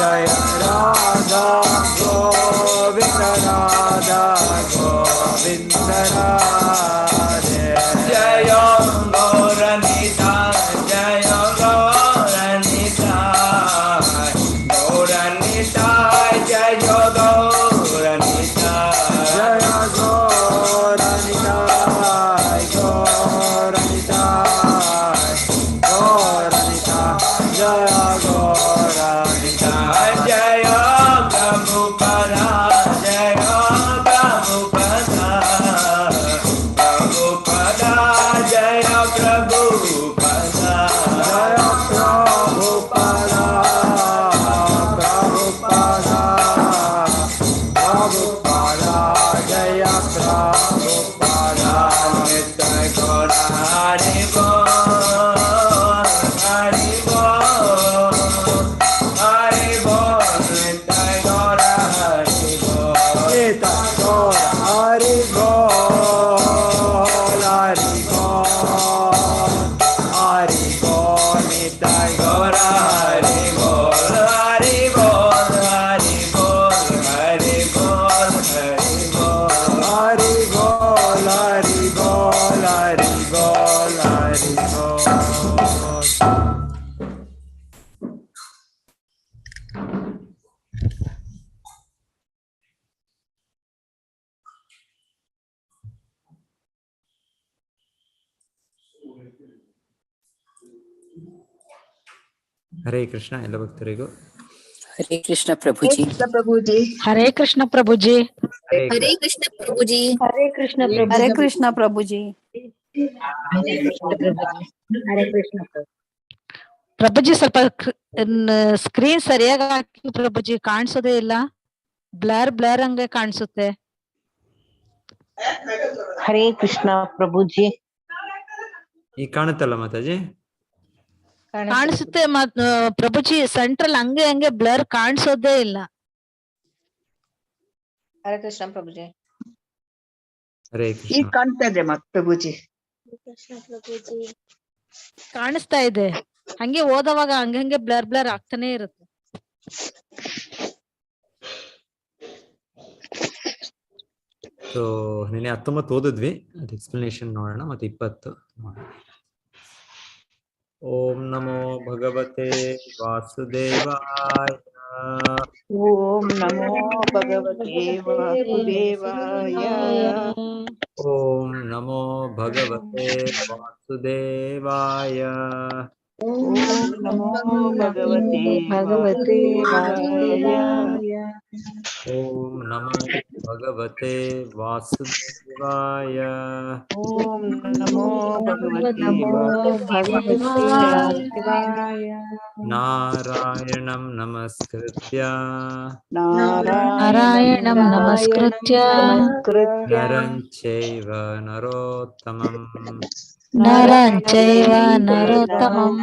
Jaya Radha Hare Krishna ಎಲ್ಲ ಭಕ್ತರಿಗೂ. हरे कृष्ण प्रभु जी। हरे कृष्ण प्रभु जी। हरे कृष्ण प्रभु जी। हरे कृष्ण प्रभु हरे कृष्ण प्रभु जी। हरे कृष्ण ಪ್ರಭುಜಿ ಸ್ವಲ್ಪ screen ಸರಿಯಾಗಿ ಹಾಕಿ ಪ್ರಭುಜಿ, ಕಾಣಿಸೋದೇ ಇಲ್ಲ, ಬ್ಲರ್ ಬ್ಲರ್ ಹಂಗೆ ಕಾಣಿಸುತ್ತೆ. हरे कृष्ण प्रभु जी। ಈಗ ಕಾಣುತ್ತಲ್ಲ ಮಾತಾಜಿ? ಕಾಣಿಸುತ್ತೆ ಪ್ರಭುಜಿ, ಸೆಂಟ್ರಲ್ ಹಂಗೆ ಹಂಗೆ ಬ್ಲರ್ ಕಾಣಿಸೋದೇ ಇಲ್ಲ. हरे कृष्ण प्रभु जी। ಹರೇ ಈಗ ಕೃಷ್ಣ. ಕಾಣ್ತಾ ಇದೆ ಪ್ರಭುಜಿ. ಕಾಣಿಸ್ತಾ ಇದೆ, ಹಂಗೆ ಓದವಾಗ ಹಂಗಂಗೆ ಬ್ಲರ್ ಬ್ಲರ್ ಆಗ್ತಾನೆ ಇರುತ್ತೆ. ಸೊ ನಿನ್ನೆ 19 ಓದಿದ್ವಿ, ಅದು ಎಕ್ಸ್ಪ್ಲನೇಷನ್ ನೋಡೋಣ. ಮತ್ತೆ 20 ನೋಡೋಣ. ಓಂ ನಮೋ ಭಗವತೆ ವಾಸುದೇವಾಯ. ಓಂ ನಮೋ ಭಗವತೆ ವಾಸುದೇವಾಯ. ಓಂ ನಮೋ ಭಗವತೆ ವಾಸುದೇವಾಯ. ಓಂ ನಮೋ ಭಗವತೆ ವಾಸುದೇವಾಯ. ಓಂ ನಮೋ ಭಗವತೆ ವಾಸುದೇವಾಯ. ಓಂ ನಮೋ ಭಗವತೆ ವಾಸುದೇವಾಯ. ನಾರಾಯಣಂ ನಮಸ್ಕೃತ್ಯ ನಾರಾಯಣಂ ನಮಸ್ಕೃತ್ಯ ನರಂ ಚೈವ ನರೋತ್ತಮಂ ನರಂ ಚೈವ ನರೋತ್ತಮಂ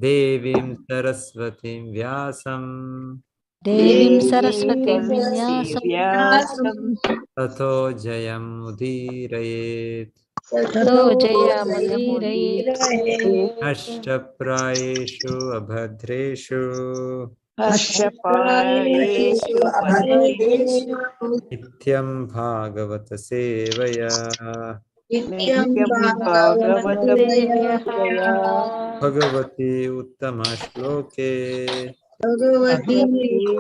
ದೇವೀಂ ಸರಸ್ವತಿಂ ವ್ಯಾಸಂ ದೇವೀಂ ಸರಸ್ವತಿಂ ವ್ಯಾಸಂ ವ್ಯಾಸಂ ತಥೋ ಜಯಂ ಉದೀರಯೇತ್. ತಥೋ ಜಯಮುದೀರಯೇತ್. ನಷ್ಟಪ್ರಾಯೇಷು ಅಭದ್ರೇಷು ಹರ್ಷಪಾಯೇಷು ಭದ್ರೇಷು ನಿತ್ಯಂ ಭಾಗವತ ಸೇವಯಾ. ನಿತ್ಯಂ ಭಾಗವತ ಸೇವಯಾ. ಭಗವತಿ ಉತ್ತಮ ಶ್ಲೋಕೆ ಭಗವತಿ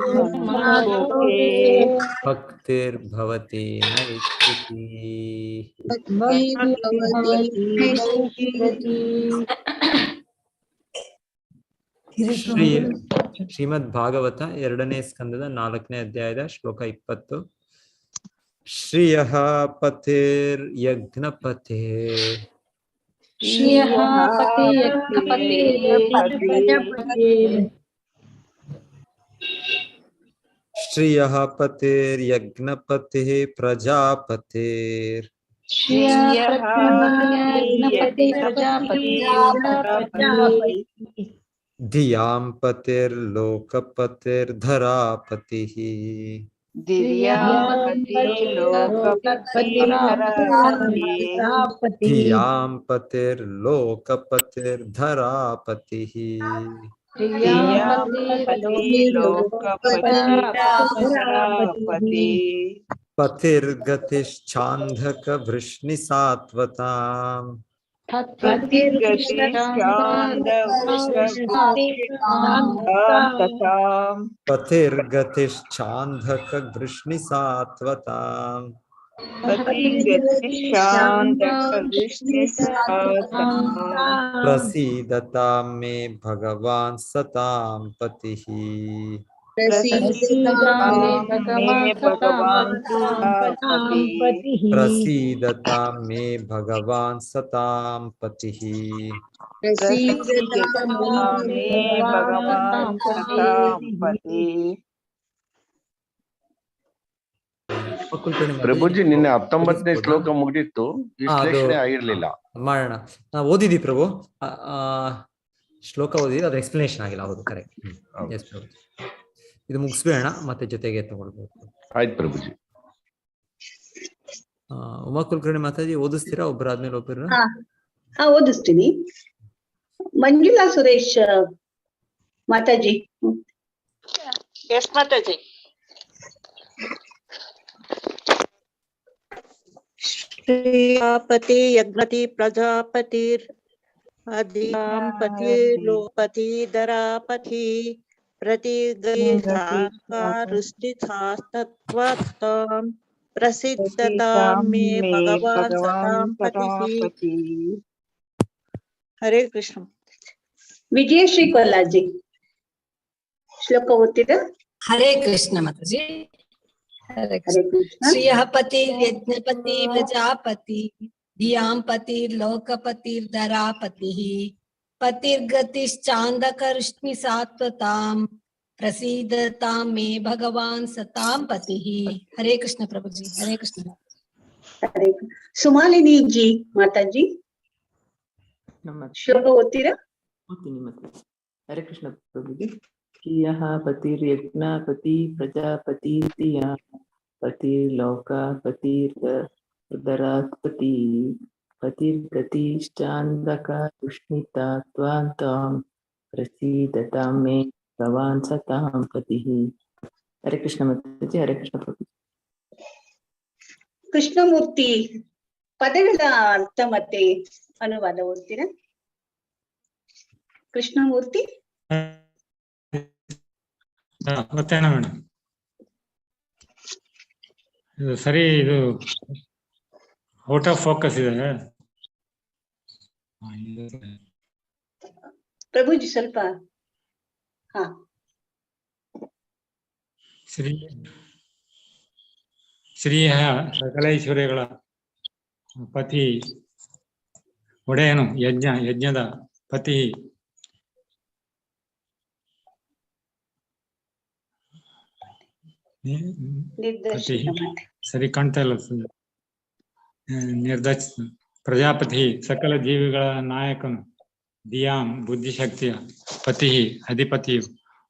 ಶ್ಲೋಕೆ ಭಕ್ತಿರ್ಭವತಿ ನೈಷ್ಠಿಕೀ. ಶ್ರೀಮದ್ ಭಾಗವತ 2ನೇ ಸ್ಕಂದದ 4ನೇ ಅಧ್ಯಾಯದ ಶ್ಲೋಕ 20. ಶ್ರಿಯಃ ಪತಿರ್ ಯಜ್ಞಪತೆ श्रियः पते ಶ್ರಿಯಃ ಪತಿರ್ ಯಜ್ಞಪತೆ ಪ್ರಜಾಪತಿರ್ ಧಿಯಾಂ ಪತಿರ್ ಲೋಕಪತಿರ್ ಧರಾಪತಿಃ. ದಿವ್ಯಾಪತಿ ಲೋಕಪತಿ ಧಿಯಾಂ ಪತಿರ್ ಲೋಕಪತಿರ್ ಧರಾಪತಿಃ. ಲೋಕಪತಿ ಪತಿರ್ಗತಿಶ್ಚಾಂಧಕ ವೃಷ್ಣಿ ಸಾತ್ವತಾಂ. ಪತಿರ್ಗತಿಶ್ಚಾಂಧಕ ವೃಷ್ಣಿ ಸಾತ್ವತಾಂ. ಪ್ರಸೀದತಾಂ ಮೇ ಭಗವಾನ್ ಸತಾಂ ಪತಿಃ. ಪ್ರಸೀದತಾಂ ಮೇ ಭಗವಾನ್ ಸತಾಂ ಪತಿಃ. ಪ್ರಭುಜಿ ನಿನ್ನೆ 19ನೇ ಶ್ಲೋಕ ಮುಗಿದಿತ್ತು, ವಿಶ್ಲೇಷಣೆ ಆಗಿರ್ಲಿಲ್ಲ. ಮಾಡೋಣ, ನಾವು ಓದಿದ್ವಿ ಪ್ರಭು. ಶ್ಲೋಕ ಓದಿದ್ವಿ, ಅದು ಎಕ್ಸ್ಪ್ಲನೇಷನ್ ಆಗಿಲ್ಲ. ಹೌದು, ಕರೆಕ್ಟ್. ಇದು ಮುಗಿಸ್ಬೇಡ, ಮತ್ತೆ ಜೊತೆಗೆ ತಗೊಳ್ಬೇಕು. ಆಯ್ತು ಪ್ರಭುಜಿ. ಉಮಾ ಕುಲಕರ್ಣಿ ಮಾತಾಜಿ ಓದಿಸ್ತೀರಾ ಒಬ್ಬರಾದ್ಮೇಲೆ ಒಬ್ಬರು? ಓದಿಸ್ತೀನಿ. ಮಂಜುಳಾ ಸುರೇಶ್ ಮಾತಾಜಿ. ಎಸ್ ಮಾತಾಜಿ. श्रियापति यज्ञति प्रजापतिर् अधियां पति लोपति दरापति प्रतिगृष्टिस्थास्तत्वत्तां प्रसिद्धतां मे भगवान् सतां पतिः. हरे कृष्ण. ವಿಜಯಶ್ರೀ ಕೊಲ್ಲಾಜಿ ಶ್ಲೋಕ ಓದ್ತೀರಾ? ಹರೇ ಕೃಷ್ಣ ಮಾತಾಜಿ. ಹರೇ ಕೃಷ್ಣ. ಹರೇ ಕೃಷ್ಣ. ಶ್ರಿಯಃ ಪತಿರ್ಯಜ್ಞಪತಿ ಪ್ರಜಾಪತಿ ಧಿಯಾಂ ಪತಿರ್ಲೋಕಪತಿರ್ಧರಾಪತಿಃ ಪತಿರ್ಗತಿಶ್ಚಾಂದಕರ್ಷ್ಣಿ ಸಾತ್ವತಾಂ ಪ್ರಸೀದತಾಂ ಮೇ ಭಗವಾನ್ ಸತಾಂ ಪತಿಃ. ಹರೇ ಕೃಷ್ಣ ಪ್ರಭುಜಿ. ಹರೇ ಕೃಷ್ಣ. ಹರೇ ಕೃಷ್ಣ. ಸುಮಾಲಿನಿ ಜಿ ಮಾತಾಜಿ ನಮ್ಮ ಶ್ಲೋಕ ಓದ್ತೀರಾ? ಓದ್ತೀನಿ ಮತ್ತೆ. ಹರೇ ಕೃಷ್ಣ ಪ್ರಭುಜಿ. ಕಿಯಃ ಪತಿರ್ಯಜ್ಞಪತಿ ಪ್ರಜಾಪತಿ ಧಿಯಾ ಪತಿರ್ಲೋಕಪತಿರ್ಧರಾಪತಿ ಪತಿರ್ಗತಿಶ್ಚಾಂದಕರ್ಷ್ಣಿತಾ ತ್ವಾಂ ಪ್ರಸೀದತಾಂ ಮೇ ಭಗವಾನ್ ಸತಾಂ ಪತಿಃ. ಹರೇ ಕೃಷ್ಣ ಮಾತಾಜಿ. ಹರೇ ಕೃಷ್ಣ ಪ್ರಭುಜಿ. ಕೃಷ್ಣಮೂರ್ತಿ ಪದಗಳ ಅರ್ಥ ಮತ್ತೆ ಅನುವಾದ ಓದ್ತೀರಾ? ಕೃಷ್ಣಮೂರ್ತಿ ಮತ್ತೇನ ಮೇಡಮ್ ಇದು ಸರಿ, ಇದು ಔಟ್ ಆಫ್ ಫೋಕಸ್ ಇದೆ. ಪ್ರಭುಜಿ ಸ್ವಲ್ಪ ಹಾ ಶ್ರೀ ಶ್ರೀಯ ಸಕಲೈಶ್ವರ್ಯಗಳ ಪತಿ ಒಡೆಯನು, ಯಜ್ಞದ ಪತಿ ನಿರ್ದೇಶಕ ಮಾಡಿ. ಸರಿ ಕಾಣ್ತಾ ಇಲ್ಲ. ಪ್ರಜಾಪತಿ ಸಕಲ ಜೀವಿಗಳ ನಾಯಕನು, ಧಿಯಾಂ ಬುದ್ಧಿಶಕ್ತಿಯ, ಪತಿ ಅಧಿಪತಿಯು,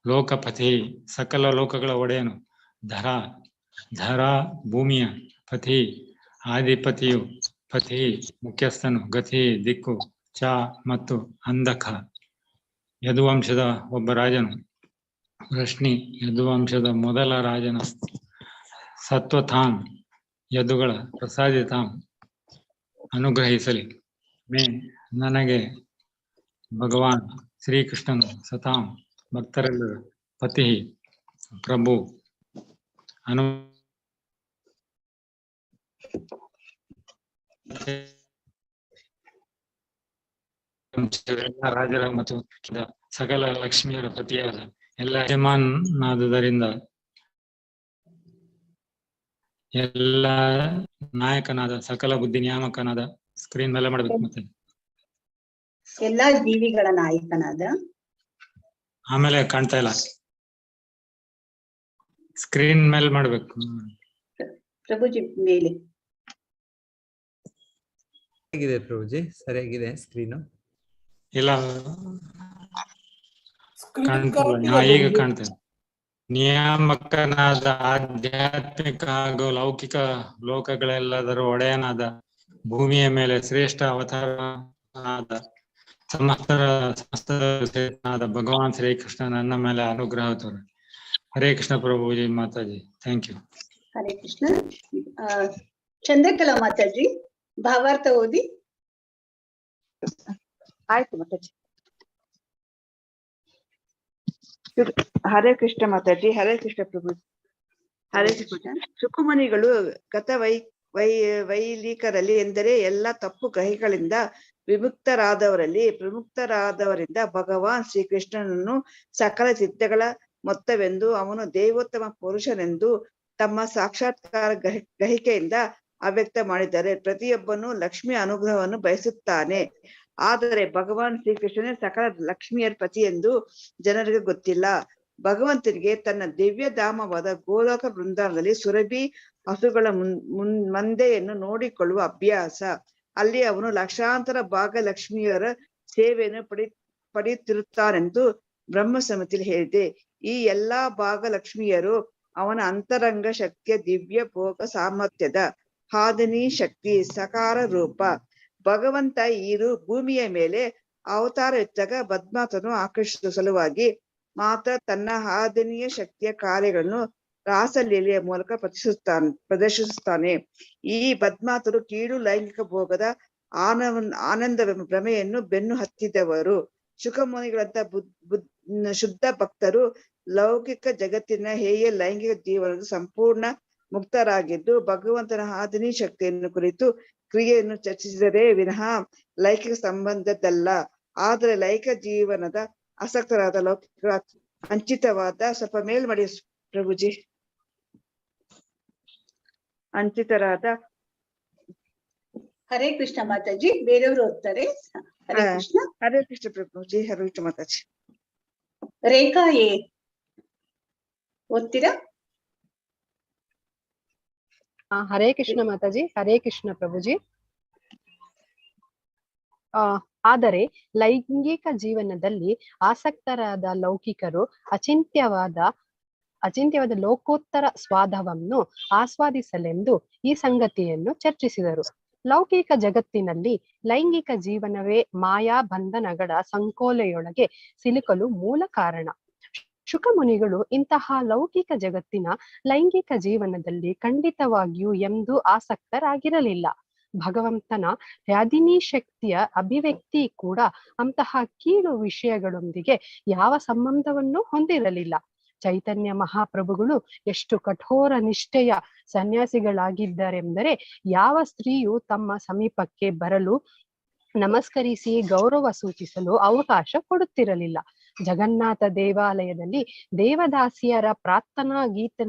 ಲೋಕಪತಿ ಸಕಲ ಲೋಕಗಳ ಒಡೆಯನು, ಧರ ಭೂಮಿಯ ಪತಿ ಆಧಿಪತಿಯು, ಪತಿ ಮುಖ್ಯಸ್ಥನು, ಗತಿ ದಿಕ್ಕು, ಚ ಮತ್ತು ಅಂಧಕ ಯದುವಂಶದ ಒಬ್ಬ ರಾಜನು, ವೃಷ್ಣಿ ಯದುವಂಶದ ಮೊದಲ ರಾಜನು, ಸತ್ವತಾಂ ಯದುಗಳ ಪ್ರಸಾದಿತಾಂ ಅನುಗ್ರಹಿಸಲಿ ಮೇ ನನಗೆ ಭಗವಾನ್ ಶ್ರೀಕೃಷ್ಣನು ಸತಾಂ ಭಕ್ತರೆಲ್ಲರ ಪತಿ ಪ್ರಭು ಅನು ರಾಜರ ಮತ್ತು ಸಕಲ ಲಕ್ಷ್ಮಿಯರ ಪತಿಯಾದ ಎಲ್ಲ ಯಜಮಾನಾದುದರಿಂದ ಎಲ್ಲ ನಾಯಕನಾದ ಸಕಲ ಬುದ್ಧಿ ನಿಯಾಮಕನಾದ. ಸ್ಕ್ರೀನ್ ಮೇಲೆ ಮಾಡ್ಬೇಕು ಮತ್ತೆ. ಎಲ್ಲಾ ಜೀವಿಗಳ ನಾಯಕನಾದ. ಆಮೇಲೆ ಕಾಣ್ತಾ ಇಲ್ಲ, ಸ್ಕ್ರೀನ್ ಮೇಲೆ ಮಾಡ್ಬೇಕು. ಪ್ರಭುಜಿ ಮೇಲೆ ಹೇಗಿದೆ ಪ್ರಭುಜಿ? ಸರಿಯಾಗಿದೆ ಸ್ಕ್ರೀನು? ಇಲ್ಲ ಕಾಣ್ತಿಲ್ಲ. ಈಗ ಕಾಣ್ತೇನೆ. ನಿಯಾಮಕನಾದ ಆಧ್ಯಾತ್ಮಿಕ ಹಾಗೂ ಲೌಕಿಕ ಲೋಕಗಳೆಲ್ಲದರ ಒಡೆಯನಾದ, ಭೂಮಿಯ ಮೇಲೆ ಶ್ರೇಷ್ಠ ಅವತಾರನಾದ, ಸಮಸ್ತನಾದ ಭಗವಾನ್ ಶ್ರೀಕೃಷ್ಣ ನನ್ನ ಮೇಲೆ ಅನುಗ್ರಹ ತೋರ. ಹರೇ ಕೃಷ್ಣ ಪ್ರಭುಜಿ ಮಾತಾಜಿ. Thank you. ಹರೇ ಕೃಷ್ಣ. ಚಂದ್ರಕಲಾ ಮಾತಾಜಿ ಭಾವಾರ್ಥ ಓದಿ. ಆಯ್ತು ಮಾತಾಜಿ. ಹರೇ ಕೃಷ್ಣ ಮಾತಾಜಿ. ಹರೇ ಕೃಷ್ಣ ಪ್ರಭು. ಹರೇ ಕೃಷ್ಣ. ಶುಕುಮುನಿಗಳು ವೈಲಿಕರಲ್ಲಿ ಎಂದರೆ ಎಲ್ಲ ತಪ್ಪು ಗ್ರಹಿಗಳಿಂದ ವಿಮುಕ್ತರಾದವರಿಂದ ಭಗವಾನ್ ಶ್ರೀಕೃಷ್ಣನನ್ನು ಸಕಲ ಚಿತ್ತಗಳ ಮೊತ್ತವೆಂದು, ಅವನು ದೇವೋತ್ತಮ ಪುರುಷನೆಂದು ತಮ್ಮ ಸಾಕ್ಷಾತ್ಕಾರ ಗ್ರಹಿಕೆಯಿಂದ ಅವ್ಯಕ್ತ ಮಾಡಿದ್ದಾರೆ. ಪ್ರತಿಯೊಬ್ಬನು ಲಕ್ಷ್ಮಿಯ ಅನುಗ್ರಹವನ್ನು ಬಯಸುತ್ತಾನೆ, ಆದರೆ ಭಗವಾನ್ ಶ್ರೀಕೃಷ್ಣನೇ ಸಕಲ ಲಕ್ಷ್ಮಿಯರ ಪತಿ ಎಂದು ಜನರಿಗೆ ಗೊತ್ತಿಲ್ಲ. ಭಗವಂತನಿಗೆ ತನ್ನ ದಿವ್ಯ ಧಾಮವಾದ ಗೋಲೋಕ ಬೃಂದಾವನದಲ್ಲಿ ಸುರಭಿ ಹಸುಗಳ ಮಂದೆಯನ್ನು ನೋಡಿಕೊಳ್ಳುವ ಅಭ್ಯಾಸ. ಅಲ್ಲಿ ಅವನು ಲಕ್ಷಾಂತರ ಭಾಗಲಕ್ಷ್ಮಿಯರ ಸೇವೆಯನ್ನು ಪಡೆಯುತ್ತಿರುತ್ತಾನೆಂದು ಬ್ರಹ್ಮ ಸಮಿತಿಯಲ್ಲಿ ಹೇಳಿದೆ. ಈ ಎಲ್ಲಾ ಭಾಗಲಕ್ಷ್ಮಿಯರು ಅವನ ಅಂತರಂಗ ಶಕ್ತಿಯ ದಿವ್ಯ ಭೋಗ ಸಾಮರ್ಥ್ಯದ ಹಾದಿನಿ ಶಕ್ತಿ ಸಕಾರ ರೂಪ. ಭಗವಂತ ಈ ಭೂಮಿಯ ಮೇಲೆ ಅವತಾರ ಎತ್ತಾಗ ಬದ್ಮಾತನು ಆಕರ್ಷಿಸುವ ಸಲುವಾಗಿ ಮಾತ್ರ ತನ್ನ ಹಾದಿನಿಯ ಶಕ್ತಿಯ ಕಾರ್ಯಗಳನ್ನು ರಾಸಲೀಲೆಯ ಮೂಲಕ ಪ್ರದರ್ಶಿಸುತ್ತಾನೆ. ಈ ಬದ್ಮಾತರು ಕೀಳು ಲೈಂಗಿಕ ಭೋಗದ ಆನಂದವೆಂಬ ಭ್ರಮೆಯನ್ನು ಬೆನ್ನು ಹತ್ತಿದವರು. ಶುಕಮುನಿಗಳಂತ ಶುದ್ಧ ಭಕ್ತರು ಲೌಕಿಕ ಜಗತ್ತಿನ ಹೇಯ ಲೈಂಗಿಕ ಜೀವನದ ಸಂಪೂರ್ಣ ಮುಕ್ತರಾಗಿದ್ದು ಭಗವಂತನ ಹಾದಿನಿ ಶಕ್ತಿಯನ್ನು ಕುರಿತು ಕ್ರಿಯೆಯನ್ನು ಚರ್ಚಿಸಿದರೆ ವಿನಃ ಲೈಂಗಿಕ ಸಂಬಂಧದಲ್ಲ. ಆದರೆ ಲೈಂಗಿಕ ಜೀವನದ ಆಸಕ್ತರಾದ ಲೌಕಿಕ ಅಂಚಿತವಾದ, ಸ್ವಲ್ಪ ಮೇಲ್ ಮಾಡಿ ಪ್ರಭುಜಿ, ಅಂಚಿತರಾದ. ಹರೇ ಕೃಷ್ಣ ಮಾತಾಜಿ, ಬೇರೆಯವರು ಓದ್ತಾರೆ. ಹರೇ ಕೃಷ್ಣ. ಹರೇ ಕೃಷ್ಣ ಪ್ರಭುಜಿ. ಹರೇ ಕೃಷ್ಣ ಮಾತಾಜಿ. ರೇಖಾ ಎ ಓದ್ತೀರಾ? ಹರೇ ಕೃಷ್ಣ ಮಾತಾಜಿ. ಹರೇ ಕೃಷ್ಣ ಪ್ರಭುಜಿ. ಆದರೆ ಲೈಂಗಿಕ ಜೀವನದಲ್ಲಿ ಆಸಕ್ತರಾದ ಲೌಕಿಕರು ಅಚಿಂತ್ಯವಾದ ಲೋಕೋತ್ತರ ಸ್ವಾದವನ್ನು ಆಸ್ವಾದಿಸಲೆಂದು ಈ ಸಂಗತಿಯನ್ನು ಚರ್ಚಿಸಿದರು. ಲೌಕಿಕ ಜಗತ್ತಿನಲ್ಲಿ ಲೈಂಗಿಕ ಜೀವನವೇ ಮಾಯಾ ಬಂಧನಗಳ ಸಂಕೋಲೆಯೊಳಗೆ ಸಿಲುಕಲು ಮೂಲ ಕಾರಣ. ಶುಕಮುನಿಗಳು ಇಂತಹ ಲೌಕಿಕ ಜಗತ್ತಿನ ಲೈಂಗಿಕ ಜೀವನದಲ್ಲಿ ಖಂಡಿತವಾಗಿಯೂ ಎಂದೂ ಆಸಕ್ತರಾಗಿರಲಿಲ್ಲ. ಭಗವಂತನ ಹ್ಯಾದಿನಿ ಶಕ್ತಿಯ ಅಭಿವ್ಯಕ್ತಿ ಕೂಡ ಅಂತಹ ಕೀಳು ವಿಷಯಗಳೊಂದಿಗೆ ಯಾವ ಸಂಬಂಧವನ್ನು ಹೊಂದಿರಲಿಲ್ಲ. ಚೈತನ್ಯ ಮಹಾಪ್ರಭುಗಳು ಎಷ್ಟು ಕಠೋರ ನಿಷ್ಠೆಯ ಸನ್ಯಾಸಿಗಳಾಗಿದ್ದರೆಂದರೆ ಯಾವ ಸ್ತ್ರೀಯು ತಮ್ಮ ಸಮೀಪಕ್ಕೆ ಬರಲು ನಮಸ್ಕರಿಸಿ ಗೌರವ ಸೂಚಿಸಲು ಅವಕಾಶ ಕೊಡುತ್ತಿರಲಿಲ್ಲ. ಜಗನ್ನಾಥ ದೇವಾಲಯದಲ್ಲಿ ದೇವದಾಸಿಯರ ಪ್ರಾರ್ಥನಾ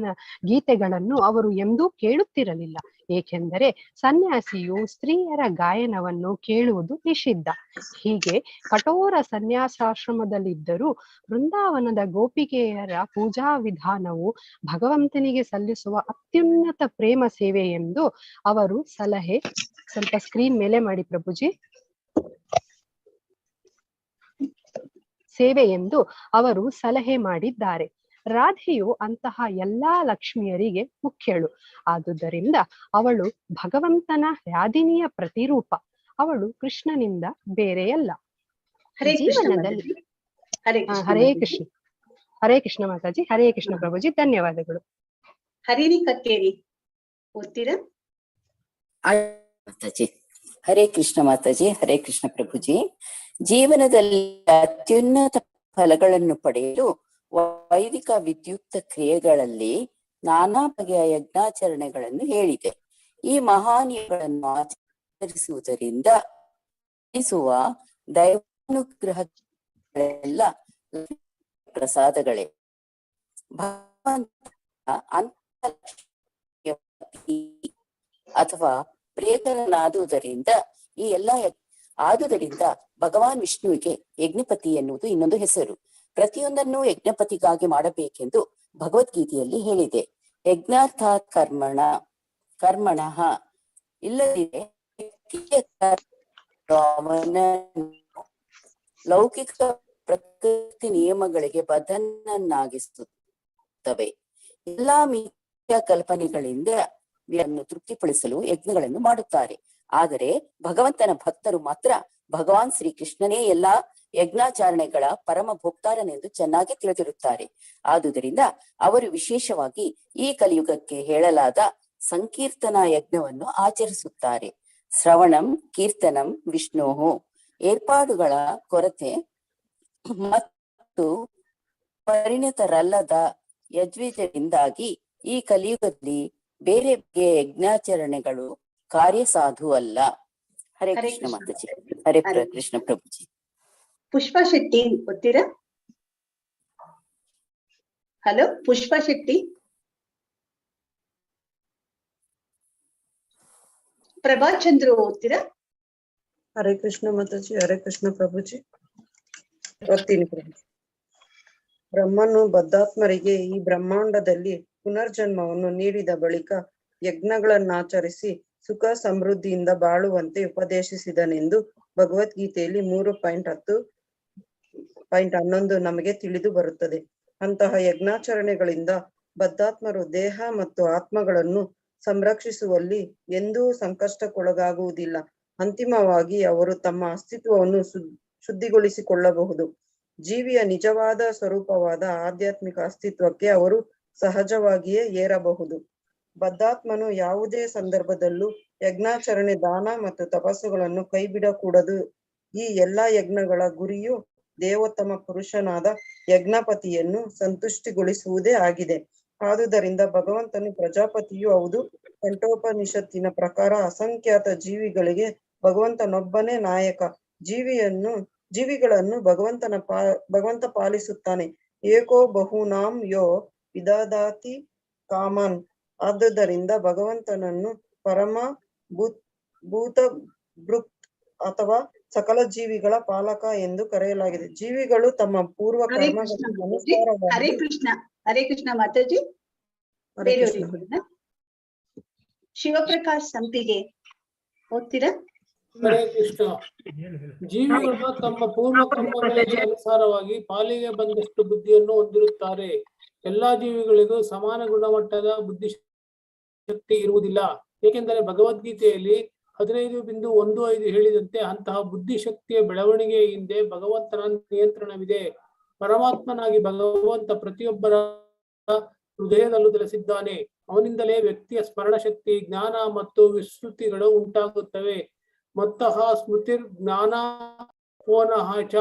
ಗೀತೆಗಳನ್ನು ಅವರು ಎಂದೂ ಕೇಳುತ್ತಿರಲಿಲ್ಲ, ಏಕೆಂದರೆ ಸನ್ಯಾಸಿಯು ಸ್ತ್ರೀಯರ ಗಾಯನವನ್ನು ಕೇಳುವುದು ನಿಷಿದ್ಧ. ಹೀಗೆ ಕಠೋರ ಸನ್ಯಾಸಾಶ್ರಮದಲ್ಲಿದ್ದರೂ ವೃಂದಾವನದ ಗೋಪಿಕೆಯರ ಪೂಜಾ ವಿಧಾನವು ಭಗವಂತನಿಗೆ ಸಲ್ಲಿಸುವ ಅತ್ಯುನ್ನತ ಪ್ರೇಮ ಸೇವೆ ಎಂದು ಅವರು ಸಲಹೆ. ಸ್ವಲ್ಪ ಸ್ಕ್ರೀನ್ ಮೇಲೆ ಮಾಡಿ ಪ್ರಭುಜಿ. ಸೇವೆ ಎಂದು ಅವರು ಸಲಹೆ ಮಾಡಿದ್ದಾರೆ. ರಾಧೆಯು ಅಂತಹ ಎಲ್ಲಾ ಲಕ್ಷ್ಮಿಯರಿಗೆ ಮುಖ್ಯಳು. ಆದುದರಿಂದ ಅವಳು ಭಗವಂತನ ಹ್ಯಾದಿನಿಯ ಪ್ರತಿರೂಪ. ಅವಳು ಕೃಷ್ಣನಿಂದ ಬೇರೆಯಲ್ಲ. ಜೀವನದಲ್ಲಿ ಹರೇ ಕೃಷ್ಣ ಮಾತಾಜಿ. ಹರೇ ಕೃಷ್ಣ ಪ್ರಭುಜಿ. ಧನ್ಯವಾದಗಳು. ಹರಿಣಿ ಕಕ್ಕೇರಿ ಓದ್ತೀರಾ? ಮಾತಾಜಿ. ಹರೇ ಕೃಷ್ಣ ಮಾತಾಜಿ. ಹರೇ ಕೃಷ್ಣ ಪ್ರಭುಜಿ. ಜೀವನದಲ್ಲಿ ಅತ್ಯುನ್ನತ ಫಲಗಳನ್ನು ಪಡೆಯಲು ವೈದಿಕ ವಿದ್ಯುಕ್ತ ಕ್ರಿಯೆಗಳಲ್ಲಿ ನಾನಾ ಬಗೆಯ ಯಜ್ಞಾಚರಣೆಗಳನ್ನು ಹೇಳಿದೆ. ಈ ಮಹಾನಿಯಗಳನ್ನು ಆಚರಿಸುವುದರಿಂದ ದೈವಾನುಗ್ರಹಗಳೆಲ್ಲ ಪ್ರಸಾದಗಳೇ. ಅಥವಾ ಪ್ರಿಯಕರನಾದುದರಿಂದ ಆದುದರಿಂದ ಭಗವಾನ್ ವಿಷ್ಣುವಿಗೆ ಯಜ್ಞಪತಿ ಎನ್ನುವುದು ಇನ್ನೊಂದು ಹೆಸರು. ಪ್ರತಿಯೊಂದನ್ನು ಯಜ್ಞಪತಿಗಾಗಿ ಮಾಡಬೇಕೆಂದು ಭಗವದ್ಗೀತೆಯಲ್ಲಿ ಹೇಳಿದೆ. ಯಜ್ಞಾರ್ಥಾತ್ ಕರ್ಮಣಃ ಇಲ್ಲದಿದೆ ಲೌಕಿಕ ಪ್ರಕೃತಿ ನಿಯಮಗಳಿಗೆ ಬದ್ಧನನ್ನಾಗಿಸುತ್ತವೆ. ಎಲ್ಲಾ ಮಿಥ್ಯಾ ಕಲ್ಪನೆಗಳಿಂದ ತೃಪ್ತಿಪಡಿಸಲು ಯಜ್ಞಗಳನ್ನು ಮಾಡುತ್ತಾರೆ. ಆದರೆ ಭಗವಂತನ ಭಕ್ತರು ಮಾತ್ರ ಭಗವಾನ್ ಶ್ರೀ ಕೃಷ್ಣನೇ ಎಲ್ಲಾ ಯಜ್ಞಾಚರಣೆಗಳ ಪರಮ ಭೋಕ್ತಾರನೆಂದು ಚೆನ್ನಾಗಿ ತಿಳಿದಿರುತ್ತಾರೆ. ಆದುದರಿಂದ ಅವರು ವಿಶೇಷವಾಗಿ ಈ ಕಲಿಯುಗಕ್ಕೆ ಹೇಳಲಾದ ಸಂಕೀರ್ತನಾ ಯಜ್ಞವನ್ನು ಆಚರಿಸುತ್ತಾರೆ. ಶ್ರವಣಂ ಕೀರ್ತನಂ ವಿಷ್ಣೋಹೋ. ಏರ್ಪಾಡುಗಳ ಕೊರತೆ ಮತ್ತು ಪರಿಣಿತರಲ್ಲದ ಯಜ್ವಿತರಿಂದಾಗಿ ಈ ಕಲಿಯುಗದಲ್ಲಿ ಬೇರೆ ಬೇರೆ ಯಜ್ಞಾಚರಣೆಗಳು ಕಾರ್ಯಸಾಧು ಅಲ್ಲ. ಹರೇ ಕೃಷ್ಣ ಮಾತಾಜಿ. ಹರೇ ಕೃಷ್ಣ ಪ್ರಭುಜಿ. ಪುಷ್ಪಾ ಶೆಟ್ಟಿ ಓದ್ತೀರಾ? ಹಲೋ ಪುಷ್ಪಾ ಶೆಟ್ಟಿ. ಪ್ರಭಾ ಚಂದ್ರು ಓದ್ತೀರಾ? ಹರೇ ಕೃಷ್ಣ ಮಾತಾಜಿ. ಹರೇ ಕೃಷ್ಣ ಪ್ರಭುಜಿ. ಓದ್ತೀನಿ ಪ್ರಭುಜಿ. ಬ್ರಹ್ಮನು ಬದ್ಧಾತ್ಮರಿಗೆ ಈ ಬ್ರಹ್ಮಾಂಡದಲ್ಲಿ ಪುನರ್ಜನ್ಮವನ್ನು ನೀಡಿದ ಬಳಿಕ ಯಜ್ಞಗಳನ್ನಾಚರಿಸಿ ಸುಖ ಸಮೃದ್ಧಿಯಿಂದ ಬಾಳುವಂತೆ ಉಪದೇಶಿಸಿದನೆಂದು ಭಗವದ್ಗೀತೆಯಲ್ಲಿ 3.10.11 ನಮಗೆ ತಿಳಿದು ಬರುತ್ತದೆ. ಅಂತಹ ಯಜ್ಞಾಚರಣೆಗಳಿಂದ ಬದ್ಧಾತ್ಮರು ದೇಹ ಮತ್ತು ಆತ್ಮಗಳನ್ನು ಸಂರಕ್ಷಿಸುವಲ್ಲಿ ಎಂದೂ ಸಂಕಷ್ಟಕ್ಕೊಳಗಾಗುವುದಿಲ್ಲ. ಅಂತಿಮವಾಗಿ ಅವರು ತಮ್ಮ ಅಸ್ತಿತ್ವವನ್ನು ಶುದ್ಧಿಗೊಳಿಸಿಕೊಳ್ಳಬಹುದು. ಜೀವಿಯ ನಿಜವಾದ ಸ್ವರೂಪವಾದ ಆಧ್ಯಾತ್ಮಿಕ ಅಸ್ತಿತ್ವಕ್ಕೆ ಅವರು ಸಹಜವಾಗಿಯೇ ಏರಬಹುದು. ಬದ್ಧಾತ್ಮನು ಯಾವುದೇ ಸಂದರ್ಭದಲ್ಲೂ ಯಜ್ಞಾಚರಣೆ, ದಾನ ಮತ್ತು ತಪಸ್ಸುಗಳನ್ನು ಕೈಬಿಡಕೂಡದು. ಈ ಎಲ್ಲಾ ಯಜ್ಞಗಳ ಗುರಿಯು ದೇವೋತ್ತಮ ಪುರುಷನಾದ ಯಜ್ಞಪತಿಯನ್ನು ಸಂತುಷ್ಟಿಗೊಳಿಸುವುದೇ ಆಗಿದೆ. ಆದುದರಿಂದ ಭಗವಂತನು ಪ್ರಜಾಪತಿಯೂ ಹೌದು. ಕಂಠೋಪನಿಷತ್ತಿನ ಪ್ರಕಾರ ಅಸಂಖ್ಯಾತ ಜೀವಿಗಳಿಗೆ ಭಗವಂತನೊಬ್ಬನೇ ನಾಯಕ. ಜೀವಿಯನ್ನು ಜೀವಿಗಳನ್ನು ಭಗವಂತ ಪಾಲಿಸುತ್ತಾನೆ. ಏಕೋ ಬಹುನಾಂ ಯೋ ವಿದದಾತಿ ಕಾಮನ್. ಆದುದರಿಂದ ಭಗವಂತನನ್ನು ಪರಮ ಭೂತ ಭೃಕ್ ಅಥವಾ ಸಕಲ ಜೀವಿಗಳ ಪಾಲಕ ಎಂದು ಕರೆಯಲಾಗಿದೆ. ಜೀವಿಗಳು ತಮ್ಮ ಪೂರ್ವ ಹರೇ ಕೃಷ್ಣ ಪ್ರಭುಜಿ. ಹರೇ ಕೃಷ್ಣ. ಹರೇ ಕೃಷ್ಣ ಮಾತಾಜಿ. ಬೇರೆಯವ್ರಿಗೆ ಕೊಡೋಣ. ಶಿವಪ್ರಕಾಶ್ ಸಂಪಿಗೆ ಓದ್ತೀರಾ? ಹರೇ ಕೃಷ್ಣ. ಜೀವಿಗಳು ತಮ್ಮ ಪೂರ್ವ ಕರ್ಮಗಳಿಗೆ ಅನುಸಾರವಾಗಿ ಪಾಲಿಗೆ ಬಂದಷ್ಟು ಬುದ್ಧಿಯನ್ನು ಹೊಂದಿರುತ್ತಾರೆ. ಎಲ್ಲಾ ಜೀವಿಗಳಿಗೂ ಸಮಾನ ಗುಣಮಟ್ಟದ ಬುದ್ಧಿಶಕ್ತಿ ಇರುವುದಿಲ್ಲ. ಏಕೆಂದರೆ ಭಗವದ್ಗೀತೆಯಲ್ಲಿ 15.15 ಹೇಳಿದಂತೆ ಅಂತಹ ಬುದ್ಧಿಶಕ್ತಿಯ ಬೆಳವಣಿಗೆ ಹಿಂದೆ ಭಗವಂತನ ನಿಯಂತ್ರಣವಿದೆ. ಪರಮಾತ್ಮನಾಗಿ ಭಗವಂತ ಪ್ರತಿಯೊಬ್ಬರ ಹೃದಯದಲ್ಲೂ ನೆಲೆಸಿದ್ದಾನೆ. ಅವನಿಂದಲೇ ವ್ಯಕ್ತಿಯ ಸ್ಮರಣ ಶಕ್ತಿ, ಜ್ಞಾನ ಮತ್ತು ವಿಸ್ಮೃತಿಗಳು ಉಂಟಾಗುತ್ತವೆ. ಮತ್ತಃ ಸ್ಮೃತಿರ್ ಜ್ಞಾನ ಪೋನಃ ಚ.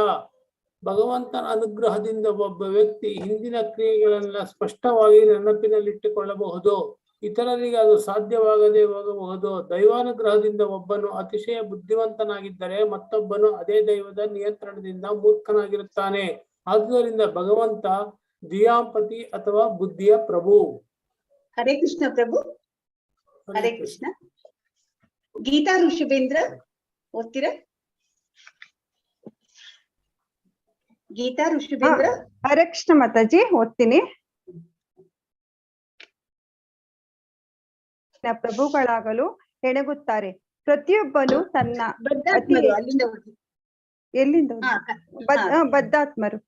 ಭಗವಂತನ ಅನುಗ್ರಹದಿಂದ ಒಬ್ಬ ವ್ಯಕ್ತಿ ಹಿಂದಿನ ಕ್ರಿಯೆಗಳೆಲ್ಲ ಸ್ಪಷ್ಟವಾಗಿ ನೆನಪಿನಲ್ಲಿಟ್ಟುಕೊಳ್ಳಬಹುದು. ಇತರರಿಗೆ ಅದು ಸಾಧ್ಯವಾಗದೆ ಹೋಗಬಹುದು. ದೈವಾನುಗ್ರಹದಿಂದ ಒಬ್ಬನು ಅತಿಶಯ ಬುದ್ಧಿವಂತನಾಗಿದ್ದರೆ ಮತ್ತೊಬ್ಬನು ಅದೇ ದೈವದ ನಿಯಂತ್ರಣದಿಂದ ಮೂರ್ಖನಾಗಿರುತ್ತಾನೆ. ಆದುದರಿಂದ ಭಗವಂತ ಧಿಯಾಂಪತಿ ಅಥವಾ ಬುದ್ಧಿಯ ಪ್ರಭು. ಹರೇ ಕೃಷ್ಣ ಪ್ರಭು. ಹರೇ ಕೃಷ್ಣ. ಗೀತಾ ಋಷಭೇಂದ್ರ ಓದ್ತೀರಾ? ಗೀತಾ ಋಷಭೇಂದ್ರ. ಹರೇ ಕೃಷ್ಣ ಮಾತಾಜಿ ಓದ್ತೀನಿ. ಪ್ರಭುಗಳಾಗಲು ಹೆಣಗುತ್ತಾರೆ. ಪ್ರತಿಯೊಬ್ಬನು ತನ್ನ ಎಲ್ಲಿಂದ ಬದ್ಧಾತ್ಮರು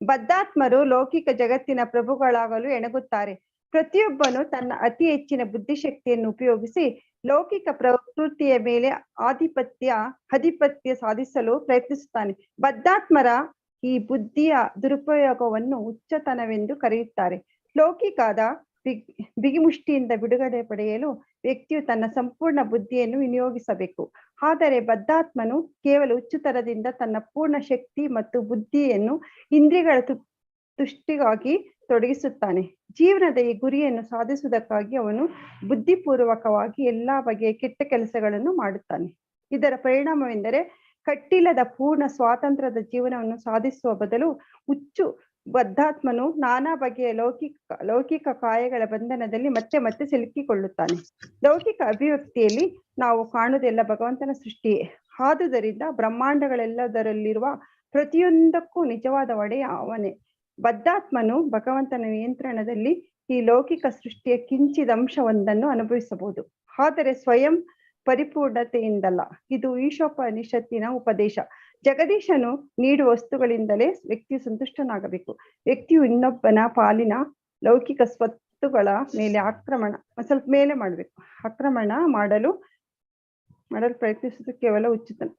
ಬದ್ಧಾತ್ಮರು ಲೌಕಿಕ ಜಗತ್ತಿನ ಪ್ರಭುಗಳಾಗಲು ಎಣಗುತ್ತಾರೆ. ಪ್ರತಿಯೊಬ್ಬನು ತನ್ನ ಅತಿ ಹೆಚ್ಚಿನ ಬುದ್ಧಿಶಕ್ತಿಯನ್ನು ಉಪಯೋಗಿಸಿ ಲೌಕಿಕ ಪ್ರಕೃತಿಯ ಮೇಲೆ ಆಧಿಪತ್ಯ ಸಾಧಿಸಲು ಪ್ರಯತ್ನಿಸುತ್ತಾನೆ. ಬದ್ಧಾತ್ಮರ ಈ ಬುದ್ಧಿಯ ದುರುಪಯೋಗವನ್ನು ಹುಚ್ಚತನವೆಂದು ಕರೆಯುತ್ತಾರೆ. ಲೌಕಿಕದ ಬಿಗಿಮುಷ್ಟಿಯಿಂದ ಬಿಡುಗಡೆ ಪಡೆಯಲು ವ್ಯಕ್ತಿಯು ತನ್ನ ಸಂಪೂರ್ಣ ಬುದ್ಧಿಯನ್ನು ವಿನಿಯೋಗಿಸಬೇಕು. ಆದರೆ ಬದ್ಧಾತ್ಮನು ಕೇವಲ ಹುಚ್ಚುತನದಿಂದ ತನ್ನ ಪೂರ್ಣ ಶಕ್ತಿ ಮತ್ತು ಬುದ್ಧಿಯನ್ನು ಇಂದ್ರಿಯಗಳ ತುಷ್ಟಿಗಾಗಿ ತೊಡಗಿಸುತ್ತಾನೆ. ಜೀವನದ ಈ ಗುರಿಯನ್ನು ಸಾಧಿಸುವುದಕ್ಕಾಗಿ ಅವನು ಬುದ್ಧಿಪೂರ್ವಕವಾಗಿ ಎಲ್ಲಾ ಬಗೆಯ ಕೆಟ್ಟ ಕೆಲಸಗಳನ್ನು ಮಾಡುತ್ತಾನೆ. ಇದರ ಪರಿಣಾಮವೆಂದರೆ ಕಟ್ಟಿಲ್ಲದ ಪೂರ್ಣ ಸ್ವಾತಂತ್ರ್ಯದ ಜೀವನವನ್ನು ಸಾಧಿಸುವ ಬದಲು ಹುಚ್ಚು ಬದ್ಧಾತ್ಮನು ನಾನಾ ಬಗೆಯ ಲೌಕಿಕ ಕಾಯಗಳ ಬಂಧನದಲ್ಲಿ ಮತ್ತೆ ಸಿಲುಕಿಕೊಳ್ಳುತ್ತಾನೆ. ಲೌಕಿಕ ಅಭಿವ್ಯಕ್ತಿಯಲ್ಲಿ ನಾವು ಕಾಣುವುದೆಲ್ಲ ಭಗವಂತನ ಸೃಷ್ಟಿಯೇ. ಆದುದರಿಂದ ಬ್ರಹ್ಮಾಂಡಗಳೆಲ್ಲದರಲ್ಲಿರುವ ಪ್ರತಿಯೊಂದಕ್ಕೂ ನಿಜವಾದ ಒಡೆಯ ಅವನೇ. ಬದ್ಧಾತ್ಮನು ಭಗವಂತನ ನಿಯಂತ್ರಣದಲ್ಲಿ ಈ ಲೌಕಿಕ ಸೃಷ್ಟಿಯ ಕಿಂಚಿದಂಶವೊಂದನ್ನು ಅನುಭವಿಸಬಹುದು, ಆದರೆ ಸ್ವಯಂ ಪರಿಪೂರ್ಣತೆಯಿಂದಲ್ಲ. ಇದು ಈಶೋಪನಿಷತ್ತಿನ ಉಪದೇಶ. ಜಗದೀಶನು ನೀಡುವ ವಸ್ತುಗಳಿಂದಲೇ ವ್ಯಕ್ತಿಯು ಸಂತುಷ್ಟನಾಗಬೇಕು. ವ್ಯಕ್ತಿಯು ಇನ್ನೊಬ್ಬನ ಪಾಲಿನ ಲೌಕಿಕ ಸ್ವತ್ತುಗಳ ಮೇಲೆ ಸ್ವಲ್ಪ ಮೇಲೆ ಮಾಡಬೇಕು. ಆಕ್ರಮಣ ಮಾಡಲು ಪ್ರಯತ್ನಿಸುವುದು ಕೇವಲ ಹುಚ್ಚುತನ.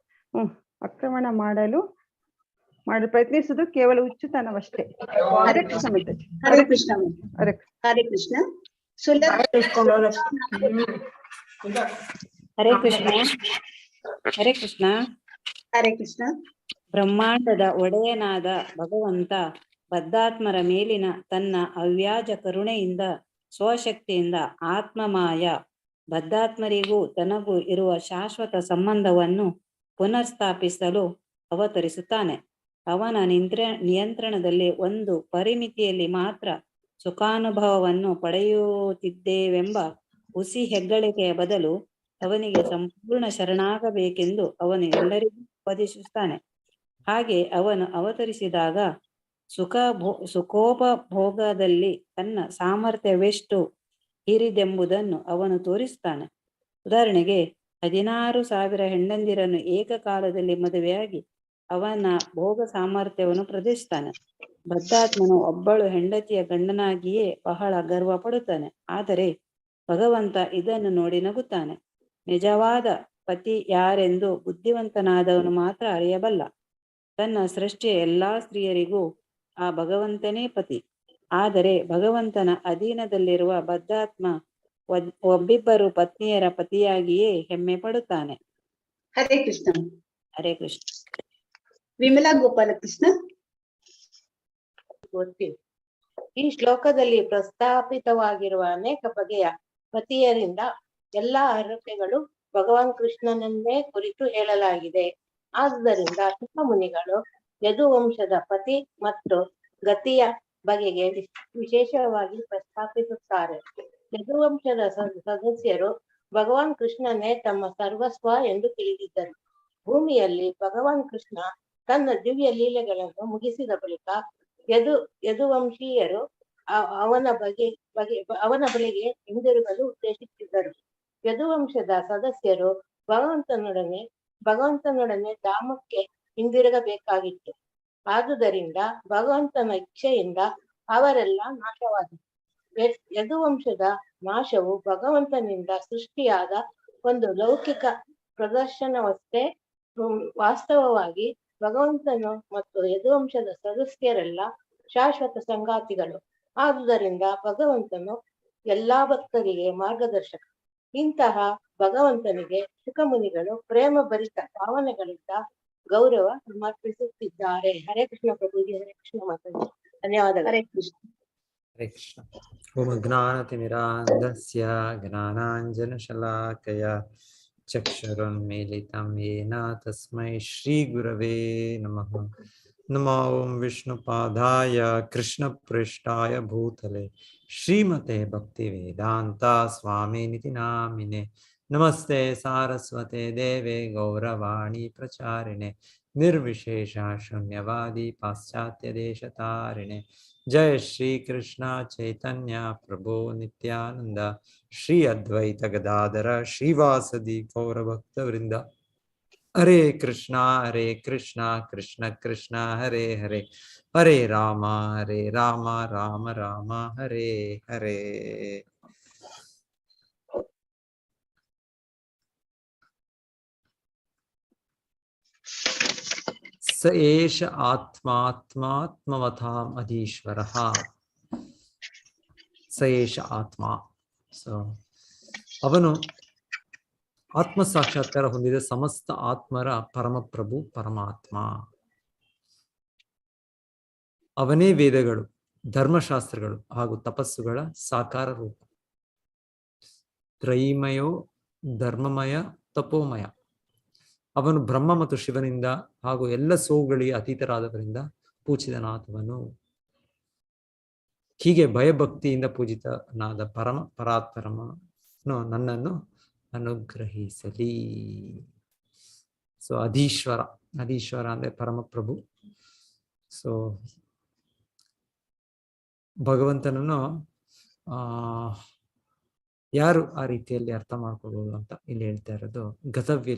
ಮಾಡಲು ಪ್ರಯತ್ನಿಸುವುದು ಕೇವಲ ಹುಚ್ಚುತನವಷ್ಟೇ. ಹರೇ ಕೃಷ್ಣ. ಹರೇ ಕೃಷ್ಣ. ಹರೇ ಕೃಷ್ಣ. ಹರೇ ಕೃಷ್ಣ. ಹರೇ ಕೃಷ್ಣ. ಹರೇ ಕೃಷ್ಣ. ಬ್ರಹ್ಮಾಂಡದ ಒಡೆಯನಾದ ಭಗವಂತ ಬದ್ಧಾತ್ಮರ ಮೇಲಿನ ತನ್ನ ಅವ್ಯಾಜ ಕರುಣೆಯಿಂದ ಸ್ವಶಕ್ತಿಯಿಂದ ಆತ್ಮಮಾಯ ಬದ್ಧಾತ್ಮರಿಗೂ ತನಗೂ ಇರುವ ಶಾಶ್ವತ ಸಂಬಂಧವನ್ನು ಪುನರ್ಸ್ಥಾಪಿಸಲು ಅವತರಿಸುತ್ತಾನೆ. ಅವನ ನಿಯಂತ್ರಣದಲ್ಲಿ ಒಂದು ಪರಿಮಿತಿಯಲ್ಲಿ ಮಾತ್ರ ಸುಖಾನುಭವವನ್ನು ಪಡೆಯುತ್ತಿದ್ದೇವೆಂಬ ಹುಸಿ ಹೆಗ್ಗಳಿಕೆಯ ಬದಲು ಅವನಿಗೆ ಸಂಪೂರ್ಣ ಶರಣಾಗಬೇಕೆಂದು ಅವನು ಎಲ್ಲರಿಗೂ ಉಪದೇಶಿಸುತ್ತಾನೆ. ಹಾಗೆ ಅವನು ಅವತರಿಸಿದಾಗ ಸುಖೋಪಭೋಗದಲ್ಲಿ ತನ್ನ ಸಾಮರ್ಥ್ಯವೆಷ್ಟು ಹಿರಿದೆಂಬುದನ್ನು ಅವನು ತೋರಿಸುತ್ತಾನೆ. ಉದಾಹರಣೆಗೆ 16,000 ಹೆಂಡಂದಿರನ್ನು ಏಕಕಾಲದಲ್ಲಿ ಮದುವೆಯಾಗಿ ಅವನ ಭೋಗ ಸಾಮರ್ಥ್ಯವನ್ನು ಪ್ರದರ್ಶಿಸ್ತಾನೆ. ಬದ್ಧಾತ್ಮನು ಒಬ್ಬಳು ಹೆಂಡತಿಯ ಗಂಡನಾಗಿಯೇ ಬಹಳ ಗರ್ವ ಪಡುತ್ತಾನೆ. ಆದರೆ ಭಗವಂತ ಇದನ್ನು ನೋಡಿ ನಗುತ್ತಾನೆ. ನಿಜವಾದ ಪತಿ ಯಾರೆಂದು ಬುದ್ಧಿವಂತನಾದವನು ಮಾತ್ರ ಅರಿಯಬಲ್ಲ. ತನ್ನ ಸೃಷ್ಟಿಯ ಎಲ್ಲಾ ಸ್ತ್ರೀಯರಿಗೂ ಆ ಭಗವಂತನೇ ಪತಿ. ಆದರೆ ಭಗವಂತನ ಅಧೀನದಲ್ಲಿರುವ ಬದ್ಧಾತ್ಮ ಒಬ್ಬಿಬ್ಬರು ಪತ್ನಿಯರ ಪತಿಯಾಗಿಯೇ ಹೆಮ್ಮೆ ಪಡುತ್ತಾನೆ. ಹರೇ ಕೃಷ್ಣ. ಹರೇ ಕೃಷ್ಣ. ವಿಮಲಾ ಗೋಪಾಲಕೃಷ್ಣ. ಈ ಶ್ಲೋಕದಲ್ಲಿ ಪ್ರಸ್ತಾಪಿತವಾಗಿರುವ ಅನೇಕ ಬಗೆಯ ಪತಿಯರಿಂದ ಎಲ್ಲಾ ಹರಕೆಗಳು ಭಗವಾನ್ ಕೃಷ್ಣನನ್ನೇ ಕುರಿತು ಹೇಳಲಾಗಿದೆ. ಆದುದರಿಂದ ಶುಕ ಮುನಿಗಳು ಯದುವಂಶದ ಪತಿ ಮತ್ತು ಗತಿಯ ಬಗೆಗೆ ವಿಶೇಷವಾಗಿ ಪ್ರಸ್ತಾಪಿಸುತ್ತಾರೆ. ಯದುವಂಶದ ಸದಸ್ಯರು ಭಗವಾನ್ ಕೃಷ್ಣನೇ ತಮ್ಮ ಸರ್ವಸ್ವ ಎಂದು ತಿಳಿದಿದ್ದರು. ಭೂಮಿಯಲ್ಲಿ ಭಗವಾನ್ ಕೃಷ್ಣ ತನ್ನ ದಿವ್ಯ ಲೀಲೆಗಳನ್ನು ಮುಗಿಸಿದ ಬಳಿಕ ಯದುವಂಶೀಯರು ಅವನ ಬಳಿಗೆ ಹಿಂದಿರುಗಲು ಉದ್ದೇಶಿಸಿದ್ದರು. ಯದುವಂಶದ ಸದಸ್ಯರು ಭಗವಂತನೊಡನೆ ಧಾಮಕ್ಕೆ ಹಿಂದಿರುಗಬೇಕಾಗಿತ್ತು. ಆದುದರಿಂದ ಭಗವಂತನ ಇಚ್ಛೆಯಿಂದ ಅವರೆಲ್ಲ ನಾಶವಾದರು. ಯದುವಂಶದ ನಾಶವು ಭಗವಂತನಿಂದ ಸೃಷ್ಟಿಯಾದ ಒಂದು ಲೌಕಿಕ ಪ್ರದರ್ಶನವಷ್ಟೇ. ವಾಸ್ತವವಾಗಿ ಭಗವಂತನು ಮತ್ತು ಯದುವಂಶದ ಸದಸ್ಯರೆಲ್ಲ ಶಾಶ್ವತ ಸಂಗಾತಿಗಳು. ಆದುದರಿಂದ ಭಗವಂತನು ಎಲ್ಲಾ ಭಕ್ತರಿಗೆ ಮಾರ್ಗದರ್ಶಕ. ಇಂತಹ ಭಗವಂತನಿಗೆ ಶುಕಮುನಿಗಳು ಪ್ರೇಮ ಭರಿತ ಭಾವನೆಗಳಿಂದ ಗೌರವ ಸಮರ್ಪಿಸುತ್ತಿದ್ದಾರೆ. ಹರೇ ಕೃಷ್ಣ ಪ್ರಭುಜಿ, ಹರೇ ಕೃಷ್ಣ ಮಾತಾಜಿ, ಧನ್ಯವಾದಗಳು. ಹರೇ ಕೃಷ್ಣ. ಹರೇ ಕೃಷ್ಣ. ಓಂ ಜ್ಞಾನತಿಮಿರಾಂಧಸ್ಯ ಜ್ಞಾನಾಂಜನಶಲಾಕಯ ಚಕ್ಷುರುನ್ಮೀಲಿತಂ ಯೇನ ತಸ್ಮೈ ಶ್ರೀ ಗುರವೇ ನಮಃ. ನಮೋ ಓಂ ವಿಷ್ಣುಪಾದಾಯ ಕೃಷ್ಣಪ್ರೇಷ್ಠಾಯ ಭೂತಲೆ ಶ್ರೀಮತೆ ಭಕ್ತಿವೇದಾಂತ ಸ್ವಾಮಿನಿತಿ ನಾಮಿನೆ. ನಮಸ್ತೆ ಸಾರಸ್ವತೆ ದೇವೆ ಗೌರವಾಣಿ ಪ್ರಚಾರಿಣೆ ನಿರ್ವಿಶೇಷ ಶೂನ್ಯವಾದಿ ಪಾಶ್ಚಾತ್ಯ ದೇಶತಾರಿಣೆ. ಜಯ ಶ್ರೀ ಕೃಷ್ಣ ಚೈತನ್ಯ ಪ್ರಭು ನಿತ್ಯಾನಂದ ಶ್ರೀ ಅದ್ವೈತ ಗದಾಧರ ಶ್ರೀವಾಸದಿ ಗೌರಭಕ್ತವೃಂದ. ಹರೇ ಕೃಷ್ಣ ಕೃಷ್ಣ ಕೃಷ್ಣ ಹರೇ ಹರೇ, ಹರೇ ರಾಮ ರಾಮ ರಾಮ ಹರೇ ಹರೇ. ಸ ಏಷ ಆತ್ಮಾತ್ಮಾತ್ಮವತಾಂ ಅಧೀಶ್ವರಃ. ಸ ಏಷ ಆತ್ಮ. ಸೊ ಅವನು ಆತ್ಮ ಸಾಕ್ಷಾತ್ಕಾರ ಹೊಂದಿದ ಸಮಸ್ತ ಆತ್ಮರ ಪರಮಪ್ರಭು ಪರಮಾತ್ಮ. ಅವನೇ ವೇದಗಳು, ಧರ್ಮಶಾಸ್ತ್ರಗಳು ಹಾಗೂ ತಪಸ್ಸುಗಳ ಸಾಕಾರ ರೂಪ. ತ್ರೈಮಯೋ ಧರ್ಮಮಯ ತಪೋಮಯ. ಅವನು ಬ್ರಹ್ಮ ಮತ್ತು ಶಿವನಿಂದ ಹಾಗೂ ಎಲ್ಲ ಸೋವುಗಳಿಗೆ ಅತೀತರಾದವರಿಂದ ಪೂಜಿತನಾದವನು. ಹೀಗೆ ಭಯಭಕ್ತಿಯಿಂದ ಪೂಜಿತನಾದ ಪರಾತ್ಪರಮನು ನನ್ನನ್ನು ಅನುಗ್ರಹಿಸಲಿ. ಸೊ ಅಧೀಶ್ವರ ಅಂದ್ರೆ ಪರಮಪ್ರಭು. ಸೊ ಭಗವಂತನನ್ನು ಯಾರು ಆ ರೀತಿಯಲ್ಲಿ ಅರ್ಥ ಮಾಡ್ಕೊಳ್ಬಹುದು ಅಂತ ಇಲ್ಲಿ ಹೇಳ್ತಾ ಇರೋದು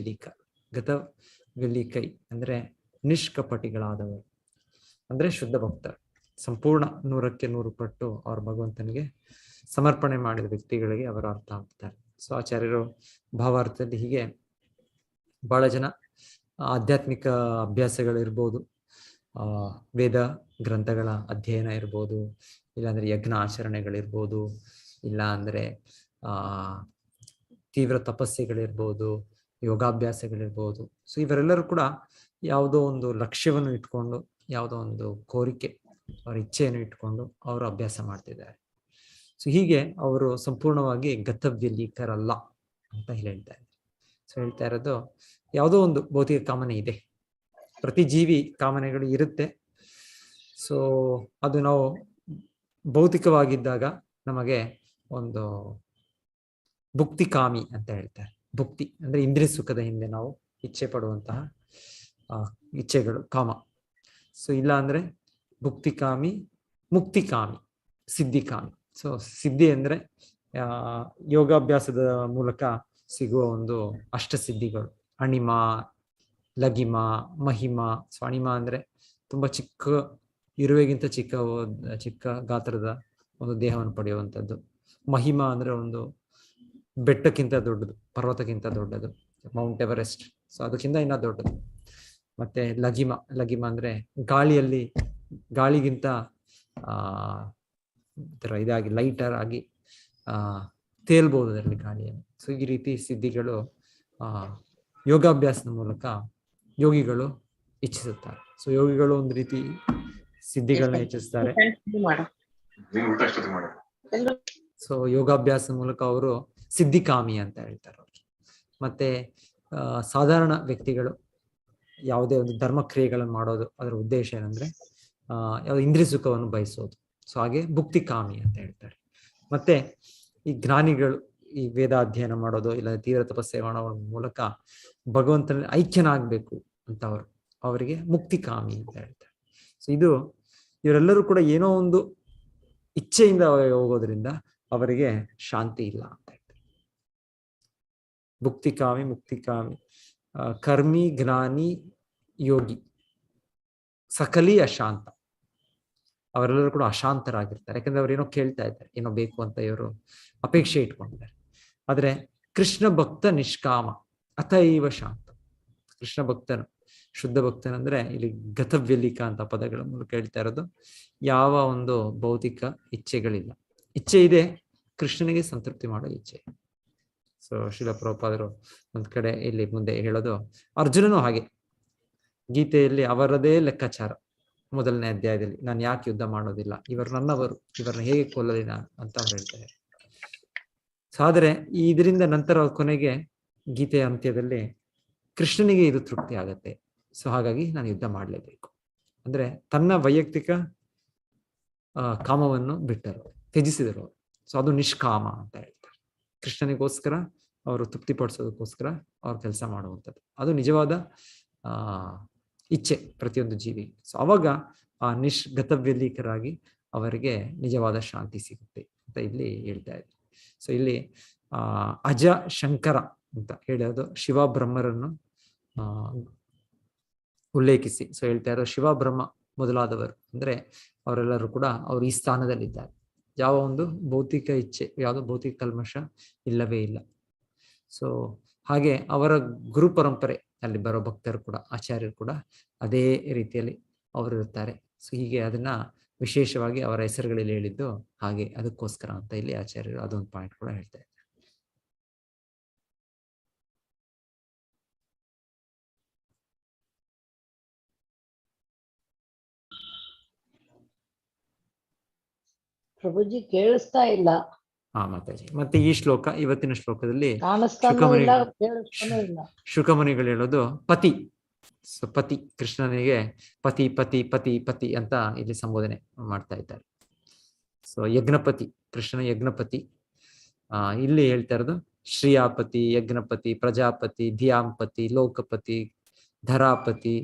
ಗತವ್ಯಲಿಕೈ ಅಂದ್ರೆ ನಿಷ್ಕಪಟಿಗಳಾದವರು, ಅಂದ್ರೆ ಶುದ್ಧ ಭಕ್ತರು. ಸಂಪೂರ್ಣ 100ಕ್ಕೆ 100 ಪಟ್ಟು ಅವ್ರ ಭಗವಂತನಿಗೆ ಸಮರ್ಪಣೆ ಮಾಡಿದ ವ್ಯಕ್ತಿಗಳಿಗೆ ಅವರು ಅರ್ಥ ಆಗ್ತಾರೆ. ಸೊ ಆಚಾರ್ಯರು ಭಾವಾರ್ಥದಲ್ಲಿ ಹೀಗೆ ಬಹಳ ಜನ ಆಧ್ಯಾತ್ಮಿಕ ಅಭ್ಯಾಸಗಳಿರ್ಬೋದು, ವೇದ ಗ್ರಂಥಗಳ ಅಧ್ಯಯನ ಇರ್ಬೋದು, ಇಲ್ಲಾಂದ್ರೆ ಯಜ್ಞ ಆಚರಣೆಗಳಿರ್ಬೋದು, ಇಲ್ಲ ಅಂದ್ರೆ ತೀವ್ರ ತಪಸ್ಸೆಗಳಿರ್ಬೋದು, ಯೋಗಾಭ್ಯಾಸಗಳಿರ್ಬೋದು. ಸೊ ಇವರೆಲ್ಲರೂ ಕೂಡ ಯಾವುದೋ ಒಂದು ಲಕ್ಷ್ಯವನ್ನು ಇಟ್ಕೊಂಡು, ಯಾವುದೋ ಒಂದು ಕೋರಿಕೆ, ಅವರ ಇಚ್ಛೆಯನ್ನು ಇಟ್ಕೊಂಡು ಅವರು ಅಭ್ಯಾಸ ಮಾಡ್ತಿದ್ದಾರೆ. ಸೊ ಹೀಗೆ ಅವರು ಸಂಪೂರ್ಣವಾಗಿ ಗತವ್ಯಲಿಕರಲ್ಲ ಅಂತ ಹೇಳ್ತಾ ಇದ್ದಾರೆ. ಸೊ ಹೇಳ್ತಾ ಇರೋದು ಯಾವುದೋ ಒಂದು ಭೌತಿಕ ಕಾಮನೆ ಇದೆ, ಪ್ರತಿ ಜೀವಿ ಕಾಮನೆಗಳು ಇರುತ್ತೆ. ಸೊ ಅದು ನಾವು ಭೌತಿಕವಾಗಿದ್ದಾಗ ನಮಗೆ ಒಂದು ಭುಕ್ತಿಕಾಮಿ ಅಂತ ಹೇಳ್ತಾರೆ. ಭುಕ್ತಿ ಅಂದ್ರೆ ಇಂದ್ರಿಯ ಸುಖದ ಹಿಂದೆ ನಾವು ಇಚ್ಛೆ ಪಡುವಂತಹ ಇಚ್ಛೆಗಳು ಕಾಮ. ಸೊ ಇಲ್ಲ ಅಂದ್ರೆ ಭುಕ್ತಿಕಾಮಿ, ಮುಕ್ತಿಕಾಮಿ, ಸಿದ್ಧಿಕಾಮಿ. ಸೊ ಸಿದ್ಧಿ ಅಂದ್ರೆ ಯೋಗಾಭ್ಯಾಸದ ಮೂಲಕ ಸಿಗುವ ಒಂದು ಅಷ್ಟಸಿದ್ಧಿಗಳು, ಅಣಿಮ, ಲಗಿಮ, ಮಹಿಮ. ಸೊ ಅಣಿಮ ಅಂದ್ರೆ ತುಂಬಾ ಚಿಕ್ಕ, ಇರುವೆಗಿಂತ ಚಿಕ್ಕ ಗಾತ್ರದ ಒಂದು ದೇಹವನ್ನು ಪಡೆಯುವಂಥದ್ದು. ಮಹಿಮ ಅಂದ್ರೆ ಒಂದು ಬೆಟ್ಟಕ್ಕಿಂತ ದೊಡ್ಡದು, ಪರ್ವತಕ್ಕಿಂತ ದೊಡ್ಡದು, ಮೌಂಟ್ ಎವರೆಸ್ಟ್. ಸೊ ಅದಕ್ಕಿಂತ ಇನ್ನ ದೊಡ್ಡದು. ಮತ್ತೆ ಲಗಿಮ ಅಂದ್ರೆ ಗಾಳಿಗಿಂತ ಇದಾಗಿ ಲೈಟರ್ ಆಗಿ ತೇಲ್ಬಹುದು ಅದರಲ್ಲಿ ಗಾಳಿಯನ್ನು. ಸೊ ಈ ರೀತಿ ಸಿದ್ಧಿಗಳು ಯೋಗಾಭ್ಯಾಸದ ಮೂಲಕ ಯೋಗಿಗಳು ಇಚ್ಛಿಸುತ್ತಾರೆ. ಸೊ ಯೋಗಿಗಳು ಒಂದು ರೀತಿ ಸಿದ್ಧಿಗಳನ್ನ ಹೆಚ್ಚಿಸ್ತಾರೆ. ಸೊ ಯೋಗಾಭ್ಯಾಸದ ಮೂಲಕ ಅವರು ಸಿದ್ಧಿಕಾಮಿ ಅಂತ ಹೇಳ್ತಾರೆ. ಮತ್ತೆ ಸಾಧಾರಣ ವ್ಯಕ್ತಿಗಳು ಯಾವುದೇ ಒಂದು ಧರ್ಮ ಕ್ರಿಯೆಗಳನ್ನು ಮಾಡೋದು ಅದರ ಉದ್ದೇಶ ಏನಂದ್ರೆ ಯಾವ್ದು ಇಂದ್ರಿಯ ಸುಖವನ್ನು ಬಯಸೋದು. ಸೊ ಹಾಗೆ ಭುಕ್ತಿ ಕಾಮಿ ಅಂತ ಹೇಳ್ತಾರೆ. ಮತ್ತೆ ಈ ಜ್ಞಾನಿಗಳು ಈ ವೇದ ಅಧ್ಯಯನ ಮಾಡೋದು ಇಲ್ಲ ತೀವ್ರ ತಪಸ್ಸೆ ಮಾಡೋ ಮೂಲಕ ಭಗವಂತನಲ್ಲಿ ಐಕ್ಯನಾಗಬೇಕು ಅಂತ ಅವರಿಗೆ ಮುಕ್ತಿ ಕಾಮಿ ಅಂತ ಹೇಳ್ತಾರೆ. ಸೊ ಇದು ಇವರೆಲ್ಲರೂ ಕೂಡ ಏನೋ ಒಂದು ಇಚ್ಛೆಯಿಂದ ಹೋಗೋದ್ರಿಂದ ಅವರಿಗೆ ಶಾಂತಿ ಇಲ್ಲ ಅಂತ ಹೇಳ್ತಾರೆ. ಭುಕ್ತಿ ಕಾಮಿ, ಮುಕ್ತಿ ಕಾಮಿ, ಕರ್ಮಿ, ಜ್ಞಾನಿ, ಯೋಗಿ, ಸಕಲಿ ಅಶಾಂತ. ಅವರೆಲ್ಲರೂ ಕೂಡ ಅಶಾಂತರಾಗಿರ್ತಾರೆ. ಯಾಕಂದ್ರೆ ಅವ್ರು ಏನೋ ಕೇಳ್ತಾ ಇದ್ದಾರೆ, ಏನೋ ಬೇಕು ಅಂತ ಇವರು ಅಪೇಕ್ಷೆ ಇಟ್ಕೊಂಡಿದ್ದಾರೆ. ಆದ್ರೆ ಕೃಷ್ಣ ಭಕ್ತ ನಿಷ್ಕಾಮ ಅಥೈವ ಶಾಂತ. ಕೃಷ್ಣ ಭಕ್ತನು, ಶುದ್ಧ ಭಕ್ತನಂದ್ರೆ ಇಲ್ಲಿ ಗತವ್ಯಲಿಕ ಅಂತ ಪದಗಳ ಮೂಲಕ ಹೇಳ್ತಾ ಇರೋದು, ಯಾವ ಒಂದು ಭೌತಿಕ ಇಚ್ಛೆಗಳಿಲ್ಲ. ಇಚ್ಛೆ ಇದೆ, ಕೃಷ್ಣನಿಗೆ ಸಂತೃಪ್ತಿ ಮಾಡೋ ಇಚ್ಛೆ. ಸೊ ಶ್ರೀಲ ಪ್ರಭುಪಾದರು ಒಂದ್ ಕಡೆ ಇಲ್ಲಿ ಮುಂದೆ ಹೇಳೋದು, ಅರ್ಜುನನು ಹಾಗೆ ಗೀತೆಯಲ್ಲಿ ಅವರದೇ ಲೆಕ್ಕಾಚಾರ. ಮೊದಲನೇ ಅಧ್ಯಾಯದಲ್ಲಿ ನಾನು ಯಾಕೆ ಯುದ್ಧ ಮಾಡೋದಿಲ್ಲ, ಇವರು ನನ್ನವರು, ಇವರನ್ನ ಹೇಗೆ ಕೊಲ್ಲಲಿ ನಾನು ಅಂತ ಅವ್ರು ಹೇಳ್ತಾರೆ. ಸೊ ಆದ್ರೆ ಇದರಿಂದ ನಂತರ ಕೊನೆಗೆ ಗೀತೆಯ ಅಂತ್ಯದಲ್ಲಿ ಕೃಷ್ಣನಿಗೆ ಇದು ತೃಪ್ತಿ ಆಗತ್ತೆ. ಸೊ ಹಾಗಾಗಿ ನಾನು ಯುದ್ಧ ಮಾಡಲೇಬೇಕು ಅಂದ್ರೆ ತನ್ನ ವೈಯಕ್ತಿಕ ಕಾಮವನ್ನು ಬಿಟ್ಟರು, ತ್ಯಜಿಸಿದರು. ಸೊ ಅದು ನಿಷ್ಕಾಮ ಅಂತ ಹೇಳ್ತಾರೆ. ಕೃಷ್ಣನಿಗೋಸ್ಕರ ಅವರು ತೃಪ್ತಿಪಡಿಸೋದಕ್ಕೋಸ್ಕರ ಅವ್ರು ಕೆಲಸ ಮಾಡುವಂಥದ್ದು, ಅದು ನಿಜವಾದ ಇಚ್ಛೆ ಪ್ರತಿಯೊಂದು ಜೀವಿ. ಸೊ ಅವಾಗ ಆ ನಿಷ್ಗತವ್ಯಲೀಕರಾಗಿ ಅವರಿಗೆ ನಿಜವಾದ ಶಾಂತಿ ಸಿಗುತ್ತೆ ಅಂತ ಇಲ್ಲಿ ಹೇಳ್ತಾ ಇದ್ದಾರೆ. ಸೊ ಇಲ್ಲಿ ಅಜ ಶಂಕರ ಅಂತ ಹೇಳೋದು ಶಿವ ಬ್ರಹ್ಮರನ್ನು ಉಲ್ಲೇಖಿಸಿ ಸೊ ಹೇಳ್ತಾ ಇರೋ, ಶಿವ ಬ್ರಹ್ಮ ಮೊದಲಾದವರು ಅಂದ್ರೆ ಅವರೆಲ್ಲರೂ ಕೂಡ ಅವರು ಈ ಸ್ಥಾನದಲ್ಲಿದ್ದಾರೆ. ಯಾವ ಒಂದು ಭೌತಿಕ ಇಚ್ಛೆ, ಯಾವುದೋ ಭೌತಿಕ ಕಲ್ಮಶ ಇಲ್ಲವೇ ಇಲ್ಲ. ಸೊ ಹಾಗೆ ಅವರ ಗುರು ಪರಂಪರೆ ಅಲ್ಲಿ ಬರೋ ಭಕ್ತರು ಕೂಡ, ಆಚಾರ್ಯರು ಕೂಡ ಅದೇ ರೀತಿಯಲ್ಲಿ ಅವರು ಇರ್ತಾರೆ. ಸೊ ಹೀಗೆ ಅದನ್ನ ವಿಶೇಷವಾಗಿ ಅವರ ಹೆಸರುಗಳಲ್ಲಿ ಹೇಳಿದ್ದು ಹಾಗೆ, ಅದಕ್ಕೋಸ್ಕರ ಅಂತ ಇಲ್ಲಿ ಆಚಾರ್ಯರು ಅದೊಂದು ಪಾಯಿಂಟ್ ಕೂಡ ಹೇಳ್ತಾ ಇದ್ದಾರೆ. ಪ್ರಭುಜಿ ಕೇಳಿಸ್ತಾ ಇಲ್ಲ. ಹಾ ಮಾತಾಜಿ. ಮತ್ತೆ ಈ ಶ್ಲೋಕ, ಇವತ್ತಿನ ಶ್ಲೋಕದಲ್ಲಿ ಶುಕಮುನಿಗಳು ಹೇಳೋದು ಪತಿ. ಸೊ ಪತಿ, ಕೃಷ್ಣನಿಗೆ ಪತಿ ಪತಿ ಪತಿ ಪತಿ ಅಂತ ಇಲ್ಲಿ ಸಂಬೋಧನೆ ಮಾಡ್ತಾ ಇದ್ದಾರೆ. ಸೊ ಯಜ್ಞಪತಿ, ಕೃಷ್ಣನ ಯಜ್ಞಪತಿ. ಇಲ್ಲಿ ಹೇಳ್ತಾ ಇರೋದು ಶ್ರೀಯಾಪತಿ, ಯಜ್ಞಪತಿ, ಪ್ರಜಾಪತಿ, ಧಿಯಾಂಪತಿ, ಲೋಕಪತಿ, ಧರಾಪತಿ.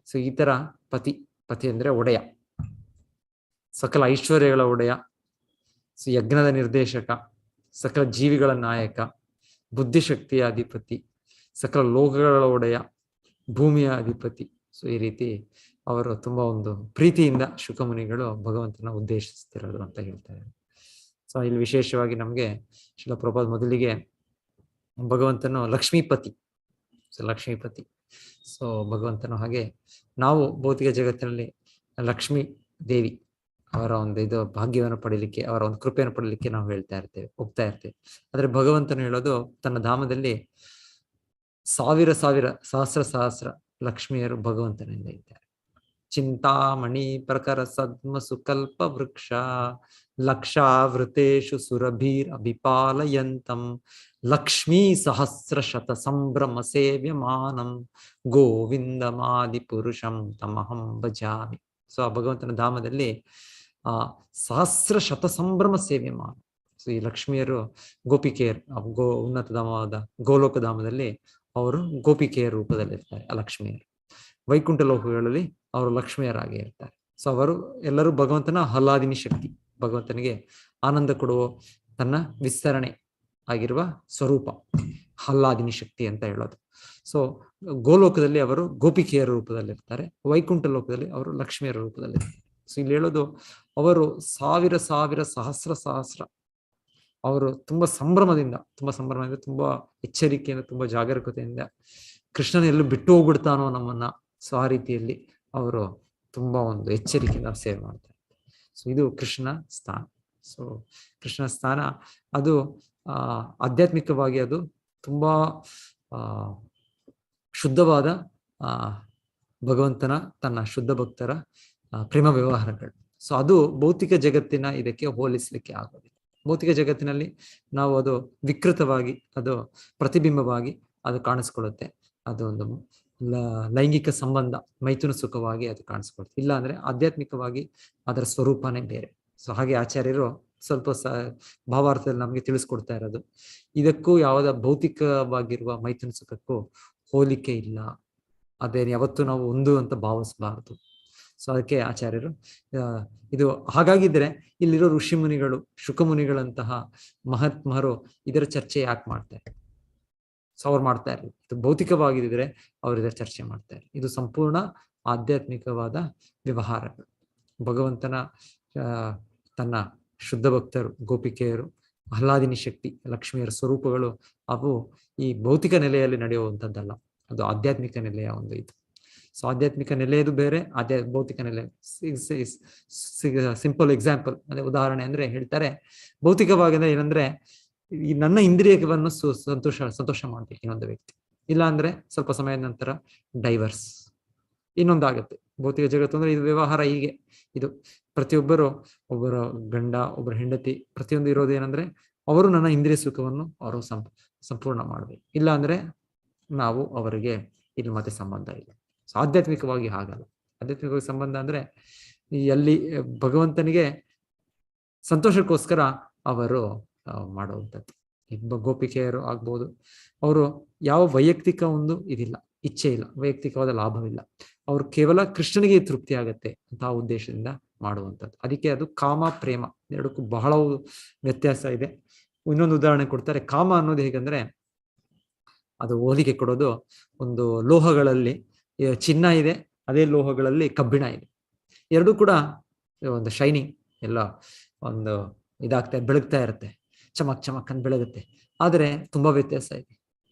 ಸೊ ಈ ತರ ಪತಿ, ಪತಿ ಅಂದ್ರೆ ಒಡೆಯ, ಸಕಲ ಐಶ್ವರ್ಯಗಳ ಒಡೆಯ, ಯಜ್ಞದ ನಿರ್ದೇಶಕ, ಸಕಲ ಜೀವಿಗಳ ನಾಯಕ, ಬುದ್ಧಿಶಕ್ತಿಯ ಅಧಿಪತಿ, ಸಕಲ ಲೋಕಗಳ ಒಡೆಯ, ಭೂಮಿಯ ಅಧಿಪತಿ. ಸೊ ಈ ರೀತಿ ಅವರು ತುಂಬಾ ಒಂದು ಪ್ರೀತಿಯಿಂದ ಶುಕಮುನಿಗಳು ಭಗವಂತನ ಉದ್ದೇಶಿಸ್ತಿರೋದು ಅಂತ ಹೇಳ್ತಾರೆ. ಸೊ ಇಲ್ಲಿ ವಿಶೇಷವಾಗಿ ನಮ್ಗೆ ಶ್ರೀಲ ಪ್ರಭುಪಾದ ಮೊದಲಿಗೆ ಭಗವಂತನು ಲಕ್ಷ್ಮೀಪತಿ. ಸೊ ಲಕ್ಷ್ಮೀಪತಿ, ಸೊ ಭಗವಂತನು ಹಾಗೆ ನಾವು ಭೌತಿಕ ಜಗತ್ತಿನಲ್ಲಿ ಲಕ್ಷ್ಮೀ ದೇವಿ ಅವರ ಒಂದು ಇದು ಭಾಗ್ಯವನ್ನು ಪಡೀಲಿಕ್ಕೆ, ಅವರ ಒಂದು ಕೃಪೆಯನ್ನು ಪಡೀಲಿಕ್ಕೆ ನಾವು ಹೋಗ್ತಾ ಇರ್ತೇವೆ. ಆದ್ರೆ ಭಗವಂತನು ಹೇಳೋದು ತನ್ನ ಧಾಮದಲ್ಲಿ ಸಾವಿರ ಸಾವಿರ ಸಹಸ್ರ ಸಹಸ್ರ ಲಕ್ಷ್ಮಿಯರು ಭಗವಂತನಿಂದ ಇದ್ದಾರೆ. ಚಿಂತಾಮಣಿ ಪ್ರಕರ ಸದ್ಮ ಸುಕಲ್ಪ ವೃಕ್ಷ ಲಕ್ಷಾವೃತೇಶು ಸುರಭೀರ್ ಅಭಿಪಾಲಯಂತಂ ಲಕ್ಷ್ಮೀ ಸಹಸ್ರ ಶತ ಸಂಭ್ರಮ ಸೇವ್ಯಮಾನಂ ಗೋವಿಂದಮಾದಿ ಪುರುಷಂ ತಮಹಂ ಭಜಾಮಿ. ಸೊ ಆ ಭಗವಂತನ ಧಾಮದಲ್ಲಿ ಸಹಸ್ರ ಶತ ಸಂಭ್ರಮ ಸೇವ್ಯಮಾನ. ಸೊ ಈ ಲಕ್ಷ್ಮಿಯರು ಗೋಪಿಕೆಯರು, ಉನ್ನತ ಧಾಮವಾದ ಗೋಲೋಕ ಧಾಮದಲ್ಲಿ ಅವರು ಗೋಪಿಕೆಯ ರೂಪದಲ್ಲಿರ್ತಾರೆ ಆ ಲಕ್ಷ್ಮಿಯರು. ವೈಕುಂಠ ಲೋಕಗಳಲ್ಲಿ ಅವರು ಲಕ್ಷ್ಮಿಯರಾಗಿ ಇರ್ತಾರೆ. ಸೊ ಅವರು ಎಲ್ಲರೂ ಭಗವಂತನ ಹಲ್ಲಾದಿನಿ ಶಕ್ತಿ, ಭಗವಂತನಿಗೆ ಆನಂದ ಕೊಡುವ ತನ್ನ ವಿಸ್ತರಣೆ ಆಗಿರುವ ಸ್ವರೂಪ ಹಲ್ಲಾದಿನಿ ಶಕ್ತಿ ಅಂತ ಹೇಳೋದು. ಸೊ ಗೋಲೋಕದಲ್ಲಿ ಅವರು ಗೋಪಿಕೆಯರ ರೂಪದಲ್ಲಿರ್ತಾರೆ, ವೈಕುಂಠ ಲೋಕದಲ್ಲಿ ಅವರು ಲಕ್ಷ್ಮಿಯರ ರೂಪದಲ್ಲಿರ್ತಾರೆ. ಸೊ ಇಲ್ಲಿ ಹೇಳೋದು ಅವರು ಸಾವಿರ ಸಾವಿರ ಸಹಸ್ರ ಸಹಸ್ರ ಅವರು ತುಂಬಾ ಸಂಭ್ರಮದಿಂದ ತುಂಬಾ ಎಚ್ಚರಿಕೆಯಿಂದ, ತುಂಬಾ ಜಾಗರೂಕತೆಯಿಂದ ಕೃಷ್ಣನ ಎಲ್ಲೂ ಬಿಟ್ಟು ಹೋಗ್ಬಿಡ್ತಾನೋ ನಮ್ಮನ್ನ, ಸೊ ಆ ರೀತಿಯಲ್ಲಿ ಅವರು ತುಂಬಾ ಒಂದು ಎಚ್ಚರಿಕೆಯಿಂದ ಸೇವೆ ಮಾಡ್ತಾರೆ. ಸೊ ಇದು ಕೃಷ್ಣ ಸ್ಥಾನ. ಸೊ ಕೃಷ್ಣ ಸ್ಥಾನ ಅದು ಆಧ್ಯಾತ್ಮಿಕವಾಗಿ ಅದು ತುಂಬಾ ಶುದ್ಧವಾದ ಭಗವಂತನ ತನ್ನ ಶುದ್ಧ ಭಕ್ತರ ಪ್ರೇಮ ವ್ಯವಹಾರಗಳು. ಸೊ ಅದು ಭೌತಿಕ ಜಗತ್ತಿನ ಇದಕ್ಕೆ ಹೋಲಿಸ್ಲಿಕ್ಕೆ ಆಗೋದಿಲ್ಲ. ಭೌತಿಕ ಜಗತ್ತಿನಲ್ಲಿ ನಾವು ಅದು ವಿಕೃತವಾಗಿ, ಅದು ಪ್ರತಿಬಿಂಬವಾಗಿ ಅದು ಕಾಣಿಸ್ಕೊಳ್ಳುತ್ತೆ. ಅದು ಒಂದು ಲೈಂಗಿಕ ಸಂಬಂಧ ಮೈಥುನ ಸುಖವಾಗಿ ಅದು ಕಾಣಿಸ್ಕೊಳ್ತದೆ. ಇಲ್ಲ ಅಂದ್ರೆ ಆಧ್ಯಾತ್ಮಿಕವಾಗಿ ಅದರ ಸ್ವರೂಪನೇ ಬೇರೆ. ಸೊ ಹಾಗೆ ಆಚಾರ್ಯರು ಸ್ವಲ್ಪ ಭಾವಾರ್ಥದಲ್ಲಿ ನಮಗೆ ತಿಳಿಸ್ಕೊಡ್ತಾ ಇರೋದು, ಇದಕ್ಕೂ ಯಾವುದ ಭೌತಿಕವಾಗಿರುವ ಮೈಥುನ ಸುಖಕ್ಕೂ ಹೋಲಿಕೆ ಇಲ್ಲ, ಅದೇನು ಯಾವತ್ತೂ ನಾವು ಒಂದು ಅಂತ ಭಾವಿಸಬಾರದು. ಸೊ ಅದಕ್ಕೆ ಆಚಾರ್ಯರು ಇದು ಹಾಗಾಗಿದ್ರೆ ಇಲ್ಲಿರೋ ಋಷಿ ಮುನಿಗಳು, ಶುಕಮುನಿಗಳಂತಹ ಮಹಾತ್ಮರು ಇದರ ಚರ್ಚೆ ಯಾಕೆ ಮಾಡ್ತಾರೆ? ಸೊ ಅವ್ರು ಮಾಡ್ತಾ ಇರಲಿ. ಇದು ಭೌತಿಕವಾಗಿದ್ರೆ ಅವ್ರು ಇದರ ಚರ್ಚೆ ಮಾಡ್ತಾರೆ. ಇದು ಸಂಪೂರ್ಣ ಆಧ್ಯಾತ್ಮಿಕವಾದ ವ್ಯವಹಾರಗಳು. ಭಗವಂತನ ತನ್ನ ಶುದ್ಧ ಭಕ್ತರು, ಗೋಪಿಕೆಯರು, ಆಹ್ಲಾದಿನಿ ಶಕ್ತಿ, ಲಕ್ಷ್ಮಿಯರ ಸ್ವರೂಪಗಳು ಅವು ಈ ಭೌತಿಕ ನೆಲೆಯಲ್ಲಿ ನಡೆಯುವಂಥದ್ದಲ್ಲ, ಅದು ಆಧ್ಯಾತ್ಮಿಕ ನೆಲೆಯ ಒಂದು ಇದು. ಸೊ ಆಧ್ಯಾತ್ಮಿಕ ನೆಲೆಯದು ಬೇರೆ, ಭೌತಿಕ ನೆಲೆ. ಸಿಂಪಲ್ ಎಕ್ಸಾಂಪಲ್ ಅಂದ್ರೆ ಉದಾಹರಣೆ ಅಂದ್ರೆ ಹೇಳ್ತಾರೆ, ಭೌತಿಕವಾಗಿ ಏನಂದ್ರೆ ಈ ನನ್ನ ಇಂದ್ರಿಯವನ್ನು ಸಂತೋಷ ಮಾಡ್ಬೇಕು ಇನ್ನೊಂದು ವ್ಯಕ್ತಿ, ಇಲ್ಲ ಅಂದ್ರೆ ಸ್ವಲ್ಪ ಸಮಯದ ನಂತರ ಡೈವರ್ಸ್ ಇನ್ನೊಂದಾಗತ್ತೆ. ಭೌತಿಕ ಜಗತ್ತು ಅಂದ್ರೆ ಇದು ವ್ಯವಹಾರ ಹೀಗೆ. ಇದು ಪ್ರತಿಯೊಬ್ಬರು, ಒಬ್ಬರ ಗಂಡ, ಒಬ್ಬರ ಹೆಂಡತಿ, ಪ್ರತಿಯೊಂದು ಇರೋದು ಏನಂದ್ರೆ ಅವರು ನನ್ನ ಇಂದ್ರಿಯ ಸುಖವನ್ನು ಅವರು ಸಂಪೂರ್ಣ ಮಾಡ್ಬೇಕು, ಇಲ್ಲ ಅಂದ್ರೆ ನಾವು ಅವರಿಗೆ ಇಲ್ಲಿ ಮತ್ತೆ ಸಂಬಂಧ ಇಲ್ಲ. ಸೊ ಆಧ್ಯಾತ್ಮಿಕವಾಗಿ ಹಾಗಲ್ಲ. ಆಧ್ಯಾತ್ಮಿಕವಾಗಿ ಸಂಬಂಧ ಅಂದ್ರೆ ಎಲ್ಲಿ ಭಗವಂತನಿಗೆ ಸಂತೋಷಕ್ಕೋಸ್ಕರ ಅವರು ಮಾಡುವಂಥದ್ದು. ಗೋಪಿಕೆಯರು ಆಗ್ಬೋದು, ಅವರು ಯಾವ ವೈಯಕ್ತಿಕ ಒಂದು ಇದಿಲ್ಲ, ಇಚ್ಛೆ ಇಲ್ಲ, ವೈಯಕ್ತಿಕವಾದ ಲಾಭವಿಲ್ಲ, ಅವ್ರು ಕೇವಲ ಕೃಷ್ಣನಿಗೆ ತೃಪ್ತಿ ಆಗತ್ತೆ ಅಂತ ಆ ಉದ್ದೇಶದಿಂದ ಮಾಡುವಂಥದ್ದು. ಅದಕ್ಕೆ ಅದು ಕಾಮ ಪ್ರೇಮ ಎರಡಕ್ಕೂ ಬಹಳ ವ್ಯತ್ಯಾಸ ಇದೆ. ಇನ್ನೊಂದು ಉದಾಹರಣೆ ಕೊಡ್ತಾರೆ. ಕಾಮ ಅನ್ನೋದು ಹೇಗಂದ್ರೆ, ಅದು ಹೋಲಿಕೆ ಕೊಡೋದು, ಒಂದು ಲೋಹಗಳಲ್ಲಿ ಚಿನ್ನ ಇದೆ, ಅದೇ ಲೋಹಗಳಲ್ಲಿ ಕಬ್ಬಿಣ ಇದೆ, ಎರಡೂ ಕೂಡ ಒಂದು ಶೈನಿಂಗ್ ಎಲ್ಲ ಒಂದು ಇದಾಗ್ತಾ ಬೆಳಗ್ತಾ ಇರುತ್ತೆ, ಚಮಕ್ ಚಮಕ್ ಅಂತ ಬೆಳಗುತ್ತೆ. ಆದರೆ ತುಂಬಾ ವ್ಯತ್ಯಾಸ ಇದೆ.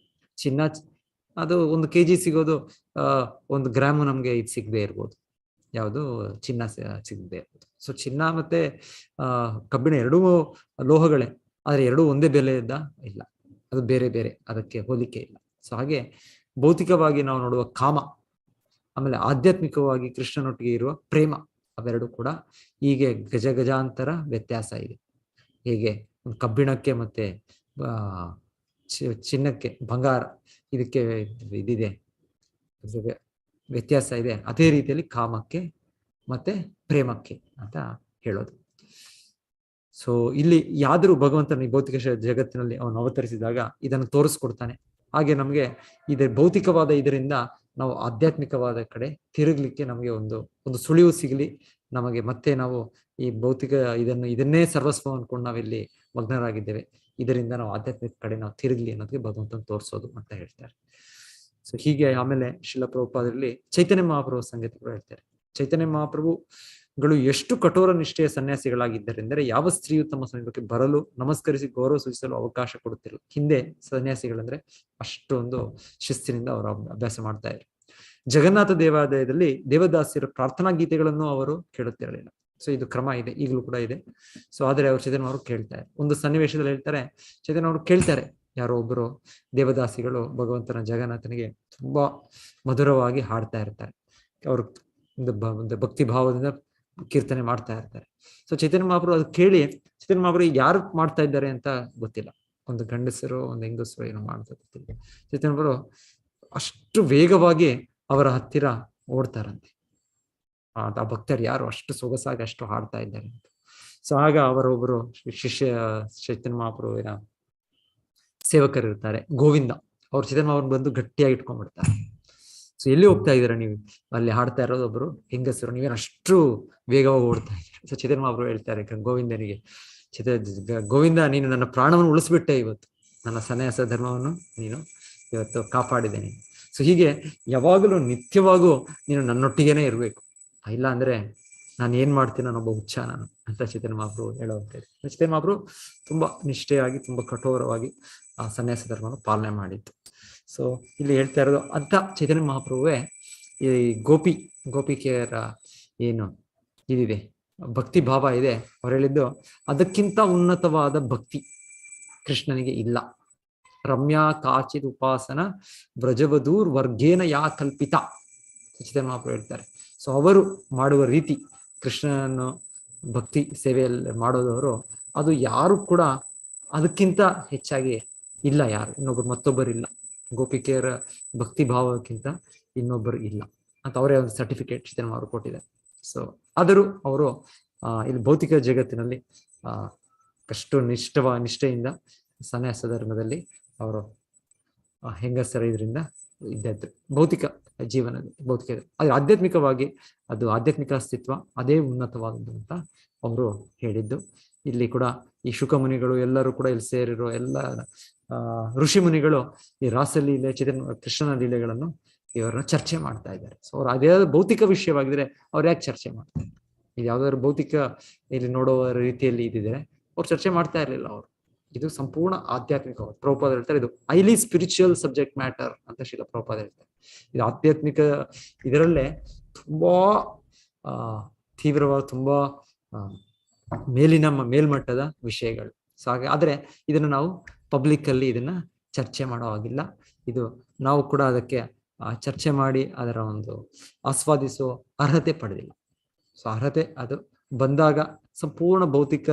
ಚಿನ್ನ ಅದು 1 kg ಸಿಗೋದು 1 ಗ್ರಾಮು ನಮ್ಗೆ ಇದು ಸಿಗದೆ ಇರ್ಬೋದು, ಯಾವುದು ಚಿನ್ನ ಸಿಗದೆ ಇರ್ಬೋದು. ಸೊ ಚಿನ್ನ ಮತ್ತೆ ಕಬ್ಬಿಣ ಎರಡೂ ಲೋಹಗಳೇ, ಆದ್ರೆ ಎರಡೂ ಒಂದೇ ಬೆಲೆಯದ್ದ ಇಲ್ಲ, ಅದು ಬೇರೆ ಬೇರೆ, ಅದಕ್ಕೆ ಹೋಲಿಕೆ ಇಲ್ಲ. ಸೊ ಹಾಗೆ ಭೌತಿಕವಾಗಿ ನಾವು ನೋಡುವ ಕಾಮ, ಆಮೇಲೆ ಆಧ್ಯಾತ್ಮಿಕವಾಗಿ ಕೃಷ್ಣನೊಟ್ಟಿಗೆ ಇರುವ ಪ್ರೇಮ, ಅವೆರಡು ಕೂಡ ಹೀಗೆ ಗಜಾಂತರ ವ್ಯತ್ಯಾಸ ಇದೆ. ಹೇಗೆ ಒಂದು ಕಬ್ಬಿಣಕ್ಕೆ ಮತ್ತೆ ಚಿನ್ನಕ್ಕೆ, ಬಂಗಾರ ಇದಕ್ಕೆ ಇದಿದೆ ವ್ಯತ್ಯಾಸ ಇದೆ, ಅದೇ ರೀತಿಯಲ್ಲಿ ಕಾಮಕ್ಕೆ ಮತ್ತೆ ಪ್ರೇಮಕ್ಕೆ ಅಂತ ಹೇಳೋದು. ಸೊ ಇಲ್ಲಿ ಯಾವ್ದಾದ್ರು ಭಗವಂತನ ಈ ಭೌತಿಕ ಜಗತ್ತಿನಲ್ಲಿ ಅವನು ಅವತರಿಸಿದಾಗ ಇದನ್ನು ತೋರಿಸ್ಕೊಡ್ತಾನೆ. ಹಾಗೆ ನಮ್ಗೆ ಇದೇ ಭೌತಿಕವಾದ ಇದರಿಂದ ನಾವು ಆಧ್ಯಾತ್ಮಿಕವಾದ ಕಡೆ ತಿರುಗ್ಲಿಕ್ಕೆ ನಮಗೆ ಒಂದು ಸುಳಿವು ಸಿಗಲಿ, ನಮಗೆ ಮತ್ತೆ ನಾವು ಈ ಭೌತಿಕ ಇದನ್ನೇ ಸರ್ವಸ್ವ ಅನ್ಕೊಂಡು ನಾವಿಲ್ಲಿ ಮಗ್ನರಾಗಿದ್ದೇವೆ, ಇದರಿಂದ ನಾವು ಆಧ್ಯಾತ್ಮಿಕ ಕಡೆ ನಾವು ತಿರುಗ್ಲಿ ಅನ್ನೋದಕ್ಕೆ ಭಗವಂತನ ತೋರಿಸೋದು ಅಂತ ಹೇಳ್ತಾರೆ. ಸೊ ಹೀಗೆ ಆಮೇಲೆ ಶಿಲ ಪ್ರಭುಪಾದರಲ್ಲಿ ಚೈತನ್ಯ ಮಹಾಪ್ರಭು ಸಂಗತಿ ಕೂಡ ಹೇಳ್ತಾರೆ. ಚೈತನ್ಯ ಮಹಾಪ್ರಭುಗಳು ಎಷ್ಟು ಕಠೋರ ನಿಷ್ಠೆಯ ಸನ್ಯಾಸಿಗಳಾಗಿದ್ದಾರೆಂದರೆ, ಯಾವ ಸ್ತ್ರೀಯು ತಮ್ಮ ಸಮೀಪಕ್ಕೆ ಬರಲು ನಮಸ್ಕರಿಸಿ ಗೌರವ ಸೂಚಿಸಲು ಅವಕಾಶ ಕೊಡುತ್ತಿರಲಿಲ್ಲ. ಹಿಂದೆ ಸನ್ಯಾಸಿಗಳಂದ್ರೆ ಅಷ್ಟೊಂದು ಶಿಸ್ತಿನಿಂದ ಅವರು ಅಭ್ಯಾಸ ಮಾಡ್ತಾ ಇದ್ರು. ಜಗನ್ನಾಥ ದೇವಾಲಯದಲ್ಲಿ ದೇವದಾಸಿಯರ ಪ್ರಾರ್ಥನಾ ಗೀತೆಗಳನ್ನು ಅವರು ಕೇಳುತ್ತಿರಲಿಲ್ಲ. ಸೊ ಇದು ಕ್ರಮ ಇದೆ, ಈಗಲೂ ಕೂಡ ಇದೆ. ಸೊ ಆದ್ರೆ ಅವರು ಚೈತನ್ಯ ಅವರು ಕೇಳ್ತಾರೆ. ಒಂದು ಸನ್ನಿವೇಶದಲ್ಲಿ ಹೇಳ್ತಾರೆ, ಚೈತನ್ಯ ಅವರು ಕೇಳ್ತಾರೆ, ಯಾರೋ ಒಬ್ಬರು ದೇವದಾಸಿಗಳು ಭಗವಂತನ ಜಗನ್ನಾಥನಿಗೆ ತುಂಬಾ ಮಧುರವಾಗಿ ಹಾಡ್ತಾ ಇರ್ತಾರೆ, ಅವರು ಒಂದು ಭಕ್ತಿ ಭಾವದಿಂದ ಕೀರ್ತನೆ ಮಾಡ್ತಾ ಇರ್ತಾರೆ. ಸೊ ಚೈತನ್ಯ ಮಹಾಪ್ರಭು ಅದು ಕೇಳಿ, ಚೈತನ್ಯ ಮಹಾಪ್ರಭು ಯಾರು ಮಾಡ್ತಾ ಇದ್ದಾರೆ ಅಂತ ಗೊತ್ತಿಲ್ಲ, ಒಂದು ಗಂಡಸರು ಒಂದು ಹೆಂಗಸರು ಏನೋ ಮಾಡ್ತಾ ಗೊತ್ತಿಲ್ಲ. ಚೈತನ್ಯ ಮಹಾಪ್ರಭು ಅಷ್ಟು ವೇಗವಾಗಿ ಅವರ ಹತ್ತಿರ ಓಡ್ತಾರಂತೆ, ಆ ಭಕ್ತರು ಯಾರು ಅಷ್ಟು ಸೊಗಸಾಗಿ ಅಷ್ಟು ಹಾಡ್ತಾ ಇದ್ದಾರೆ ಅಂತ. ಸೊ ಆಗ ಅವರೊಬ್ಬರು ಶಿಷ್ಯ ಚೈತನ್ಯ ಮಹಾಪ್ರಭುವಿನ ಸೇವಕರು ಇರ್ತಾರೆ, ಗೋವಿಂದ, ಅವ್ರು ಚೈತನ್ಯ ಮಹಾಪ್ರಭು ಬಂದು ಗಟ್ಟಿಯಾಗಿ ಇಟ್ಕೊಂಡ್ಬಿಡ್ತಾರೆ. ಸೊ ಎಲ್ಲಿ ಹೋಗ್ತಾ ಇದ್ದೀರಾ ನೀವು, ಅಲ್ಲಿ ಹಾಡ್ತಾ ಇರೋದು ಒಬ್ರು ಹೆಂಗಸರು, ನೀವೇನು ಅಷ್ಟು ವೇಗವಾಗಿ ಓಡ್ತಾ ಇದ್ದೀರಾ. ಸೊ ಚೈತನ್ಯ ಮಹಾಪ್ರಭು ಹೇಳ್ತಾರೆ ಗೋವಿಂದನಿಗೆ, ಗೋವಿಂದ, ನೀನು ನನ್ನ ಪ್ರಾಣವನ್ನು ಉಳಿಸ್ಬಿಟ್ಟೆ, ಇವತ್ತು ನನ್ನ ಸನ್ಯಾಸ ಧರ್ಮವನ್ನು ನೀನು ಇವತ್ತು ಕಾಪಾಡಿದ್ದೇನೆ. ಸೊ ಹೀಗೆ ಯಾವಾಗಲೂ ನಿತ್ಯವಾಗೂ ನೀನು ನನ್ನೊಟ್ಟಿಗೆನೆ ಇರ್ಬೇಕು, ಇಲ್ಲ ಅಂದ್ರೆ ನಾನು ಏನ್ ಮಾಡ್ತೀನಿ, ನಾನೊಬ್ಬ ಹುಚ್ಚ ನಾನು ಅಂತ ಚೈತನ್ಯ ಮಹಾಪ್ರಭು ಹೇಳುವಂಥದ್ದು. ಚೈತನ್ಯ ಮಹಾಪ್ರಭು ತುಂಬಾ ನಿಷ್ಠೆಯಾಗಿ ತುಂಬಾ ಕಠೋರವಾಗಿ ಆ ಸನ್ಯಾಸ ಧರ್ಮವನ್ನು ಪಾಲನೆ ಮಾಡಿತ್ತು. ಸೊ ಇಲ್ಲಿ ಹೇಳ್ತಾ ಇರೋದು ಅಂತ ಚೈತನ್ಯ ಮಹಾಪ್ರಭುವೇ ಈ ಗೋಪಿಕೆಯರ ಏನು ಇದಿದೆ ಭಕ್ತಿ ಭಾವ ಇದೆ, ಅವ್ರು ಹೇಳಿದ್ದು ಅದಕ್ಕಿಂತ ಉನ್ನತವಾದ ಭಕ್ತಿ ಕೃಷ್ಣನಿಗೆ ಇಲ್ಲ. ರಮ್ಯಾ ಕಾಚಿದ್ ಉಪಾಸನ ವ್ರಜವಧೂರ್ ವರ್ಗೇನ ಯಾ ಕಲ್ಪಿತ, ಚೈತನ್ಯ ಮಹಾಪ್ರಭು ಹೇಳ್ತಾರೆ. ಸೊ ಅವರು ಮಾಡುವ ರೀತಿ, ಕೃಷ್ಣನನ್ನು ಭಕ್ತಿ ಸೇವೆಯಲ್ಲಿ ಮಾಡೋದವರು, ಅದು ಯಾರು ಕೂಡ ಅದಕ್ಕಿಂತ ಹೆಚ್ಚಾಗಿ ಇಲ್ಲ, ಯಾರು ಇನ್ನೊಬ್ಬರು ಮತ್ತೊಬ್ಬರಿಲ್ಲ. ಗೋಪಿಕೆಯರ ಭಕ್ತಿ ಭಾವಕ್ಕಿಂತ ಇನ್ನೊಬ್ಬರು ಇಲ್ಲ ಅಂತ ಅವರೇ ಒಂದು ಸರ್ಟಿಫಿಕೇಟ್ ಅವರು ಕೊಟ್ಟಿದ್ದಾರೆ. ಸೊ ಆದರೂ ಅವರು ಇಲ್ಲಿ ಭೌತಿಕ ಜಗತ್ತಿನಲ್ಲಿ ಅಷ್ಟು ನಿಷ್ಠೆಯಿಂದ ಸನ್ಯಾಸ ಧರ್ಮದಲ್ಲಿ ಅವರು ಹೆಂಗಸರ ಇದರಿಂದ ಇದ್ದದ್ದು ಭೌತಿಕ ಜೀವನದಲ್ಲಿ ಭೌತಿಕ. ಅದು ಆಧ್ಯಾತ್ಮಿಕವಾಗಿ ಅದು ಆಧ್ಯಾತ್ಮಿಕ ಅಸ್ತಿತ್ವ ಅದೇ ಉನ್ನತವಾದದ್ದು ಅಂತ ಅವರು ಹೇಳಿದ್ದು. ಇಲ್ಲಿ ಕೂಡ ಈ ಶುಕಮುನಿಗಳು ಎಲ್ಲರೂ ಕೂಡ ಇಲ್ಲಿ ಸೇರಿರೋ ಎಲ್ಲ ಋಷಿ ಮುನಿಗಳು ಈ ರಾಸಲೀಲೆ ಕೃಷ್ಣನ ಲೀಲೆಗಳನ್ನು ಇವರನ್ನ ಚರ್ಚೆ ಮಾಡ್ತಾ ಇದ್ದಾರೆ. ಸೊ ಅವ್ರು ಅದೇ ಭೌತಿಕ ವಿಷಯವಾಗಿದ್ರೆ ಅವ್ರು ಯಾಕೆ ಚರ್ಚೆ ಮಾಡ್ತಾರೆ? ಇದು ಯಾವ್ದಾದ್ರು ಭೌತಿಕ ಇಲ್ಲಿ ನೋಡುವ ರೀತಿಯಲ್ಲಿ ಇದ್ದಿದ್ರೆ ಅವ್ರು ಚರ್ಚೆ ಮಾಡ್ತಾ ಇರ್ಲಿಲ್ಲ. ಅವರು ಇದು ಸಂಪೂರ್ಣ ಆಧ್ಯಾತ್ಮಿಕ. ಪ್ರಭುಪಾದ ಹೇಳ್ತಾರೆ ಇದು ಹೈಲಿ ಸ್ಪಿರಿಚುವಲ್ ಸಬ್ಜೆಕ್ಟ್ ಮ್ಯಾಟರ್ ಅಂತ ಶ್ರೀಲ ಪ್ರಭುಪಾದ ಹೇಳ್ತಾರೆ. ಇದು ಆಧ್ಯಾತ್ಮಿಕ ಇದರಲ್ಲೇ ತುಂಬಾ ತೀವ್ರವಾದ ತುಂಬಾ ಮೇಲ್ಮಟ್ಟದ ವಿಷಯಗಳು. ಸೊ ಹಾಗೆ ಆದ್ರೆ ಇದನ್ನ ನಾವು ಪಬ್ಲಿಕ್ ಅಲ್ಲಿ ಇದನ್ನ ಚರ್ಚೆ ಮಾಡೋ ಹಾಗಿಲ್ಲ. ಇದು ನಾವು ಕೂಡ ಅದಕ್ಕೆ ಚರ್ಚೆ ಮಾಡಿ ಅದರ ಒಂದು ಆಸ್ವಾದಿಸುವ ಅರ್ಹತೆ ಪಡೆದಿಲ್ಲ. ಸೊ ಅರ್ಹತೆ ಅದು ಬಂದಾಗ ಸಂಪೂರ್ಣ ಭೌತಿಕ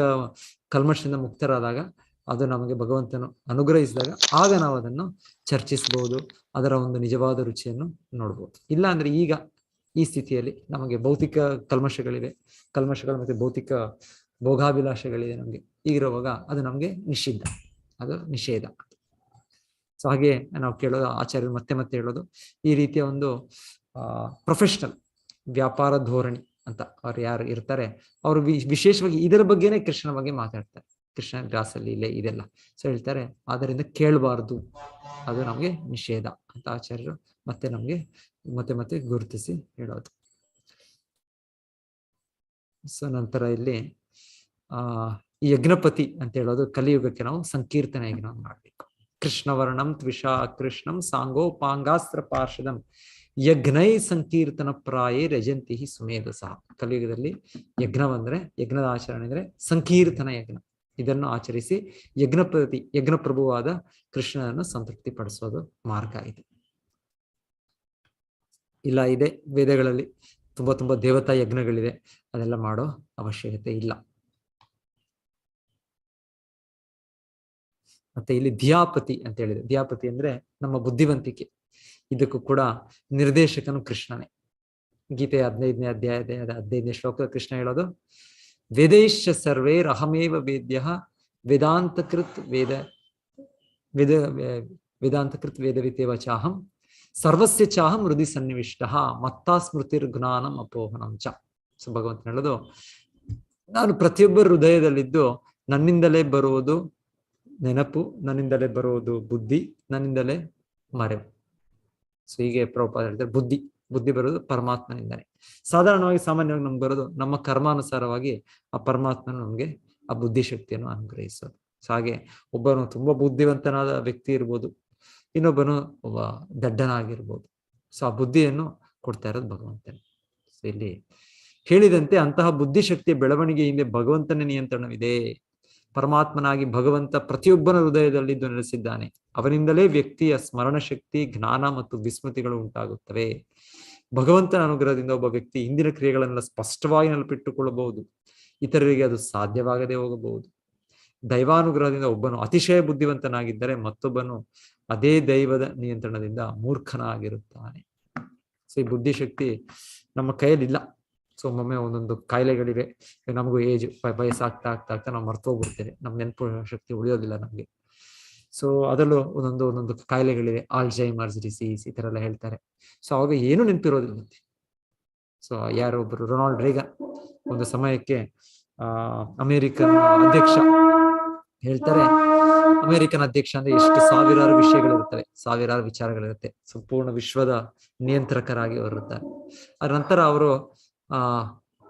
ಕಲ್ಮಶದಿಂದ ಮುಕ್ತರಾದಾಗ ಅದು ನಮಗೆ ಭಗವಂತನು ಅನುಗ್ರಹಿಸಿದಾಗ ಆಗ ನಾವು ಅದನ್ನು ಚರ್ಚಿಸಬಹುದು, ಅದರ ಒಂದು ನಿಜವಾದ ರುಚಿಯನ್ನು ನೋಡ್ಬೋದು. ಇಲ್ಲ ಅಂದ್ರೆ ಈಗ ಈ ಸ್ಥಿತಿಯಲ್ಲಿ ನಮಗೆ ಭೌತಿಕ ಕಲ್ಮಶಗಳು ಮತ್ತೆ ಭೌತಿಕ ಭೋಗಾಭಿಲಾಷಗಳಿದೆ ನಮ್ಗೆ ಈಗಿರುವಾಗ ಅದು ನಮ್ಗೆ ನಿಷಿದ್ಧ, ಅದು ನಿಷೇಧ. ಸೊ ಹಾಗೆ ನಾವು ಕೇಳೋದು ಆಚಾರ್ಯರು ಮತ್ತೆ ಮತ್ತೆ ಹೇಳೋದು ಈ ರೀತಿಯ ಒಂದು ಪ್ರೊಫೆಷನಲ್ ವ್ಯಾಪಾರ ಧೋರಣಿ ಅಂತ ಅವ್ರು ಯಾರು ಇರ್ತಾರೆ ಅವರು ವಿಶೇಷವಾಗಿ ಇದರ ಬಗ್ಗೆನೇ ಕೃಷ್ಣನ ಬಗ್ಗೆ ಮಾತಾಡ್ತಾರೆ. ಕೃಷ್ಣ ರಾಸಲೀಲೆ ಇದೆಲ್ಲ ಸೊ ಹೇಳ್ತಾರೆ ಅದರಿಂದ ಕೇಳಬಾರ್ದು, ಅದು ನಮ್ಗೆ ನಿಷೇಧ ಅಂತ ಆಚಾರ್ಯರು ಮತ್ತೆ ನಮ್ಗೆ ಮತ್ತೆ ಮತ್ತೆ ಗುರುತಿಸಿ ಹೇಳೋದು. ಸೊ ನಂತರ ಇಲ್ಲಿ ಈ ಯಜ್ಞಪತಿ ಅಂತ ಹೇಳೋದು ಕಲಿಯುಗಕ್ಕೆ ನಾವು ಸಂಕೀರ್ತನ ಯಜ್ಞ ಮಾಡ್ಬೇಕು. ಕೃಷ್ಣವರ್ಣಂ ತ್ವಿಷಾ ಕೃಷ್ಣಂ ಸಾಂಗೋಪಾಂಗಾಸ್ತ್ರ ಪಾರ್ಷದಂ ಯಜ್ಞೈ ಸಂಕೀರ್ತನ ಪ್ರಾಯೇ ರಜಂತಿ ಸುಮೇಧಸಃ. ಕಲಿಯುಗದಲ್ಲಿ ಯಜ್ಞವಂದ್ರೆ ಯಜ್ಞದ ಆಚರಣೆ ಅಂದ್ರೆ ಸಂಕೀರ್ತನ ಯಜ್ಞ. ಇದನ್ನು ಆಚರಿಸಿ ಯಜ್ಞಪ್ರಭುವಾದ ಕೃಷ್ಣನನ್ನು ಸಂತೃಪ್ತಿ ಪಡಿಸೋದು ಮಾರ್ಗ ಇದೆ. ಇಲ್ಲ ಇದೆ ವೇದಗಳಲ್ಲಿ ತುಂಬಾ ದೇವತಾ ಯಜ್ಞಗಳಿದೆ, ಅದೆಲ್ಲ ಮಾಡೋ ಅವಶ್ಯಕತೆ ಇಲ್ಲ. ಮತ್ತೆ ಇಲ್ಲಿ ಧಿಯಾಪತಿ ಅಂತ ಹೇಳಿದೆ. ಧಿಯಾಪತಿ ಅಂದ್ರೆ ನಮ್ಮ ಬುದ್ಧಿವಂತಿಕೆ. ಇದಕ್ಕೂ ಕೂಡ ನಿರ್ದೇಶಕನು ಕೃಷ್ಣನೇ. ಗೀತೆಯ 15ನೇ ಅಧ್ಯಾಯದ 15ನೇ ಶ್ಲೋಕ ಕೃಷ್ಣ ಹೇಳೋದು ವೇದೈಶ್ಚ ಸರ್ವೈರ್ ಅಹಮೇವ ವೇದ್ಯ ವೇದಾಂತಕೃತ್ ವೇದವಿತೇವ ಚಾಹಂ ಸರ್ವಸ್ಯ ಚಾಹಂ ಹೃದಯ ಸನ್ನಿವಿಷ್ಟ ಮತ್ತಾ ಸ್ಮೃತಿರ್ ಜ್ಞಾನಂ ಅಪೋಹನಂ ಚ. ಸೊ ಭಗವಂತ ಹೇಳೋದು ನಾನು ಪ್ರತಿಯೊಬ್ಬರ ಹೃದಯದಲ್ಲಿದ್ದು ನನ್ನಿಂದಲೇ ಬರುವುದು ನೆನಪು, ನನ್ನಿಂದಲೇ ಬರುವುದು ಬುದ್ಧಿ, ನನ್ನಿಂದಲೇ ಮರೆವು. ಸೊ ಹೀಗೆ ಪ್ರಭುಪಾದ ಹೇಳ್ತಾರೆ ಬುದ್ಧಿ ಬರೋದು ಪರಮಾತ್ಮನಿಂದನೇ. ಸಾಮಾನ್ಯವಾಗಿ ನಮ್ಗೆ ಬರೋದು ನಮ್ಮ ಕರ್ಮಾನುಸಾರವಾಗಿ ಆ ಪರಮಾತ್ಮನು ನಮ್ಗೆ ಆ ಬುದ್ಧಿಶಕ್ತಿಯನ್ನು ಅನುಗ್ರಹಿಸೋದು. ಸೊ ಹಾಗೆ ಒಬ್ಬನು ತುಂಬಾ ಬುದ್ಧಿವಂತನಾದ ವ್ಯಕ್ತಿ ಇರ್ಬೋದು, ಇನ್ನೊಬ್ಬನು ಒಬ್ಬ ದಡ್ಡನಾಗಿರ್ಬೋದು. ಸೊ ಆ ಬುದ್ಧಿಯನ್ನು ಕೊಡ್ತಾ ಇರೋದು ಭಗವಂತನೇ. ಸೊ ಇಲ್ಲಿ ಹೇಳಿದಂತೆ ಅಂತಹ ಬುದ್ಧಿಶಕ್ತಿಯ ಬೆಳವಣಿಗೆ ಹಿಂದೆ ಭಗವಂತನ ನಿಯಂತ್ರಣವಿದೆ. ಪರಮಾತ್ಮನಾಗಿ ಭಗವಂತ ಪ್ರತಿಯೊಬ್ಬನ ಹೃದಯದಲ್ಲಿದ್ದು ನೆಲೆಸಿದ್ದಾನೆ. ಅವನಿಂದಲೇ ವ್ಯಕ್ತಿಯ ಸ್ಮರಣ ಶಕ್ತಿ, ಜ್ಞಾನ ಮತ್ತು ವಿಸ್ಮೃತಿಗಳು ಉಂಟಾಗುತ್ತವೆ. ಭಗವಂತನ ಅನುಗ್ರಹದಿಂದ ಒಬ್ಬ ವ್ಯಕ್ತಿ ಹಿಂದಿನ ಕ್ರಿಯೆಗಳನ್ನೆಲ್ಲ ಸ್ಪಷ್ಟವಾಗಿ ನೆನಪಿಟ್ಟುಕೊಳ್ಳಬಹುದು, ಇತರರಿಗೆ ಅದು ಸಾಧ್ಯವಾಗದೆ ಹೋಗಬಹುದು. ದೈವಾನುಗ್ರಹದಿಂದ ಒಬ್ಬನು ಅತಿಶಯ ಬುದ್ಧಿವಂತನಾಗಿದ್ದರೆ ಮತ್ತೊಬ್ಬನು ಅದೇ ದೈವದ ನಿಯಂತ್ರಣದಿಂದ ಮೂರ್ಖನಾಗಿರುತ್ತಾನೆ. ಸೊ ಈ ಬುದ್ಧಿಶಕ್ತಿ ನಮ್ಮ ಕೈಯಲ್ಲಿ ಇಲ್ಲ. ಸೊ ಒಮ್ಮೊಮ್ಮೆ ಒಂದೊಂದು ಕಾಯಿಲೆಗಳಿವೆ, ನಮಗೂ ಏಜ್ ವಯಸ್ಸಾಗ್ತಾ ಆಗ್ತಾ ನಾವು ಮರ್ತೋಗ್ಬಿಡ್ತೇವೆ, ನಮ್ ನೆನಪು ಶಕ್ತಿ ಉಳಿಯೋದಿಲ್ಲ ನಮ್ಗೆ. ಸೊ ಅದರಲ್ಲೂ ಒಂದೊಂದು ಕಾಯಿಲೆಗಳಿವೆ, ಆಲ್ಝೈಮರ್ಸ್ ಡಿಸೀಸ್ ಈ ತರ ಎಲ್ಲ ಹೇಳ್ತಾರೆ. ಸೊ ಅವಾಗ ಏನು ನೆನಪಿರೋದಿಲ್ಲ. ಸೊ ಯಾರೊಬ್ಬರು ರೊನಾಲ್ಡ್ ರೇಗನ್ ಒಂದು ಸಮಯಕ್ಕೆ ಅಮೆರಿಕನ್ ಅಧ್ಯಕ್ಷ ಹೇಳ್ತಾರೆ, ಅಮೆರಿಕನ್ ಅಧ್ಯಕ್ಷ ಅಂದ್ರೆ ಎಷ್ಟು ಸಾವಿರಾರು ವಿಷಯಗಳಿರುತ್ತವೆ, ಸಾವಿರಾರು ವಿಚಾರಗಳಿರುತ್ತೆ. ಸಂಪೂರ್ಣ ವಿಶ್ವದ ನಿಯಂತ್ರಕರಾಗಿ ಅವರಿರ್ತಾರೆ. ಅದ ನಂತರ ಅವರು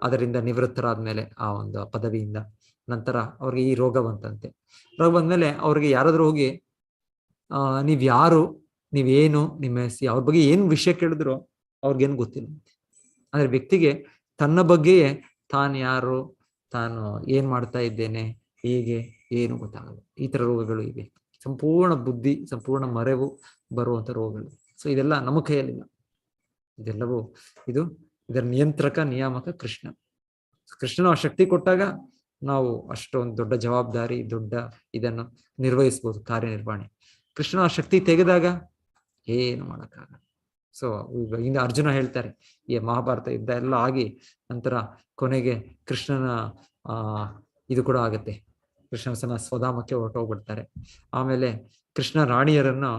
ಅದರಿಂದ ನಿವೃತ್ತರಾದ್ಮೇಲೆ ಆ ಒಂದು ಪದವಿಯಿಂದ ನಂತರ ಅವ್ರಿಗೆ ಈ ರೋಗ ಬಂತಂತೆ. ರೋಗ ಬಂದ್ಮೇಲೆ ಅವ್ರಿಗೆ ಯಾರಾದ್ರೂ ಹೋಗಿ ನೀವ್ಯಾರು, ನೀವೇನು, ನಿಮ್ಮ ಅವ್ರ ಬಗ್ಗೆ ಏನ್ ವಿಷಯ ಕೇಳಿದ್ರು ಅವ್ರಿಗೇನು ಗೊತ್ತಿಲ್ಲ. ಅಂದ್ರೆ ವ್ಯಕ್ತಿಗೆ ತನ್ನ ಬಗ್ಗೆಯೇ ತಾನು ಯಾರು, ತಾನು ಏನ್ ಮಾಡ್ತಾ ಇದ್ದೇನೆ, ಹೇಗೆ ಏನು ಗೊತ್ತಾಗಲ್ಲ. ಈ ತರ ರೋಗಗಳು ಇವೆ. ಸಂಪೂರ್ಣ ಬುದ್ಧಿ, ಸಂಪೂರ್ಣ ಮರೆವು ಬರುವಂತ ರೋಗಗಳು. ಸೊ ಇದೆಲ್ಲ ನಮ್ಮ ಕೈಯಲ್ಲಿಲ್ಲ. ಇದೆಲ್ಲವೂ ಇದರ ನಿಯಂತ್ರಕ ನಿಯಾಮಕ ಕೃಷ್ಣ. ಕೃಷ್ಣನ ಆ ಶಕ್ತಿ ಕೊಟ್ಟಾಗ ನಾವು ಅಷ್ಟೊಂದು ದೊಡ್ಡ ಜವಾಬ್ದಾರಿ, ದೊಡ್ಡ ಇದನ್ನು ನಿರ್ವಹಿಸ್ಬೋದು, ಕಾರ್ಯನಿರ್ವಹಣೆ. ಕೃಷ್ಣನ ಆ ಶಕ್ತಿ ತೆಗೆದಾಗ ಏನು ಮಾಡಕ್ಕಾಗಲ್ಲ. ಸೊ ಈಗ ಇನ್ನು ಅರ್ಜುನ ಹೇಳ್ತಾರೆ, ಈ ಮಹಾಭಾರತ ಯುದ್ಧ ಎಲ್ಲ ಆಗಿ ನಂತರ ಕೊನೆಗೆ ಕೃಷ್ಣನ ಇದು ಕೂಡ ಆಗತ್ತೆ, ಕೃಷ್ಣನ ಸ್ವಧಾಮಕ್ಕೆ ಹೊರಟೋಗ್ಬಿಡ್ತಾರೆ. ಆಮೇಲೆ ಕೃಷ್ಣ ರಾಣಿಯರನ್ನು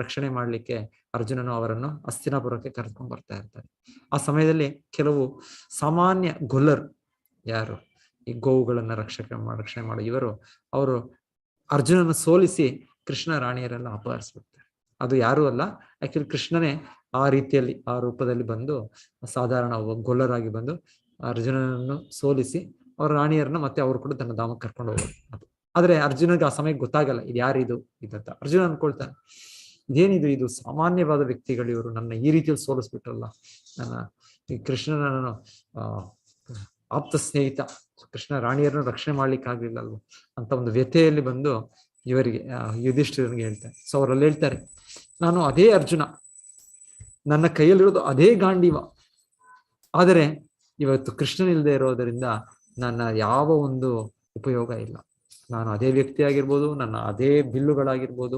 ರಕ್ಷಣೆ ಮಾಡ್ಲಿಕ್ಕೆ ಅರ್ಜುನನು ಅವರನ್ನು ಹಸ್ತಿನಾಪುರಕ್ಕೆ ಕರೆದುಕೊಂಡು ಬರ್ತಾ ಇರ್ತಾರೆ. ಆ ಸಮಯದಲ್ಲಿ ಕೆಲವು ಸಾಮಾನ್ಯ ಗೊಲ್ಲರು, ಯಾರು ಈ ಗೋವುಗಳನ್ನ ರಕ್ಷಣೆ ಮಾಡೋ ಇವರು, ಅವರು ಅರ್ಜುನನ ಸೋಲಿಸಿ ಕೃಷ್ಣ ರಾಣಿಯರೆಲ್ಲ ಅಪಹರಿಸ್ಬಿಡ್ತಾರೆ. ಅದು ಯಾರು ಅಲ್ಲ, ಆಕ್ಚುಲಿ ಕೃಷ್ಣನೇ ಆ ರೀತಿಯಲ್ಲಿ ಆ ರೂಪದಲ್ಲಿ ಬಂದು ಸಾಧಾರಣ ಗೊಲ್ಲರಾಗಿ ಬಂದು ಅರ್ಜುನನನ್ನು ಸೋಲಿಸಿ ಅವ್ರ ರಾಣಿಯರನ್ನ ಮತ್ತೆ ಅವರು ಕೂಡ ತನ್ನ ಧಾಮಕ್ಕೆ ಕರ್ಕೊಂಡು ಹೋಗೋದು. ಅದು ಆದ್ರೆ ಅರ್ಜುನಗೆ ಆ ಸಮಯಕ್ಕೆ ಗೊತ್ತಾಗಲ್ಲ ಇದು ಯಾರಿದು ಇದಂತ. ಅರ್ಜುನ ಅನ್ಕೊಳ್ತಾನೆ, ಇದೇನಿದು, ಇದು ಸಾಮಾನ್ಯವಾದ ವ್ಯಕ್ತಿಗಳು, ಇವರು ನನ್ನ ಈ ರೀತಿಯಲ್ಲಿ ಸೋಲಿಸ್ಬಿಟ್ರಲ್ಲ, ನನ್ನ ಈ ಕೃಷ್ಣನನ್ನು ಆಪ್ತ ಸ್ನೇಹಿತ ಕೃಷ್ಣ ರಾಣಿಯರನ್ನು ರಕ್ಷಣೆ ಮಾಡ್ಲಿಕ್ಕೆ ಆಗ್ಲಿಲ್ಲ ಅಲ್ವ ಅಂತ ಒಂದು ವ್ಯಥೆಯಲ್ಲಿ ಬಂದು ಇವರಿಗೆ ಯುಧಿಷ್ಠಿರನಿಗೆ ಹೇಳ್ತಾರೆ. ಸೊ ಅವರಲ್ಲಿ ಹೇಳ್ತಾರೆ, ನಾನು ಅದೇ ಅರ್ಜುನ, ನನ್ನ ಕೈಯಲ್ಲಿರೋದು ಅದೇ ಗಾಂಡೀವ, ಆದರೆ ಇವತ್ತು ಕೃಷ್ಣನಿಲ್ಲದೆ ಇರೋದರಿಂದ ನನ್ನ ಯಾವ ಒಂದು ಉಪಯೋಗ ಇಲ್ಲ. ನಾನು ಅದೇ ವ್ಯಕ್ತಿ ಆಗಿರ್ಬೋದು, ನನ್ನ ಅದೇ ಬಿಲ್ಲುಗಳಾಗಿರ್ಬೋದು,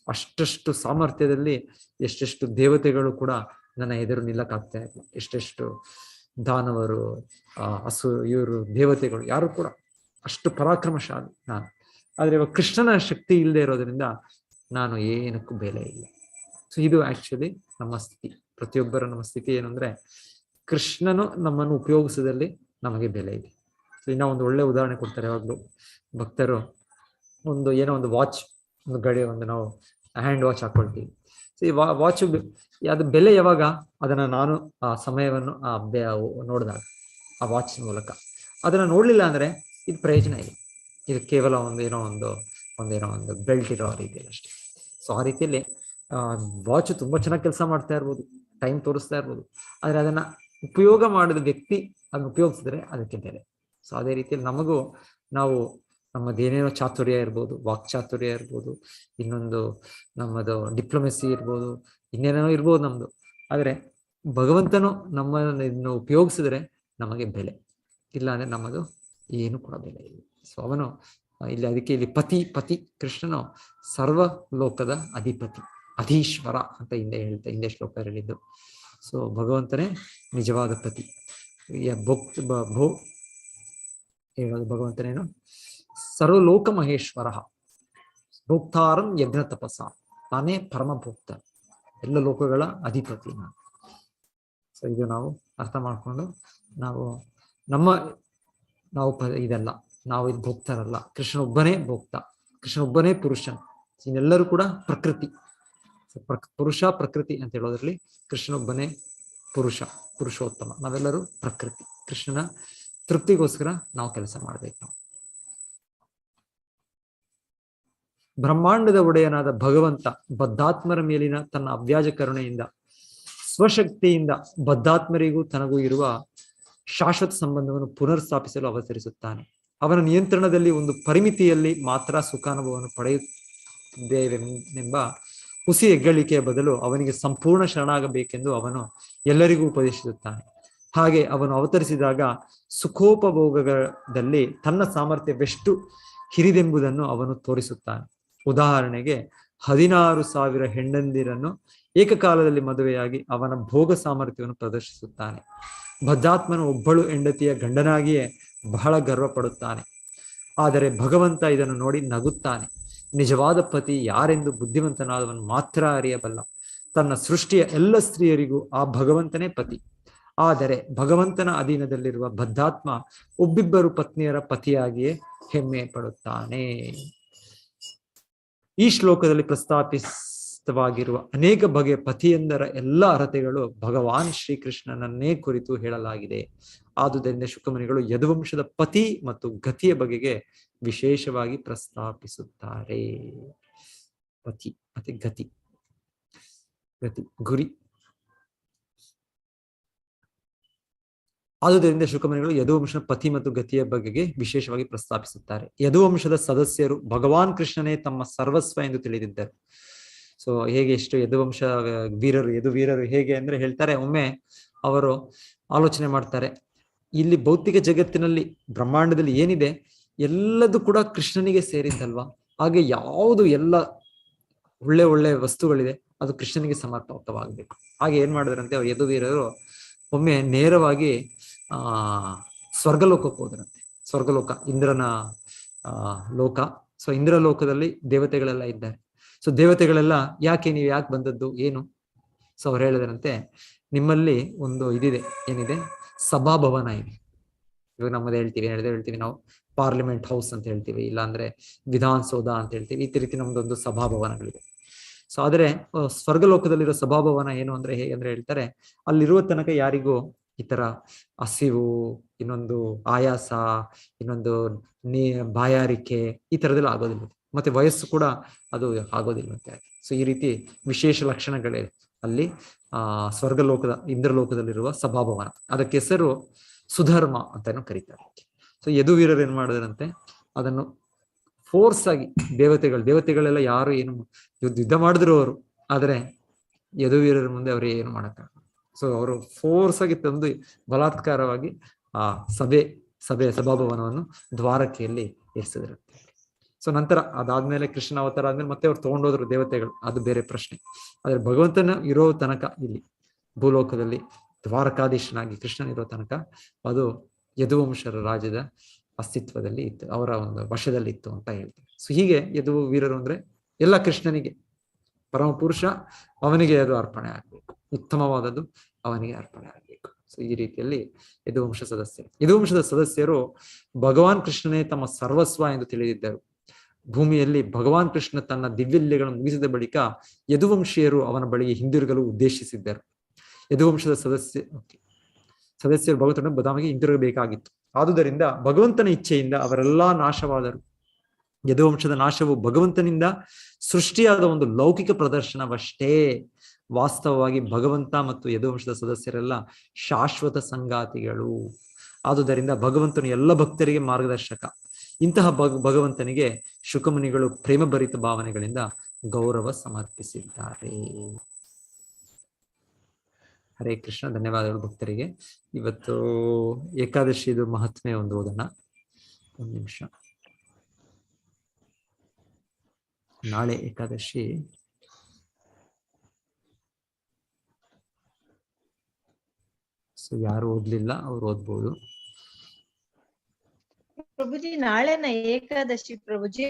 ಅಷ್ಟಷ್ಟು ಸಾಮರ್ಥ್ಯದಲ್ಲಿ ಎಷ್ಟೆಷ್ಟು ದೇವತೆಗಳು ಕೂಡ ನನ್ನ ಎದುರು ನಿಲ್ಲಕ್ಕಾಗ್ತಾ ಇಲ್ಲ. ಎಷ್ಟೆಷ್ಟು ದಾನವರು, ಇವರು ದೇವತೆಗಳು ಯಾರು ಕೂಡ ಅಷ್ಟು ಪರಾಕ್ರಮಶಾಲಿ ನಾನು. ಆದ್ರೆ ಇವಾಗ ಕೃಷ್ಣನ ಶಕ್ತಿ ಇಲ್ಲದೆ ಇರೋದ್ರಿಂದ ನಾನು ಏನಕ್ಕೂ ಬೆಲೆ ಇಲ್ಲ. ಸೊ ಇದು ಆಕ್ಚುಲಿ ನಮ್ಮ ಸ್ಥಿತಿ, ಪ್ರತಿಯೊಬ್ಬರ ನಮ್ಮ ಸ್ಥಿತಿ ಏನು ಅಂದ್ರೆ, ಕೃಷ್ಣನು ನಮ್ಮನ್ನು ಉಪಯೋಗಿಸೋದ್ರಲ್ಲಿ ನಮಗೆ ಬೆಲೆ ಇದೆ. ಸೊ ಇನ್ನೂ ಒಂದು ಒಳ್ಳೆ ಉದಾಹರಣೆ ಕೊಡ್ತಾರೆ. ಯಾವಾಗಲೂ ಭಕ್ತರು ಏನೋ ಒಂದು ವಾಚ್, ಒಂದು ಗಡಿ, ನಾವು ಹ್ಯಾಂಡ್ ವಾಚ್ ಹಾಕೊಳ್ತೀವಿ. ಸೊ ಈ ವಾಚ್ ಅದು ಬೆಲೆ ಯಾವಾಗ, ಅದನ್ನ ನಾನು ಆ ಸಮಯವನ್ನು ನೋಡಿದಾಗ ಆ ವಾಚ್ ಮೂಲಕ ಅದನ್ನ ನೋಡ್ಲಿಲ್ಲ ಅಂದ್ರೆ ಇದು ಪ್ರಯೋಜನ ಇಲ್ಲ. ಇದು ಕೇವಲ ಏನೋ ಒಂದು ಬೆಲ್ಟ್ ಇರೋ ರೀತಿಯಲ್ಲಿ ಅಷ್ಟೇ. ಸೊ ಆ ರೀತಿಯಲ್ಲಿ ವಾಚ್ ತುಂಬಾ ಚೆನ್ನಾಗಿ ಕೆಲಸ ಮಾಡ್ತಾ ಇರ್ಬೋದು, ಟೈಮ್ ತೋರಿಸ್ತಾ ಇರ್ಬೋದು, ಆದ್ರೆ ಅದನ್ನ ಉಪಯೋಗ ಮಾಡಿದ ವ್ಯಕ್ತಿ ಅದನ್ನ ಉಪಯೋಗಿಸಿದ್ರೆ ಅದಕ್ಕೆ ಬೆಲೆ. ಸೊ ಅದೇ ರೀತಿಯಲ್ಲಿ ನಾವು ನಮ್ಮದೇನೇನೋ ಚಾತುರ್ಯ ಇರ್ಬೋದು, ವಾಕ್ಚಾತುರ್ಯ ಇರ್ಬೋದು, ಇನ್ನೊಂದು ನಮ್ಮದು ಡಿಪ್ಲೊಮೆಸಿ ಇರ್ಬೋದು, ಇನ್ನೇನೋ ಇರ್ಬೋದು ನಮ್ದು, ಆದ್ರೆ ಭಗವಂತನು ನಮ್ಮನ್ನು ಉಪಯೋಗಿಸಿದ್ರೆ ನಮಗೆ ಬೆಲೆ, ಇಲ್ಲ ಅಂದ್ರೆ ನಮ್ಮದು ಏನು ಕೂಡ ಬೆಲೆ ಇಲ್ಲ. ಸೊ ಅವನು ಇಲ್ಲಿ ಪತಿ ಕೃಷ್ಣನು ಸರ್ವ ಲೋಕದ ಅಧಿಪತಿ, ಅಧೀಶ್ವರ ಅಂತ ಹಿಂದೆ ಶ್ಲೋಕ ಹೇಳಿದ್ದು. ಸೊ ಭಗವಂತನೇ ನಿಜವಾದ ಪತಿ. ಹೇಳೋದು ಭಗವಂತನೇನು, ಸರ್ವಲೋಕ ಮಹೇಶ್ವರ ಭೋಕ್ತಾರಂ ಯಜ್ಞ ತಪಸ್ಸ, ನಾನೇ ಪರಮ ಭೋಕ್ತ, ಎಲ್ಲ ಲೋಕಗಳ ಅಧಿಪತಿ ನಾನು. ಸೊ ಇದು ನಾವು ಅರ್ಥ ಮಾಡ್ಕೊಂಡು ಇದೆಲ್ಲ ನಾವು ಇದು ಭೋಕ್ತಾರಲ್ಲ, ಕೃಷ್ಣ ಒಬ್ಬನೇ ಭೋಕ್ತ, ಕೃಷ್ಣ ಒಬ್ಬನೇ ಪುರುಷನ್. ಇನ್ನೆಲ್ಲರೂ ಕೂಡ ಪ್ರಕೃತಿ, ಪುರುಷ ಪ್ರಕೃತಿ ಅಂತ ಹೇಳೋದ್ರಲ್ಲಿ ಕೃಷ್ಣನೊಬ್ಬನೇ ಪುರುಷೋತ್ತಮ, ನಾವೆಲ್ಲರೂ ಪ್ರಕೃತಿ. ಕೃಷ್ಣನ ತೃಪ್ತಿಗೋಸ್ಕರ ನಾವು ಕೆಲಸ ಮಾಡ್ಬೇಕು. ಬ್ರಹ್ಮಾಂಡದ ಒಡೆಯನಾದ ಭಗವಂತ ಬದ್ಧಾತ್ಮರ ಮೇಲಿನ ತನ್ನ ಅವ್ಯಾಜ ಕರುಣೆಯಿಂದ ಸ್ವಶಕ್ತಿಯಿಂದ ಬದ್ಧಾತ್ಮರಿಗೂ ತನಗೂ ಇರುವ ಶಾಶ್ವತ ಸಂಬಂಧವನ್ನು ಪುನರ್ಸ್ಥಾಪಿಸಲು ಅವತರಿಸುತ್ತಾನೆ. ಅವನ ನಿಯಂತ್ರಣದಲ್ಲಿ ಒಂದು ಪರಿಮಿತಿಯಲ್ಲಿ ಮಾತ್ರ ಸುಖಾನುಭವವನ್ನು ಪಡೆಯುತ್ತಿದ್ದೇವೆಂಬ ಹುಸಿ ಹೆಗ್ಗಳಿಕೆಯ ಬದಲು ಅವನಿಗೆ ಸಂಪೂರ್ಣ ಶರಣಾಗಬೇಕೆಂದು ಅವನು ಎಲ್ಲರಿಗೂ ಉಪದೇಶಿಸುತ್ತಾನೆ. ಹಾಗೆ ಅವನು ಅವತರಿಸಿದಾಗ ಸುಖೋಪಭೋಗದಲ್ಲಿ ತನ್ನ ಸಾಮರ್ಥ್ಯವೆಷ್ಟು ಹಿರಿದೆಂಬುದನ್ನು ಅವನು ತೋರಿಸುತ್ತಾನೆ. ಉದಾಹರಣೆಗೆ 16,000 ಹೆಂಡಂದಿರನ್ನು ಏಕಕಾಲದಲ್ಲಿ ಮದುವೆಯಾಗಿ ಅವನ ಭೋಗ ಸಾಮರ್ಥ್ಯವನ್ನು ಪ್ರದರ್ಶಿಸುತ್ತಾನೆ. ಬದ್ಧಾತ್ಮನು ಒಬ್ಬಳು ಹೆಂಡತಿಯ ಗಂಡನಾಗಿಯೇ ಬಹಳ ಗರ್ವ ಪಡುತ್ತಾನೆ. ಆದರೆ ಭಗವಂತ ಇದನ್ನು ನೋಡಿ ನಗುತ್ತಾನೆ. ನಿಜವಾದ ಪತಿ ಯಾರೆಂದು ಬುದ್ಧಿವಂತನಾದವನು ಮಾತ್ರ ಅರಿಯಬಲ್ಲ. ತನ್ನ ಸೃಷ್ಟಿಯ ಎಲ್ಲ ಸ್ತ್ರೀಯರಿಗೂ ಆ ಭಗವಂತನೇ ಪತಿ. ಆದರೆ ಭಗವಂತನ ಅಧೀನದಲ್ಲಿರುವ ಬದ್ಧಾತ್ಮ ಒಬ್ಬಿಬ್ಬರು ಪತ್ನಿಯರ ಪತಿಯಾಗಿಯೇ ಹೆಮ್ಮೆ ಪಡುತ್ತಾನೆ. ಈ ಶ್ಲೋಕದಲ್ಲಿ ಪ್ರಸ್ತಾಪಿತವಾಗಿರುವ ಅನೇಕ ಬಗೆಯ ಪತಿಯೆಂದರ ಎಲ್ಲ ಅರ್ಹತೆಗಳು ಭಗವಾನ್ ಶ್ರೀಕೃಷ್ಣನನ್ನೇ ಕುರಿತು ಹೇಳಲಾಗಿದೆ. ಆದುದರಿಂದ ಶುಕಮುನಿಗಳು ಯದುವಂಶದ ಪತಿ ಮತ್ತು ಗತಿಯ ಬಗೆಗೆ ವಿಶೇಷವಾಗಿ ಪ್ರಸ್ತಾಪಿಸುತ್ತಾರೆ. ಪತಿ ಮತ್ತೆ ಗತಿ ಗುರಿ. ಆದುದರಿಂದ ಶುಕಮುನಿಗಳು ಯದುವಂಶದ ಪತಿ ಮತ್ತು ಗತಿಯ ಬಗೆಗೆ ವಿಶೇಷವಾಗಿ ಪ್ರಸ್ತಾಪಿಸುತ್ತಾರೆ. ಯದುವಂಶದ ಸದಸ್ಯರು ಭಗವಾನ್ ಕೃಷ್ಣನೇ ತಮ್ಮ ಸರ್ವಸ್ವ ಎಂದು ತಿಳಿದಿದ್ದರು. ಸೊ ಹೇಗೆ ಎಷ್ಟು ಯದುವಂಶ ಯದುವೀರರು ಹೇಗೆ ಅಂದ್ರೆ ಹೇಳ್ತಾರೆ, ಒಮ್ಮೆ ಅವರು ಆಲೋಚನೆ ಮಾಡ್ತಾರೆ, ಇಲ್ಲಿ ಭೌತಿಕ ಜಗತ್ತಿನಲ್ಲಿ ಬ್ರಹ್ಮಾಂಡದಲ್ಲಿ ಏನಿದೆ ಎಲ್ಲದೂ ಕೂಡ ಕೃಷ್ಣನಿಗೆ ಸೇರಿದ್ದಲ್ವಾ, ಹಾಗೆ ಯಾವುದು ಎಲ್ಲ ಒಳ್ಳೆ ಒಳ್ಳೆ ವಸ್ತುಗಳಿದೆ, ಅದು ಕೃಷ್ಣನಿಗೆ ಸಮರ್ಪಕವಾಗಬೇಕು. ಹಾಗೆ ಏನ್ ಮಾಡಿದ್ರಂತೆ ಅವ್ರು ಯದುವೀರರು ಒಮ್ಮೆ ನೇರವಾಗಿ ಸ್ವರ್ಗಲೋಕಕ್ಕೆ ಹೋದ್ರಂತೆ. ಸ್ವರ್ಗಲೋಕ ಇಂದ್ರನ ಲೋಕ. ಸೊ ಇಂದ್ರಲೋಕದಲ್ಲಿ ದೇವತೆಗಳೆಲ್ಲ ಇದ್ದಾರೆ. ಸೊ ದೇವತೆಗಳೆಲ್ಲ ನೀವು ಯಾಕೆ ಬಂದದ್ದು ಏನು? ಸೊ ಅವ್ರು ಹೇಳಿದ್ರಂತೆ, ನಿಮ್ಮಲ್ಲಿ ಒಂದು ಇದಿದೆ, ಏನಿದೆ, ಸಭಾಭವನ ಇದೆ. ಇವಾಗ ನಮ್ಮದು ಹೇಳ್ತೀವಿ ನಾವು ಪಾರ್ಲಿಮೆಂಟ್ ಹೌಸ್ ಅಂತ ಹೇಳ್ತೀವಿ, ಇಲ್ಲಾಂದ್ರೆ ವಿಧಾನಸೌಧ ಅಂತ ಹೇಳ್ತೀವಿ. ಈ ರೀತಿ ನಮ್ದೊಂದು ಸಭಾಭವನಗಳಿದೆ. ಸೊ ಆದ್ರೆ ಸ್ವರ್ಗಲೋಕದಲ್ಲಿರೋ ಸಭಾಭವನ ಏನು ಅಂದ್ರೆ ಹೇಗೆ ಅಂದ್ರೆ ಹೇಳ್ತಾರೆ, ಅಲ್ಲಿರುವ ತನಕ ಯಾರಿಗೂ ಈ ತರ ಹಸಿವು, ಇನ್ನೊಂದು ಆಯಾಸ, ಇನ್ನೊಂದು ಬಾಯಾರಿಕೆ ಈ ತರದೆಲ್ಲ ಆಗೋದಿಲ್ಲ. ಮತ್ತೆ ವಯಸ್ಸು ಕೂಡ ಅದು ಆಗೋದಿಲ್ಲಂತೆ. ಸೊ ಈ ರೀತಿ ವಿಶೇಷ ಲಕ್ಷಣಗಳಿವೆ ಅಲ್ಲಿ ಸ್ವರ್ಗಲೋಕದ ಇಂದ್ರಲೋಕದಲ್ಲಿರುವ ಸಭಾಭವನ. ಅದಕ್ಕೆ ಹೆಸರು ಸುಧರ್ಮ ಅಂತಾನು ಕರೀತಾರೆ. ಸೊ ಯದುವೀರರು ಏನ್ ಮಾಡಿದ್ರಂತೆ, ಅದನ್ನು ಫೋರ್ಸ್ ಆಗಿ ದೇವತೆಗಳೆಲ್ಲ ಯಾರು ಏನು ಯುದ್ಧ ಮಾಡಿದ್ರು ಅವರು, ಆದ್ರೆ ಯದುವೀರರ ಮುಂದೆ ಅವ್ರು ಏನು ಮಾಡಕ್ಕಾಗಲ್ಲ. ಸೊ ಅವರು ಫೋರ್ಸ್ ಆಗಿ ತಂದು ಬಲಾತ್ಕಾರವಾಗಿ ಆ ಸಭಾಭವನವನ್ನು ದ್ವಾರಕೆಯಲ್ಲಿ ಇರಿಸಿದ್ರಂತೆ. ಸೊ ನಂತರ ಅದಾದ್ಮೇಲೆ ಕೃಷ್ಣ ಅವತಾರ ಆದ್ಮೇಲೆ ಮತ್ತೆ ಅವ್ರು ತಗೊಂಡೋದ್ರು ದೇವತೆಗಳು, ಅದು ಬೇರೆ ಪ್ರಶ್ನೆ. ಆದ್ರೆ ಭಗವಂತನ ಇರೋ ತನಕ ಇಲ್ಲಿ ಭೂಲೋಕದಲ್ಲಿ ದ್ವಾರಕಾಧೀಶನಾಗಿ ಕೃಷ್ಣನಿರೋ ತನಕ ಅದು ಯದುವಂಶರ ರಾಜ್ಯದ ಅಸ್ತಿತ್ವದಲ್ಲಿ ಇತ್ತು, ಅವರ ಒಂದು ವಶದಲ್ಲಿ ಇತ್ತು ಅಂತ ಹೇಳ್ತಾರೆ. ಸೊ ಹೀಗೆ ಯದುವೀರರು ಅಂದ್ರೆ ಎಲ್ಲ ಕೃಷ್ಣನಿಗೆ, ಪರಮ ಪುರುಷ ಅವನಿಗೆ ಅದು ಅರ್ಪಣೆ ಆಗ್ಬೇಕು, ಉತ್ತಮವಾದದ್ದು ಅವನಿಗೆ ಅರ್ಪಣೆ ಆಗ್ಬೇಕು. ಸೊ ಈ ರೀತಿಯಲ್ಲಿ ಯದುವಂಶದ ಸದಸ್ಯರು ಭಗವಾನ್ ಕೃಷ್ಣನೇ ತಮ್ಮ ಸರ್ವಸ್ವ ಎಂದು ತಿಳಿದಿದ್ದರು. ಭೂಮಿಯಲ್ಲಿ ಭಗವಾನ್ ಕೃಷ್ಣ ತನ್ನ ದಿವ್ಯಲ್ಯಗಳನ್ನು ಮುಗಿಸಿದ ಬಳಿಕ ಯದುವಂಶೀಯರು ಅವನ ಬಳಿಗೆ ಹಿಂದಿರುಗಲು ಉದ್ದೇಶಿಸಿದ್ದರು. ಯದುವಂಶದ ಸದಸ್ಯರು ಭಗವಂತನ ಬದಾಮಿಗೆ ಹಿಂದಿರುಗಬೇಕಾಗಿತ್ತು. ಆದುದರಿಂದ ಭಗವಂತನ ಇಚ್ಛೆಯಿಂದ ಅವರೆಲ್ಲಾ ನಾಶವಾದರು. ಯದುವಂಶದ ನಾಶವು ಭಗವಂತನಿಂದ ಸೃಷ್ಟಿಯಾದ ಒಂದು ಲೌಕಿಕ ಪ್ರದರ್ಶನವಷ್ಟೇ. ವಾಸ್ತವವಾಗಿ ಭಗವಂತ ಮತ್ತು ಯದುವಂಶದ ಸದಸ್ಯರೆಲ್ಲ ಶಾಶ್ವತ ಸಂಗಾತಿಗಳು. ಆದುದರಿಂದ ಭಗವಂತನು ಎಲ್ಲ ಭಕ್ತರಿಗೆ ಮಾರ್ಗದರ್ಶಕ. ಇಂತಹ ಭಗವಂತನಿಗೆ ಶುಕಮುನಿಗಳು ಪ್ರೇಮಭರಿತ ಭಾವನೆಗಳಿಂದ ಗೌರವ ಸಮರ್ಪಿಸಿದ್ದಾರೆ. ಹರೇ ಕೃಷ್ಣ. ಧನ್ಯವಾದಗಳು ಭಕ್ತರಿಗೆ. ಇವತ್ತು ಏಕಾದಶಿದು ಮಹಾತ್ಮೆ ಒಂದು ಓದೋಣ. ಒಂದು ನಿಮಿಷ. ನಾಳೆ ಏಕಾದಶಿ. ಸೊ ಯಾರು ಓದ್ಲಿಲ್ಲ ಅವ್ರು ಓದ್ಬೋದು. ಪ್ರಭುಜಿ ನಾಳೆನ ಏಕಾದಶಿ ಪ್ರಭುಜಿ?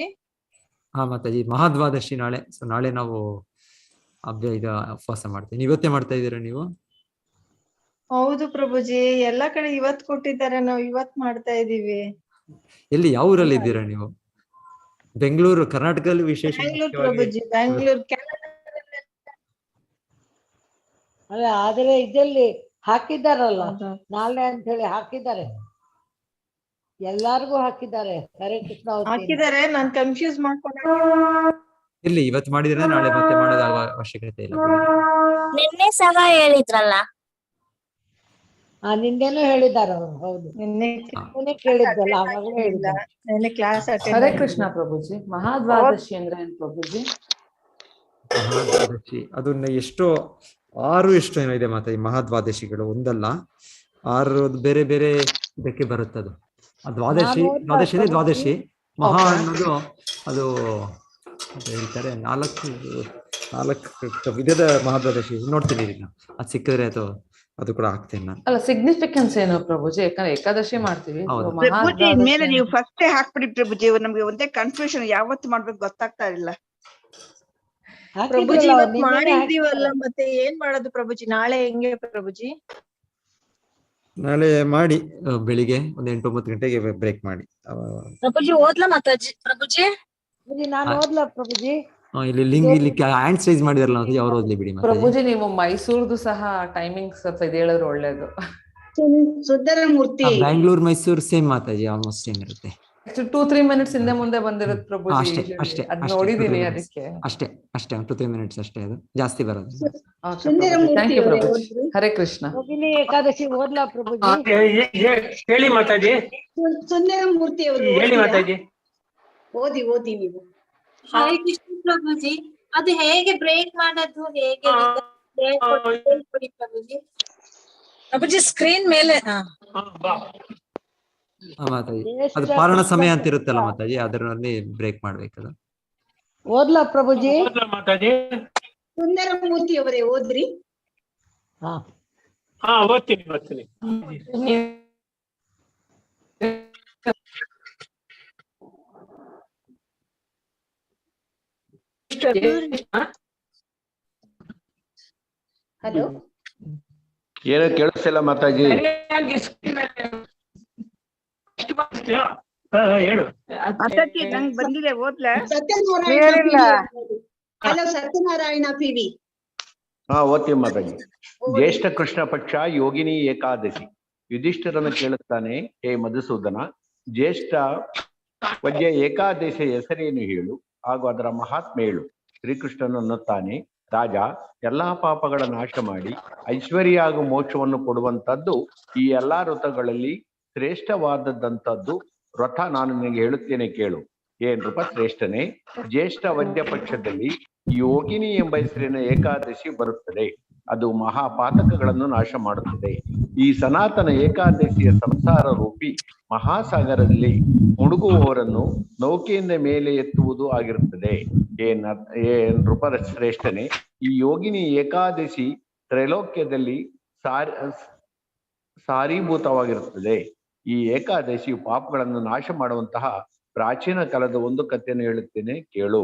ಹಾ ಮಾತಾಜಿ, ಮಹಾದ್ವಾದಶಿ ನಾಳೆ. ಸೊ ನಾಳೆ ನಾವು ಉಪವಾಸ ಮಾಡ್ತೀವಿ. ಇವತ್ತೇ ಮಾಡ್ತಾ ಇದ್ದೀರಾ ನೀವು? ಹೌದು ಪ್ರಭುಜಿ, ಎಲ್ಲಾ ಕಡೆ ಇವತ್ ಕೊಟ್ಟಿದ್ದಾರೆ, ನಾವು ಇವತ್ ಮಾಡ್ತಾ ಇದೀವಿ. ಎಲ್ಲಿ, ಯಾವ ಊರಲ್ಲಿ ಇದ್ದೀರಾ ನೀವು? ಬೆಂಗಳೂರು, ಕರ್ನಾಟಕದಲ್ಲಿ ವಿಶೇಷ? ಬೆಂಗಳೂರು ಪ್ರಭುಜಿ, ಬೆಂಗಳೂರು. ಅಲ್ಲ, ಆದ್ರೆ ಇದಲ್ಲಿ ಹಾಕಿದಾರಲ್ಲ ನಾಳೆ ಅಂತ ಹೇಳಿ ಹಾಕಿದ್ದಾರೆ, ಎಲ್ಲಾರ್ಗು ಹಾಕಿದ್ದಾರೆ. ಹರೇ ಕೃಷ್ಣ ಹಾಕಿದ್ದಾರೆ, ನಾನ್ ಕನ್ಫ್ಯೂಸ್ ಮಾಡ್ಕೊಂಡ. ಇಲ್ಲಿ ಇವತ್ತು ಮಾಡಿದ್ರೆ ನಾಳೆ ಮತ್ತೆ ಮಾಡೋದ ಅವಶ್ಯಕತೆ ಇಲ್ಲ. ನಿನ್ನೆ ಸಹ ಹೇಳಿದ್ರಲ್ಲ. ನಿನ್ನೆನೂ ಹೇಳಿದಾರ ಅವರು. ಹೌದು, ನಿನ್ನೆ ಕೇಳಿದ್ದಲ್ಲ, ಅವಾಗಲೇ ಹೇಳಿದ್ದಾರೆ. ನಿನ್ನೆ ಕ್ಲಾಸ್ ಅಟೆಂಡ್. ಹರೇ ಕೃಷ್ಣ ಪ್ರಭುಜಿ. ಮಹಾದ್ವಾದಶಿ ಅಂದ್ರೆ ಏನ್ ಪ್ರಭುಜಿ? ಮಹಾದ್ವಾದಶಿ ಅದನ್ನ ಎಷ್ಟೋ 6 ಎಷ್ಟೋ ಏನೋ ಇದೆ ಮಾತಾ. ಈ ಮಹಾದ್ವಾದಶಿಗಳು ಒಂದಲ್ಲ 6 ಬೇರೆ ಬೇರೆ ಇದಕ್ಕೆ ಬರುತ್ತದು. ದ್ವಾದಶಿ ಮಹಾ ಅನ್ನೋದು ಅದು ಹೇಳ್ತಾರೆ 4 ವಿಧದ ಮಹಾದ್ವಾದಶಿ. ನೋಡ್ತೀನಿ ಅದು ಸಿಕ್ಕಿದ್ರೆ ಅದು ಕೂಡ ಹಾಕ್ತೇನೆ ನಾನು. ಅಲ್ಲ, ಸಿಗ್ನಿಫಿಕೆನ್ಸ್ ಏನು ಪ್ರಭುಜಿ? ಯಾಕಂದ್ರೆ ಏಕಾದಶಿ ಮಾಡ್ತೀವಿ. ಪ್ರಭುಜಿ ಮೇಲೆ ನೀವು ಫಸ್ಟ್ ಹಾಕ್ಬಿಡಿ ಪ್ರಭುಜಿ. ನಮ್ಗೆ ಒಂದೇ ಕನ್ಫ್ಯೂಷನ್, ಯಾವತ್ತು ಮಾಡ್ಬೇಕು ಗೊತ್ತಾಗ್ತಾ ಇಲ್ಲ. ಪ್ರಭುಜಿ ಇವತ್ತು ಮಾಡಿದೀವಲ್ಲ, ಮತ್ತೆ ಏನ್ ಮಾಡೋದು ಪ್ರಭುಜಿ? ನಾಳೆ ಹೆಂಗೆ ಪ್ರಭುಜಿ? ನಾಳೆ ಮಾಡಿ ಬೆಳಿಗ್ಗೆ ಒಂದು 8-9 ಗಂಟೆಗೆ ಬ್ರೇಕ್ ಮಾಡಿ. ಪ್ರಭುಜಿ ಓದ್ಲಾ ಮಾತಾಜಿ? ಪ್ರಭುಜಿ ನಾನು ಓದ್ಲಾ ಪ್ರಭುಜಿ? ಇಲ್ಲಿ ಲಿಂಕ್ ಇಲ್ಲಿ ಹ್ಯಾಂಡ್ ರೈಸ್ ಮಾಡಿದಾರಲ್ಲ, ಅವ್ರು ಓದ್ಲಿ ಬಿಡಿ. ಪ್ರಭುಜಿ ನೀವು ಮೈಸೂರ್ದು ಸಹ ಟೈಮಿಂಗ್ ಸ್ವಲ್ಪ ಇದು ಹೇಳಿದ್ರೆ ಒಳ್ಳೇದು. Sundaramurthy Bangalore Mysuru same Mataji, almost same ಇರುತ್ತೆ. 2-3 ಮಿನಿಟ್ಸ್ ಹಿಂದೆ ಮುಂದೆ ಬಂದಿರುತ್ತೆ ಪ್ರಭುಜಿ. ಅದ್ ನೋಡಿದೀನಿ, ಅದಕ್ಕೆ ಅಷ್ಟೇ 2-3 ಮಿನಿಟ್ಸ್ ಅಷ್ಟೇ, ಅದು ಜಾಸ್ತಿ ಬರೋದು. ಥ್ಯಾಂಕ್ ಯು ಪ್ರಭುಜಿ. ಹರೇ ಕೃಷ್ಣ. ಏಕಾದಶಿ ಓದ್ಲಾ ಪ್ರಭುಜಿ? ಹೇಳಿ ಮಾತಾಜಿ. ಸುಂದರಮೂರ್ತಿ ಅವರು ಹೇಳಿ ಮಾತಾಜಿ. ಓದಿ ನೀವು. ಹರೇ ಕೃಷ್ಣ ಪ್ರಭುಜಿ. ಅದು ಹೇಗೆ ಬ್ರೇಕ್ ಮಾಡೋದು, ಹೇಗೆ ಹೇಳ್ಕೊಡಿ ಪ್ರಭುಜಿ. ಪ್ರಭುಜಿ ಸ್ಕ್ರೀನ್ ಮೇಲೆ ಮಾತಾಜಿ ಅದು ಪಾರಣ ಸಮಯ ಅಂತ ಇರುತ್ತಲ್ಲ ಮಾತಾಜಿ, ಅದರಲ್ಲಿ ಬ್ರೇಕ್ ಮಾಡ್ಬೇಕದು. ಓದ್ಲಾ ಪ್ರಭುಜಿ? ಮಾತಾಜಿ. ಸುಂದರಮೂರ್ತಿ ಅವರೇ ಓದ್ರಿ. ಹಾ ಓದ್ತೀನಿ. ಹಲೋ, ಏನೋ ಕೇಳಿಸ್ತಿಲ್ಲ ಮಾತಾಜಿ. ಹೇಳು. ನಂಗೆ ಬಂದಿದೆ, ಓದ್ಲಾ? ಸತ್ಯನಾರಾಯಣ ಪಿವಿ. ಹಾ ಓದ್ತೀವಿ ಮಾತಾಜಿ. ಜ್ಯೇಷ್ಠ ಕೃಷ್ಣ ಪಕ್ಷ ಯೋಗಿನಿ ಏಕಾದಶಿ. ಯುಧಿಷ್ಠಿರನು ಕೇಳುತ್ತಾನೆ, ಹೇ ಮಧುಸೂದನ, ಜ್ಯೇಷ್ಠ ವದ್ಯ ಏಕಾದಶಿ ಹೆಸರೇನು ಹೇಳು, ಹಾಗೂ ಅದರ ಮಹಾತ್ಮೆ ಹೇಳು. ಶ್ರೀಕೃಷ್ಣನು ಅನ್ನುತ್ತಾನೆ, ರಾಜ, ಎಲ್ಲಾ ಪಾಪಗಳ ನಾಶ ಮಾಡಿ ಐಶ್ವರ್ಯ ಹಾಗೂ ಮೋಕ್ಷವನ್ನು ಕೊಡುವಂತದ್ದು ಈ ಎಲ್ಲಾ ವ್ರತಗಳಲ್ಲಿ ಶ್ರೇಷ್ಠವಾದದ್ದಂಥದ್ದು ವ್ರತ ನಾನು ನಿನಗೆ ಹೇಳುತ್ತೇನೆ ಕೇಳು. ಏನ್ ನೃಪ ಶ್ರೇಷ್ಠನೇ, ಜ್ಯೇಷ್ಠ ವದ್ಯ ಪಕ್ಷದಲ್ಲಿ ಯೋಗಿನಿ ಎಂಬ ಹೆಸರಿನ ಏಕಾದಶಿ ಬರುತ್ತದೆ. ಅದು ಮಹಾಪಾತಕಗಳನ್ನು ನಾಶ ಮಾಡುತ್ತದೆ. ಈ ಸನಾತನ ಏಕಾದಶಿಯ ಸಂಸಾರ ರೂಪಿ ಮಹಾಸಾಗರದಲ್ಲಿ ಮುಳುಗುವವರನ್ನು ನೌಕೆಯಿಂದ ಮೇಲೆ ಎತ್ತುವುದು ಆಗಿರುತ್ತದೆ. ಏನ್ ನೃಪ ಶ್ರೇಷ್ಠನೇ, ಈ ಯೋಗಿನಿ ಏಕಾದಶಿ ತ್ರೈಲೋಕ್ಯದಲ್ಲಿ ಸಾರೀಭೂತವಾಗಿರುತ್ತದೆ. ಈ ಏಕಾದಶಿ ಪಾಪಗಳನ್ನು ನಾಶ ಮಾಡುವಂತಹ ಪ್ರಾಚೀನ ಕಾಲದ ಒಂದು ಕಥೆಯನ್ನು ಹೇಳುತ್ತೇನೆ ಕೇಳು.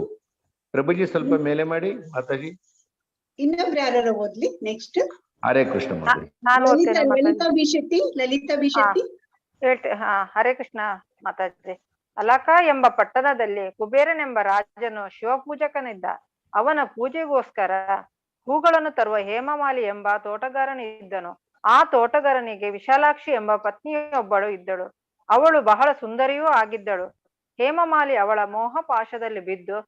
ಪ್ರಭುಜಿ ಸ್ವಲ್ಪ ಮೇಲೆ ಮಾಡಿ ಮಾತಾಜಿ. ಇನ್ನೊಬ್ರು ಯಾರು ಓದ್ಲಿ? ನೆಕ್ಸ್ಟ್ ಹರೇ ಕೃಷ್ಣ ಮಾತಾಜಿ. ಲಲಿತಾ ಬಿ ಶೆಟ್ಟಿ. ಹರೇ ಕೃಷ್ಣ ಮಾತಾಜಿ. ಅಲಕ ಎಂಬ ಪಟ್ಟಣದಲ್ಲಿ ಕುಬೇರನೆಂಬ ರಾಜನು ಶಿವಪೂಜಕನಿದ್ದ. ಅವನ ಪೂಜೆಗೋಸ್ಕರ ಹೂಗಳನ್ನು ತರುವ ಹೇಮಮಾಲಿ ಎಂಬ ತೋಟಗಾರನಿದ್ದನು. ಆ ತೋಟಗಾರನಿಗೆ ವಿಶಾಲಾಕ್ಷಿ ಎಂಬ ಪತ್ನಿಯೊಬ್ಬಳು ಇದ್ದಳು. ಅವಳು ಬಹಳ ಸುಂದರಿಯೂ ಆಗಿದ್ದಳು. ಹೇಮಮಾಲಿ ಅವಳ ಮೋಹ ಪಾಶದಲ್ಲಿ ಬಿದ್ದು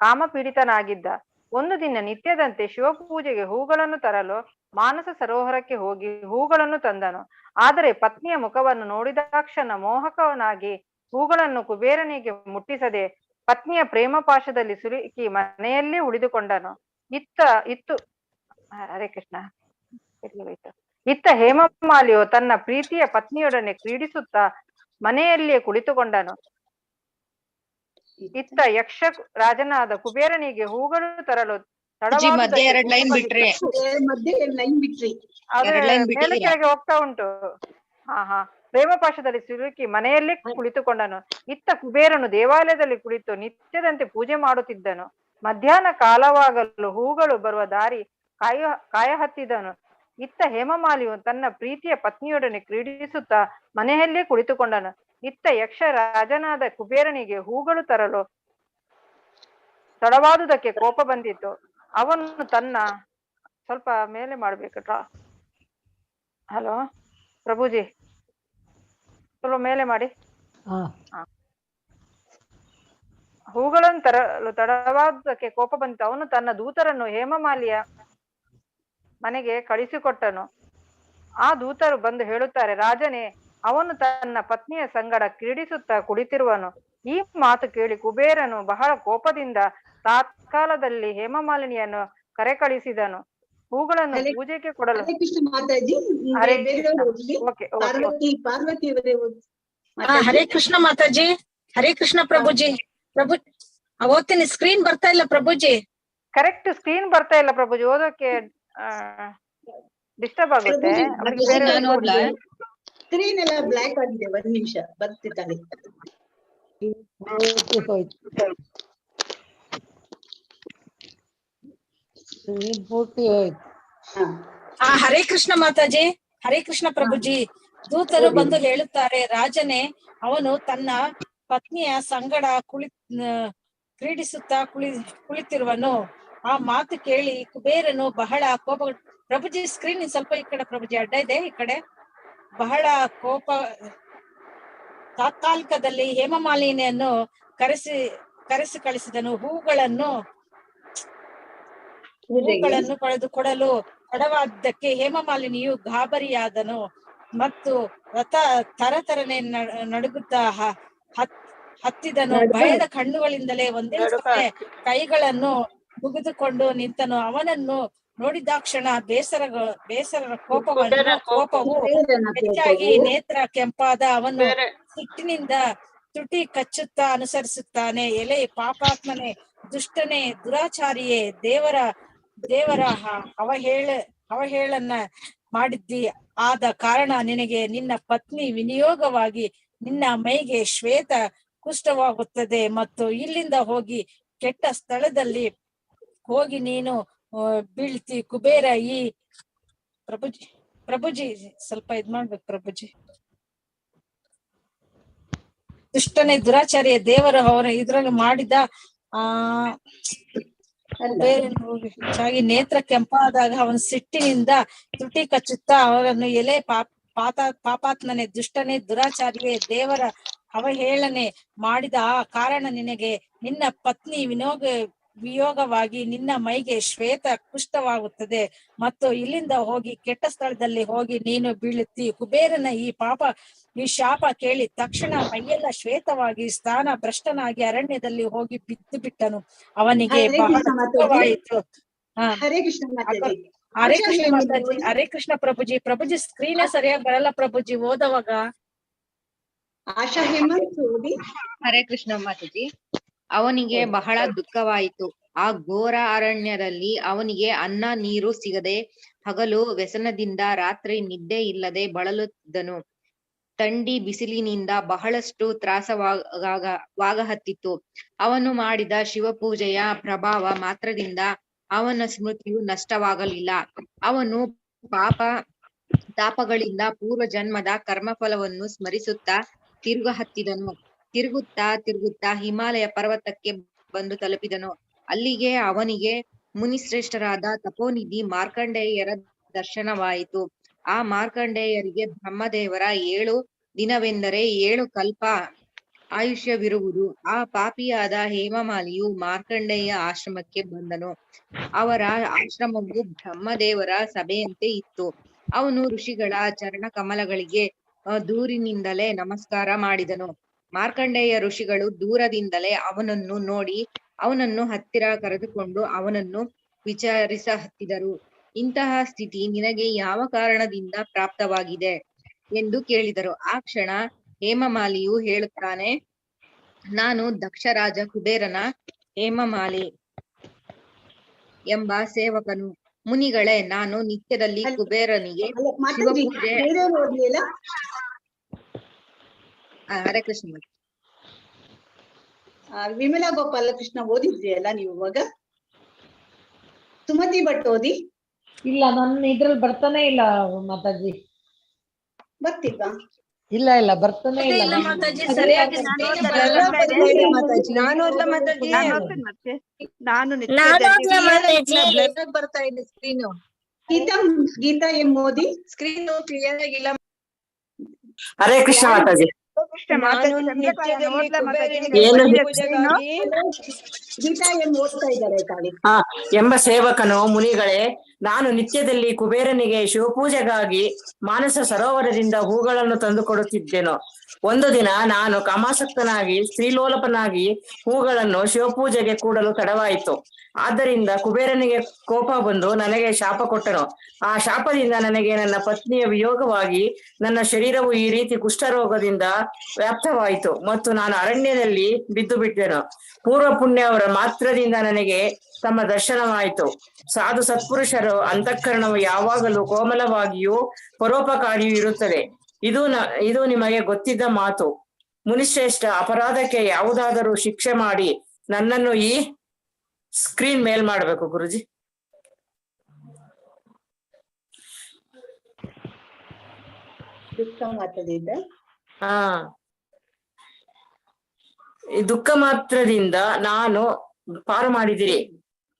ಕಾಮಪೀಡಿತನಾಗಿದ್ದ. ಒಂದು ದಿನ ನಿತ್ಯದಂತೆ ಶಿವಪೂಜೆಗೆ ಹೂಗಳನ್ನು ತರಲು ಮಾನಸ ಸರೋವರಕ್ಕೆ ಹೋಗಿ ಹೂಗಳನ್ನು ತಂದನು. ಆದರೆ ಪತ್ನಿಯ ಮುಖವನ್ನು ನೋಡಿದಾಕ್ಷಣ ಮೋಹಕವನಾಗಿ ಹೂಗಳನ್ನು ಕುಬೇರನಿಗೆ ಮುಟ್ಟಿಸದೆ ಪತ್ನಿಯ ಪ್ರೇಮ ಪಾಶದಲ್ಲಿ ಸಿಲುಕಿ ಮನೆಯಲ್ಲೇ ಉಳಿದುಕೊಂಡನು. ಹರೇ ಕೃಷ್ಣ. ಇತ್ತ ಹೇಮಮಾಲಿಯು ತನ್ನ ಪ್ರೀತಿಯ ಪತ್ನಿಯೊಡನೆ ಕ್ರೀಡಿಸುತ್ತಾ ಮನೆಯಲ್ಲಿಯೇ ಕುಳಿತುಕೊಂಡನು. ಇತ್ತ ಯಕ್ಷ ರಾಜನಾದ ಕುಬೇರನಿಗೆ ಹೂಗಳು ತರಲು ಮೇಲೆ ಕೆಳಗೆ ಹೋಗ್ತಾ ಉಂಟು. ಪ್ರೇಮ ಪಾಶದಲ್ಲಿ ಸಿಲುಕಿ ಮನೆಯಲ್ಲೇ ಕುಳಿತುಕೊಂಡನು. ಇತ್ತ ಕುಬೇರನು ದೇವಾಲಯದಲ್ಲಿ ಕುಳಿತು ನಿತ್ಯದಂತೆ ಪೂಜೆ ಮಾಡುತ್ತಿದ್ದನು. ಮಧ್ಯಾಹ್ನ ಕಾಲವಾಗಲು ಹೂಗಳು ಬರುವ ದಾರಿ ಕಾಯ ಹತ್ತಿದನು. ಇತ್ತ ಹೇಮಮಾಲಿಯು ತನ್ನ ಪ್ರೀತಿಯ ಪತ್ನಿಯೊಡನೆ ಕ್ರೀಡಿಸುತ್ತಾ ಮನೆಯಲ್ಲೇ ಕುಳಿತುಕೊಂಡನು. ಇತ್ತ ಯಕ್ಷ ರಾಜನಾದ ಕುಬೇರನಿಗೆ ಹೂಗಳು ತರಲು ತಡವಾದುದಕ್ಕೆ ಕೋಪ ಬಂದಿತ್ತು. ಅವನು ತನ್ನ ಸ್ವಲ್ಪ ಮೇಲೆ ಮಾಡ್ಬೇಕಟ್ರ. ಹಲೋ ಪ್ರಭುಜಿ, ಸ್ವಲ್ಪ ಮೇಲೆ ಮಾಡಿ. ಹೂಗಳನ್ನು ತರಲು ತಡವಾದುದಕ್ಕೆ ಕೋಪ ಬಂದಿತ್ತು. ಅವನು ತನ್ನ ದೂತರನ್ನು ಹೇಮಮಾಲಿಯ ಮನೆಗೆ ಕಳಿಸಿಕೊಟ್ಟನು. ಆ ದೂತರು ಬಂದು ಹೇಳುತ್ತಾರೆ, ರಾಜನೇ, ಅವನು ತನ್ನ ಪತ್ನಿಯ ಸಂಗಡ ಕ್ರೀಡಿಸುತ್ತಾ ಕುಳಿತಿರುವನು. ಈ ಮಾತು ಕೇಳಿ ಕುಬೇರನು ಬಹಳ ಕೋಪದಿಂದ ತಾತ್ಕಾಲದಲ್ಲಿ ಹೇಮಮಾಲಿನಿಯನ್ನು ಕರೆ ಕಳಿಸಿದನು. ಹೂಗಳನ್ನು ಪೂಜೆಗೆ ಕೊಡಲು. ಹರೇ ಕೃಷ್ಣ ಮಾತಾಜಿ. ಹರೇ ಕೃಷ್ಣ ಪ್ರಭುಜಿ. ಓದ್ತೀನಿ. ಸ್ಕ್ರೀನ್ ಬರ್ತಾ ಇಲ್ಲ ಪ್ರಭುಜಿ. ಕರೆಕ್ಟ್ ಸ್ಕ್ರೀನ್ ಬರ್ತಾ ಇಲ್ಲ ಪ್ರಭುಜಿ. ಓದೋಕೆ ಡಿಸ್ಟರ್ಬ್ ಆಗುತ್ತೆ. ಸ್ಕ್ರೀನ್ ಎಲ್ಲ ಬ್ಲಾಕ್ ಆಗಿದೆ. ಒಂದ್ ನಿಮಿಷ ಬರ್ತಿದ್ದಾಳೆ. ಹರೇ ಕೃಷ್ಣ ಮಾತಾಜಿ. ಹರೇ ಕೃಷ್ಣ ಪ್ರಭುಜಿ. ದೂತರು ಬಂದು ಹೇಳುತ್ತಾರೆ, ರಾಜನೇ, ಅವನು ತನ್ನ ಪತ್ನಿಯ ಸಂಗಡ ಕ್ರೀಡಿಸುತ್ತಾ ಕುಳಿತಿರುವನು. ಆ ಮಾತು ಕೇಳಿ ಕುಬೇರನು ಬಹಳ ಕೋಪ. ಪ್ರಭುಜಿ ಸ್ಕ್ರೀನ್ ಸ್ವಲ್ಪ ಈ ಕಡೆ ಪ್ರಭುಜಿ, ಅಡ್ಡ ಇದೆ ಈ ಕಡೆ. ಬಹಳ ಕೋಪ. ತಾತ್ಕಾಲಿಕದಲ್ಲಿ ಹೇಮಮಾಲಿನಿಯನ್ನು ಕರೆಸಿ ಕಳಿಸಿದನು. ಹೂಗಳನ್ನು ಪಡೆದು ಕೊಡಲು ತಡವಾದ್ದಕ್ಕೆ ಹೇಮಮಾಲಿನಿಯು ಗಾಬರಿಯಾದನು ಮತ್ತು ತರತರನೆ ನಡುಗುತ್ತಾ ಹತ್ತಿದನು. ಭಯದ ಕಣ್ಣುಗಳಿಂದಲೇ ಒಂದೇ ಸಮಯ ಕೈಗಳನ್ನು ಮುಗಿದುಕೊಂಡು ನಿಂತನು. ಅವನನ್ನು ನೋಡಿದಾಕ್ಷಣ ಬೇಸರ ಕೋಪವು ಹೆಚ್ಚಾಗಿ ನೇತ್ರ ಕೆಂಪಾದ. ಅವನು ಸಿಟ್ಟಿನಿಂದ ತುಟಿ ಕಚ್ಚುತ್ತಾ ಅನುಸರಿಸುತ್ತಾನೆ. ಎಲೆ ಪಾಪಾತ್ಮನೆ, ದುಷ್ಟನೇ ದುರಾಚಾರಿಯೇ, ದೇವರ ಅವಹೇಳನ ಮಾಡಿದ್ದಿ. ಆದ ಕಾರಣ ನಿನಗೆ ನಿನ್ನ ಪತ್ನಿ ವಿನಿಯೋಗವಾಗಿ ನಿನ್ನ ಮೈಗೆ ಶ್ವೇತ ಕುಷ್ಠವಾಗುತ್ತದೆ. ಮತ್ತು ಇಲ್ಲಿಂದ ಹೋಗಿ ಕೆಟ್ಟ ಸ್ಥಳದಲ್ಲಿ ಹೋಗಿ ನೀನು ಬೀಳ್ತಿ. ಕುಬೇರ ಈ ಪ್ರಭುಜಿ ಸ್ವಲ್ಪ ಮಾಡ್ಬೇಕು ಪ್ರಭುಜಿ. ದುಷ್ಟನೇ ದುರಾಚಾರ್ಯ ದೇವರ ಅವರ ಇದ್ರಲ್ಲಿ ಮಾಡಿದ ಹೆಚ್ಚಾಗಿ ನೇತ್ರ ಕೆಂಪಾದಾಗ ಅವನ ಸಿಟ್ಟಿನಿಂದ ತುಟಿ ಕಚ್ಚುತ್ತಾ ಅವರನ್ನು ಎಲೆ ಪಾಪಾತ್ಮನೆ ದುಷ್ಟನೇ ದುರಾಚಾರ್ಯೇ, ದೇವರ ಅವಹೇಳನೆ ಮಾಡಿದ ಆ ಕಾರಣ ನಿನಗೆ ನಿನ್ನ ಪತ್ನಿ ವಿಯೋಗವಾಗಿ ನಿನ್ನ ಮೈಗೆ ಶ್ವೇತ ಕುಷ್ಠವಾಗುತ್ತದೆ. ಮತ್ತು ಇಲ್ಲಿಂದ ಹೋಗಿ ಕೆಟ್ಟ ಸ್ಥಳದಲ್ಲಿ ಹೋಗಿ ನೀನು ಬೀಳುತ್ತಿ. ಕುಬೇರನ ಈ ಶಾಪ ಕೇಳಿ ತಕ್ಷಣ ಮೈಯೆಲ್ಲ ಶ್ವೇತವಾಗಿ ಸ್ಥಾನ ಭ್ರಷ್ಟನಾಗಿ ಅರಣ್ಯದಲ್ಲಿ ಹೋಗಿ ಬಿದ್ದು ಬಿಟ್ಟನು. ಅವನಿಗೆ ಬಹಳ ದುಃಖವಾಯಿತು. ಹರೇ ಕೃಷ್ಣ ಮಾತಾಜಿ. ಹರೇ ಕೃಷ್ಣ ಮಾತಾಜಿ. ಹರೇ ಕೃಷ್ಣ ಪ್ರಭುಜಿ ಸ್ಕ್ರೀನ್ ಸರಿಯಾಗಿ ಬರಲ್ಲ ಪ್ರಭುಜಿ ಓದವಾಗ. ಆಶಾ ಹೇಮಂತ್ ಓದಿ. ಹರೇ ಕೃಷ್ಣ ಮಾತಾಜಿ. ಅವನಿಗೆ ಬಹಳ ದುಃಖವಾಯಿತು. ಆ ಘೋರ ಅರಣ್ಯದಲ್ಲಿ ಅವನಿಗೆ ಅನ್ನ ನೀರು ಸಿಗದೆ ಹಗಲು ವ್ಯಸನದಿಂದ ರಾತ್ರಿ ನಿದ್ದೆ ಇಲ್ಲದೆ ಬಳಲುತ್ತಿದ್ದನು. ಥಂಡಿ ಬಿಸಿಲಿನಿಂದ ಬಹಳಷ್ಟು ತ್ರಾಸವಾಗಹತ್ತಿತ್ತು. ಅವನು ಮಾಡಿದ ಶಿವಪೂಜೆಯ ಪ್ರಭಾವ ಮಾತ್ರದಿಂದ ಅವನ ಸ್ಮೃತಿಯು ನಷ್ಟವಾಗಲಿಲ್ಲ. ಅವನು ತಾಪಗಳಿಂದ ಪೂರ್ವ ಜನ್ಮದ ಕರ್ಮಫಲವನ್ನು ಸ್ಮರಿಸುತ್ತಾ ತಿರುಗುತ್ತಾ ಹಿಮಾಲಯ ಪರ್ವತಕ್ಕೆ ಬಂದು ತಲುಪಿದನು. ಅಲ್ಲಿಗೆ ಅವನಿಗೆ ಮುನಿಶ್ರೇಷ್ಠರಾದ ತಪೋನಿಧಿ ಮಾರ್ಕಂಡೇಯರ ದರ್ಶನವಾಯಿತು. ಆ ಮಾರ್ಕಂಡೇಯರಿಗೆ ಬ್ರಹ್ಮದೇವರ 7 ದಿನವೆಂದರೆ 7 ಕಲ್ಪ ಆಯುಷ್ಯವಿರುವುದು. ಆ ಪಾಪಿಯಾದ ಹೇಮಮಾಲಿಯು ಮಾರ್ಕಂಡೇಯ ಆಶ್ರಮಕ್ಕೆ ಬಂದನು. ಅವರ ಆಶ್ರಮವು ಬ್ರಹ್ಮದೇವರ ಸಭೆಯಂತೆ ಇತ್ತು. ಅವನು ಋಷಿಗಳ ಚರಣ ಕಮಲಗಳಿಗೆ ದೂರಿನಿಂದಲೇ ನಮಸ್ಕಾರ ಮಾಡಿದನು. ಮಾರ್ಕಂಡೇಯ ಋಷಿಗಳು ದೂರದಿಂದಲೇ ಅವನನ್ನು ನೋಡಿ ಅವನನ್ನು ಹತ್ತಿರ ಕರೆದುಕೊಂಡು ಅವನನ್ನು ವಿಚಾರಿಸಹತ್ತಿದರು. ಇಂತಹ ಸ್ಥಿತಿ ನಿನಗೆ ಯಾವ ಕಾರಣದಿಂದ ಪ್ರಾಪ್ತವಾಗಿದೆ ಎಂದು ಕೇಳಿದರು. ಆ ಕ್ಷಣ ಹೇಮಮಾಲಿಯು ಹೇಳುತ್ತಾನೆ, ನಾನು ದಕ್ಷರಾಜ ಕುಬೇರನ ಹೇಮಮಾಲಿ ಎಂಬ ಸೇವಕನು. ಮುನಿಗಳೇ, ನಾನು ನಿತ್ಯದಲ್ಲಿ ಕುಬೇರನಿಗೆ ಶಿವಪೂಜೆ. ಹರೇ ಕೃಷ್ಣ. ವಿಮಲಾ ಗೋಪಾಲಕೃಷ್ಣ ಓದಿದ್ರಿಯಲ್ಲ ನೀವು ಇವಾಗ? ಸುಮತಿ ಭಟ್ ಓದಿ. ಇಲ್ಲ, ನನ್ನ ಇದ್ರಲ್ಲಿ ಬರ್ತಾನೆ ಇಲ್ಲ ಮಾತಾಜಿ. ಬರ್ತಿಲ್ವಾ? ಇಲ್ಲ ಬರ್ತಾನೆ ಇಲ್ಲ. ಬರ್ತಾ ಇದೆ screen. Geeta M Modi. Screen clear ಆಗಿಲ್ಲ. ಹರೇ ಕೃಷ್ಣ ಮಾತಾಜಿ. ಗೀತಾ ಎಂ ಓದ್ತಾ ಇದ್ದಾರೆ ತಾಳಿ. ಎಂಬ ಸೇವಕನು, ಮುನಿಗಳೇ, ನಾನು ನಿತ್ಯದಲ್ಲಿ ಕುಬೇರನಿಗೆ ಶಿವಪೂಜೆಗಾಗಿ ಮಾನಸ ಸರೋವರದಿಂದ ಹೂಗಳನ್ನು ತಂದು ಕೊಡುತ್ತಿದ್ದೆನು. ಒಂದು ದಿನ ನಾನು ಕಾಮಾಸಕ್ತನಾಗಿ ಸ್ತ್ರೀಲೋಲಪನಾಗಿ ಹೂಗಳನ್ನು ಶಿವಪೂಜೆಗೆ ಕೂಡಲು ತಡವಾಯಿತು. ಆದ್ದರಿಂದ ಕುಬೇರನಿಗೆ ಕೋಪ ಬಂದು ನನಗೆ ಶಾಪ ಕೊಟ್ಟನು. ಆ ಶಾಪದಿಂದ ನನಗೆ ನನ್ನ ಪತ್ನಿಯ ವಿಯೋಗವಾಗಿ ನನ್ನ ಶರೀರವು ಈ ರೀತಿ ಕುಷ್ಠರೋಗದಿಂದ ವ್ಯಾಪ್ತವಾಯಿತು ಮತ್ತು ನಾನು ಅರಣ್ಯದಲ್ಲಿ ಬಿದ್ದು ಬಿಟ್ಟೆನು. ಪೂರ್ವ ಪುಣ್ಯ ಅವರ ಮಾತ್ರದಿಂದ ನನಗೆ ತಮ್ಮ ದರ್ಶನವಾಯಿತು. ಸಾಧು ಸತ್ಪುರುಷರು ಅಂತಃಕರಣವು ಯಾವಾಗಲೂ ಕೋಮಲವಾಗಿಯೂ ಪರೋಪಕಾರಿಯೂ ಇರುತ್ತದೆ. ಇದು ನಿಮಗೆ ಗೊತ್ತಿದ್ದ ಮಾತು. ಮುನಿಶ್ರೇಷ್ಠ, ಅಪರಾಧಕ್ಕೆ ಯಾವುದಾದರೂ ಶಿಕ್ಷೆ ಮಾಡಿ ನನ್ನನ್ನು ಈ ಸ್ಕ್ರೀನ್ ಮೇಲ್ ಮಾಡ್ಬೇಕು ಗುರುಜಿ. ಈ ದುಃಖ ಮಾತ್ರದಿಂದ ನಾನು ಪಾರು ಮಾಡಿದಿರಿ.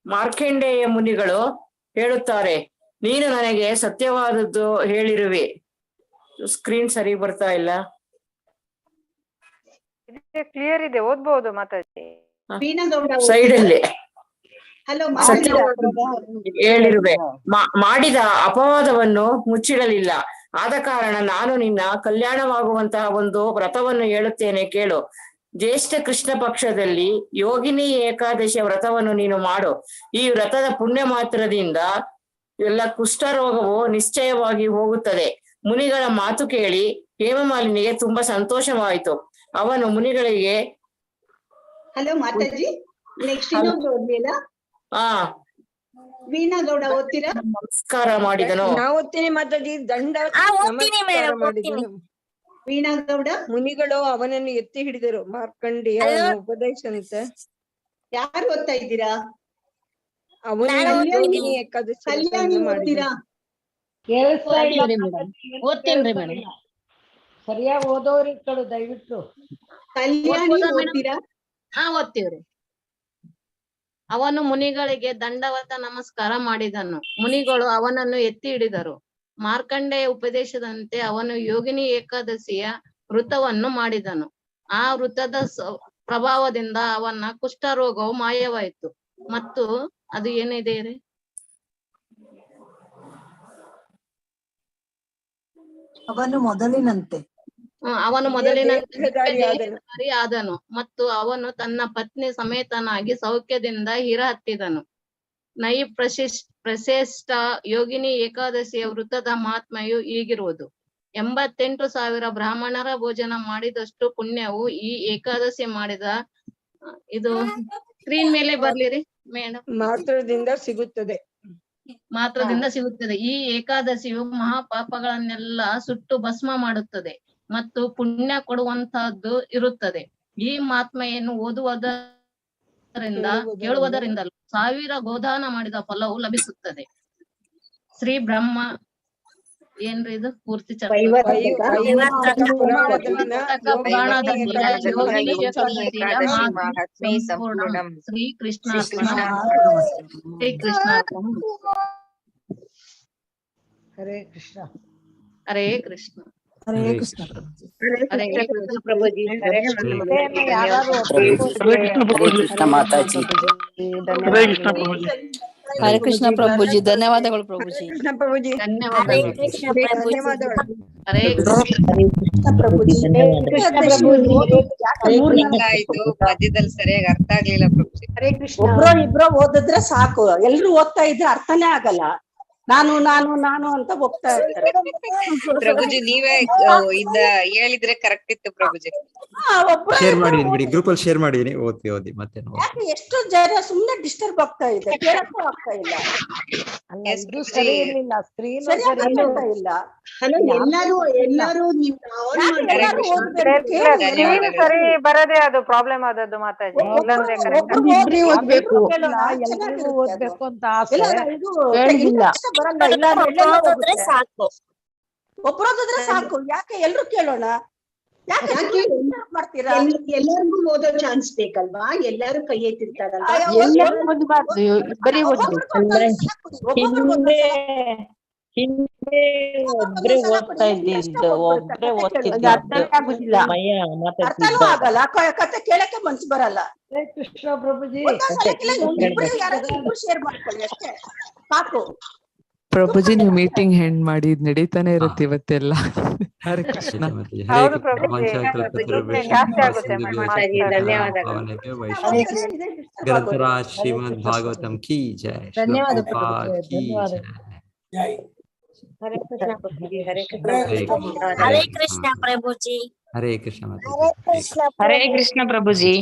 ಮಾರ್ಕಂಡೇಯ ಮುನಿಗಳು ಹೇಳುತ್ತಾರೆ, ನೀನು ನನಗೆ ಸತ್ಯವಾದದ್ದು ಹೇಳಿರುವೆ. ಸ್ಕ್ರೀನ್ ಸರಿ ಬರ್ತಾ ಇಲ್ಲ. ಕ್ಲಿಯರ್ ಇದೆ, ಓದ್ಬಹುದು ಮಾತಾಡಿ. ಸೈಡ್ ಅಲ್ಲಿ ಹೇಳಿರುವೆ. ಮಾಡಿದ ಅಪವಾದವನ್ನು ಮುಚ್ಚಿಡಲಿಲ್ಲ. ಆದ ಕಾರಣ ನಾನು ನಿನ್ನ ಕಲ್ಯಾಣವಾಗುವಂತಹ ಒಂದು ವ್ರತವನ್ನು ಹೇಳುತ್ತೇನೆ, ಕೇಳು. ಜ್ಯೇಷ್ಠ ಕೃಷ್ಣ ಪಕ್ಷದಲ್ಲಿ ಯೋಗಿನಿ ಏಕಾದಶಿಯ ವ್ರತವನ್ನು ನೀನು ಮಾಡು. ಈ ವ್ರತದ ಪುಣ್ಯ ಮಾತ್ರದಿಂದ ಎಲ್ಲ ಕುಷ್ಠರೋಗವು ನಿಶ್ಚಯವಾಗಿ ಹೋಗುತ್ತದೆ. ಮುನಿಗಳ ಮಾತು ಕೇಳಿ ಹೇಮಮಾಲಿನಿಗೆ ತುಂಬಾ ಸಂತೋಷವಾಯಿತು. ಅವನು ಮುನಿಗಳಿಗೆ ಹಲೋ ಮಾತಾಜಿ. ನೆಕ್ಸ್ಟ್ ಇನ್ನೊಬ್ರು ಓದ್ಲಿಲ್ಲ. ಹಾ ವೀಣಾ ಗೌಡ ಓದ್ತೀರಾ? ನಮಸ್ಕಾರ ಮಾಡಿದನು. ನಾವು ಓದ್ತೀನಿ ಮಾತಾಜಿ. ದಂಡ ನಮಸ್ಕಾರ ಮಾಡಿದನು. ವೀಣಾ ಗೌಡ. ಮುನಿಗಳು ಅವನನ್ನು ಎತ್ತಿ ಹಿಡಿದರು. ಮಾರ್ಕಂಡೇಯ ಉಪದೇಶಂತೆ. ಯಾರು ಓದ್ತಾ ಇದ್ದೀರಾ? ಅವನು ಏಕಾದಶಿ ಕಲ್ಯಾಣಿ ಓದ್ತೀರಾ? ಓದ್ತೇನ್ರಿ ಮೇಡಮ್. ಸರಿಯಾಗಿ ಓದೋರಿ ಕಳು ದಯವಿಟ್ಟು. ಕಲ್ಯಾಣಿ ಓದ್ತೀರಾ? ಹಾ ಓದ್ತೀವ್ರಿ. ಅವನು ಮುನಿಗಳಿಗೆ ದಂಡವತ ನಮಸ್ಕಾರ ಮಾಡಿದನು. ಮುನಿಗಳು ಅವನನ್ನು ಎತ್ತಿ ಹಿಡಿದರು. ಮಾರ್ಕಂಡೇಯ ಉಪದೇಶದಂತೆ ಅವನು ಯೋಗಿನಿ ಏಕಾದಶಿಯ ವೃತವನ್ನು ಮಾಡಿದನು. ಆ ವೃತದ ಪ್ರಭಾವದಿಂದ ಅವನ ಕುಷ್ಠರೋಗವು ಮಾಯವಾಯಿತು. ಮತ್ತು ಅದು ಏನಿದೆ ರೀ? ಅವನು ಮೊದಲಿನಂತೆ ಆದನು ಮತ್ತು ಅವನು ತನ್ನ ಪತ್ನಿ ಸಮೇತನಾಗಿ ಸೌಖ್ಯದಿಂದ ಹಿರಹತ್ತಿದನು. ನೈ ಪ್ರಶೇಷ್ಠ ಯೋಗಿನಿ ಏಕಾದಶಿಯ ವೃತದ ಮಹಾತ್ಮೆಯು ಹೀಗಿರುವುದು. 88,000 ಬ್ರಾಹ್ಮಣರ ಭೋಜನ ಮಾಡಿದಷ್ಟು ಪುಣ್ಯವು ಈ ಏಕಾದಶಿ ಮಾಡಿದ ಇದು ಸ್ಕ್ರೀನ್ ಮೇಲೆ ಬರ್ಲಿರಿ ಮೇಡಮ್. ಮಾತ್ರದಿಂದ ಸಿಗುತ್ತದೆ. ಈ ಏಕಾದಶಿಯು ಮಹಾಪಾಪಗಳನ್ನೆಲ್ಲ ಸುಟ್ಟು ಭಸ್ಮ ಮಾಡುತ್ತದೆ ಮತ್ತು ಪುಣ್ಯ ಕೊಡುವಂತಹದ್ದು ಇರುತ್ತದೆ. ಈ ಮಹಾತ್ಮೆಯನ್ನು ಓದುವುದರಿಂದ ಕೇಳುವುದರಿಂದಲೂ 1000 ಗೋದಾನ ಮಾಡಿದ ಫಲವು ಲಭಿಸುತ್ತದೆ. ಶ್ರೀ ಬ್ರಹ್ಮ ಏನ್ರಿ ಇದು ಪೂರ್ತಿ ಶ್ರೀ ಕೃಷ್ಣ ಹರೇ ಕೃಷ್ಣ. ಹರೇ ಕೃಷ್ಣ. ಹರೇ ಕೃಷ್ಣ. ಹರೇ ಕೃಷ್ಣ ಪ್ರಭುಜಿ. ಹರೇ ಕೃಷ್ಣ ಮಾತಾಜಿ. ಹರೇ ಕೃಷ್ಣ ಪ್ರಭುಜಿ. ಧನ್ಯವಾದಗಳು ಪ್ರಭುಜಿ. ಕೃಷ್ಣ ಪ್ರಭುಜಿ. ಧನ್ಯವಾದಗಳು. ಹರೇ ಆಯ್ತು. ಮಧ್ಯದಲ್ಲಿ ಸರಿಯಾಗಿ ಅರ್ಥ ಆಗ್ಲಿಲ್ಲ ಪ್ರಭುಜಿ. ಹರೇ ಕೃಷ್ಣ. ಇಬ್ರೋ ಓದಿದ್ರೆ ಸಾಕು. ಎಲ್ರು ಓದ್ತಾ ಇದ್ರೆ ಅರ್ಥನೇ ಆಗಲ್ಲ. ನಾನು ನಾನು ನಾನು ಅಂತ ಹೋಗ್ತಾ ಇರ್ತಾರೆ. ಪ್ರಭುಜಿ ನೀವೇ ಹೇಳಿದ್ರೆ ಕರೆಕ್ಟ್ ಇತ್ತು ಪ್ರಭುಜಿ. ಶೇರ್ ಮಾಡಿದೀನಿ ಬಿಡಿ, ಗ್ರೂಪ್ ಅಲ್ಲಿ ಶೇರ್ ಮಾಡಿದೀನಿ. ಓದಿ ಮತ್ತೆ ಯಾಕೆ ಎಷ್ಟು ಜನ ಸುಮ್ನೆ ಡಿಸ್ಟರ್ಬ್ ಆಗ್ತಾ ಇದೆ, ಕೇಳಕ್ಕೂ ಆಗ್ತಾ ಇಲ್ಲ. ಸರಿ ಇರ್ಲಿಲ್ಲ, ಸ್ಕ್ರೀನ್ ಇಲ್ಲ. ಎಲ್ಲರೂ ಸರಿ ಬರದೇ ಅದು ಪ್ರಾಬ್ಲಮ್ ಆದದ್ದು ಮಾತಾಜಿ. ಇಲ್ಲಾಂದ್ರೆ ಓದ್ಬೇಕು ಅಂತ ಆಸೆ ಹೇಳಿಲ್ಲ. ಒಬ್ರೋದ್ರೆ ಸಾಕು. ಯಾಕೆ ಎಲ್ರು ಕೇಳೋಣ? ಮಾಡ್ತೀರಾ? ಎಲ್ಲರಿಗೂ ಓದೋ ಚಾನ್ಸ್ ಬೇಕಲ್ವಾ? ಎಲ್ಲರೂ ಕೈ ಎತ್ತಿರ್ತಾರಲ್ವಾ? ಬರೀ ಒಬ್ರೇ ಓದ್ತಾ ಇದ್ದಿದ್ದು, ಒಬ್ರೇ ಓದ್ತಿದ್ದ. ಅರ್ಥನೂ ಆಗಲ್ಲ, ಕತೆ ಕೇಳಕ್ಕೆ ಮನ್ಸು ಬರಲ್ಲ. ಕೃಷ್ಣ ಪ್ರಭುಜಿ. ಶೇರ್ ಮಾಡ್ಕೊಳ್ಳಿ ಅಷ್ಟೇ ಸಾಕು. ಪ್ರಭುಜಿ ನೀವು ಮೀಟಿಂಗ್ ಹೆಂಡ್ ಮಾಡಿ ನಡೀತಾನೆ ಇರುತ್ತೆ ಇವತ್ತೆಲ್ಲ. ಹರೇ ಕೃಷ್ಣ. ಹೌದು ಪ್ರಭುಜಿ, ಜಾಸ್ತಿ ಆಗುತ್ತೆ. ಗ್ರಂಥರಾಜ್ ಶ್ರೀಮದ್ ಭಾಗವತಂ ಕಿ ಜೈ. ಧನ್ಯವಾದ ಹರೇ ಕೃಷ್ಣ ಪ್ರಭುಜಿ. ಹರೇ ಕೃಷ್ಣ ಪ್ರಭುಜಿ. ಹರೇ ಕೃಷ್ಣ. ಹರೇ ಕೃಷ್ಣ ಪ್ರಭುಜಿ.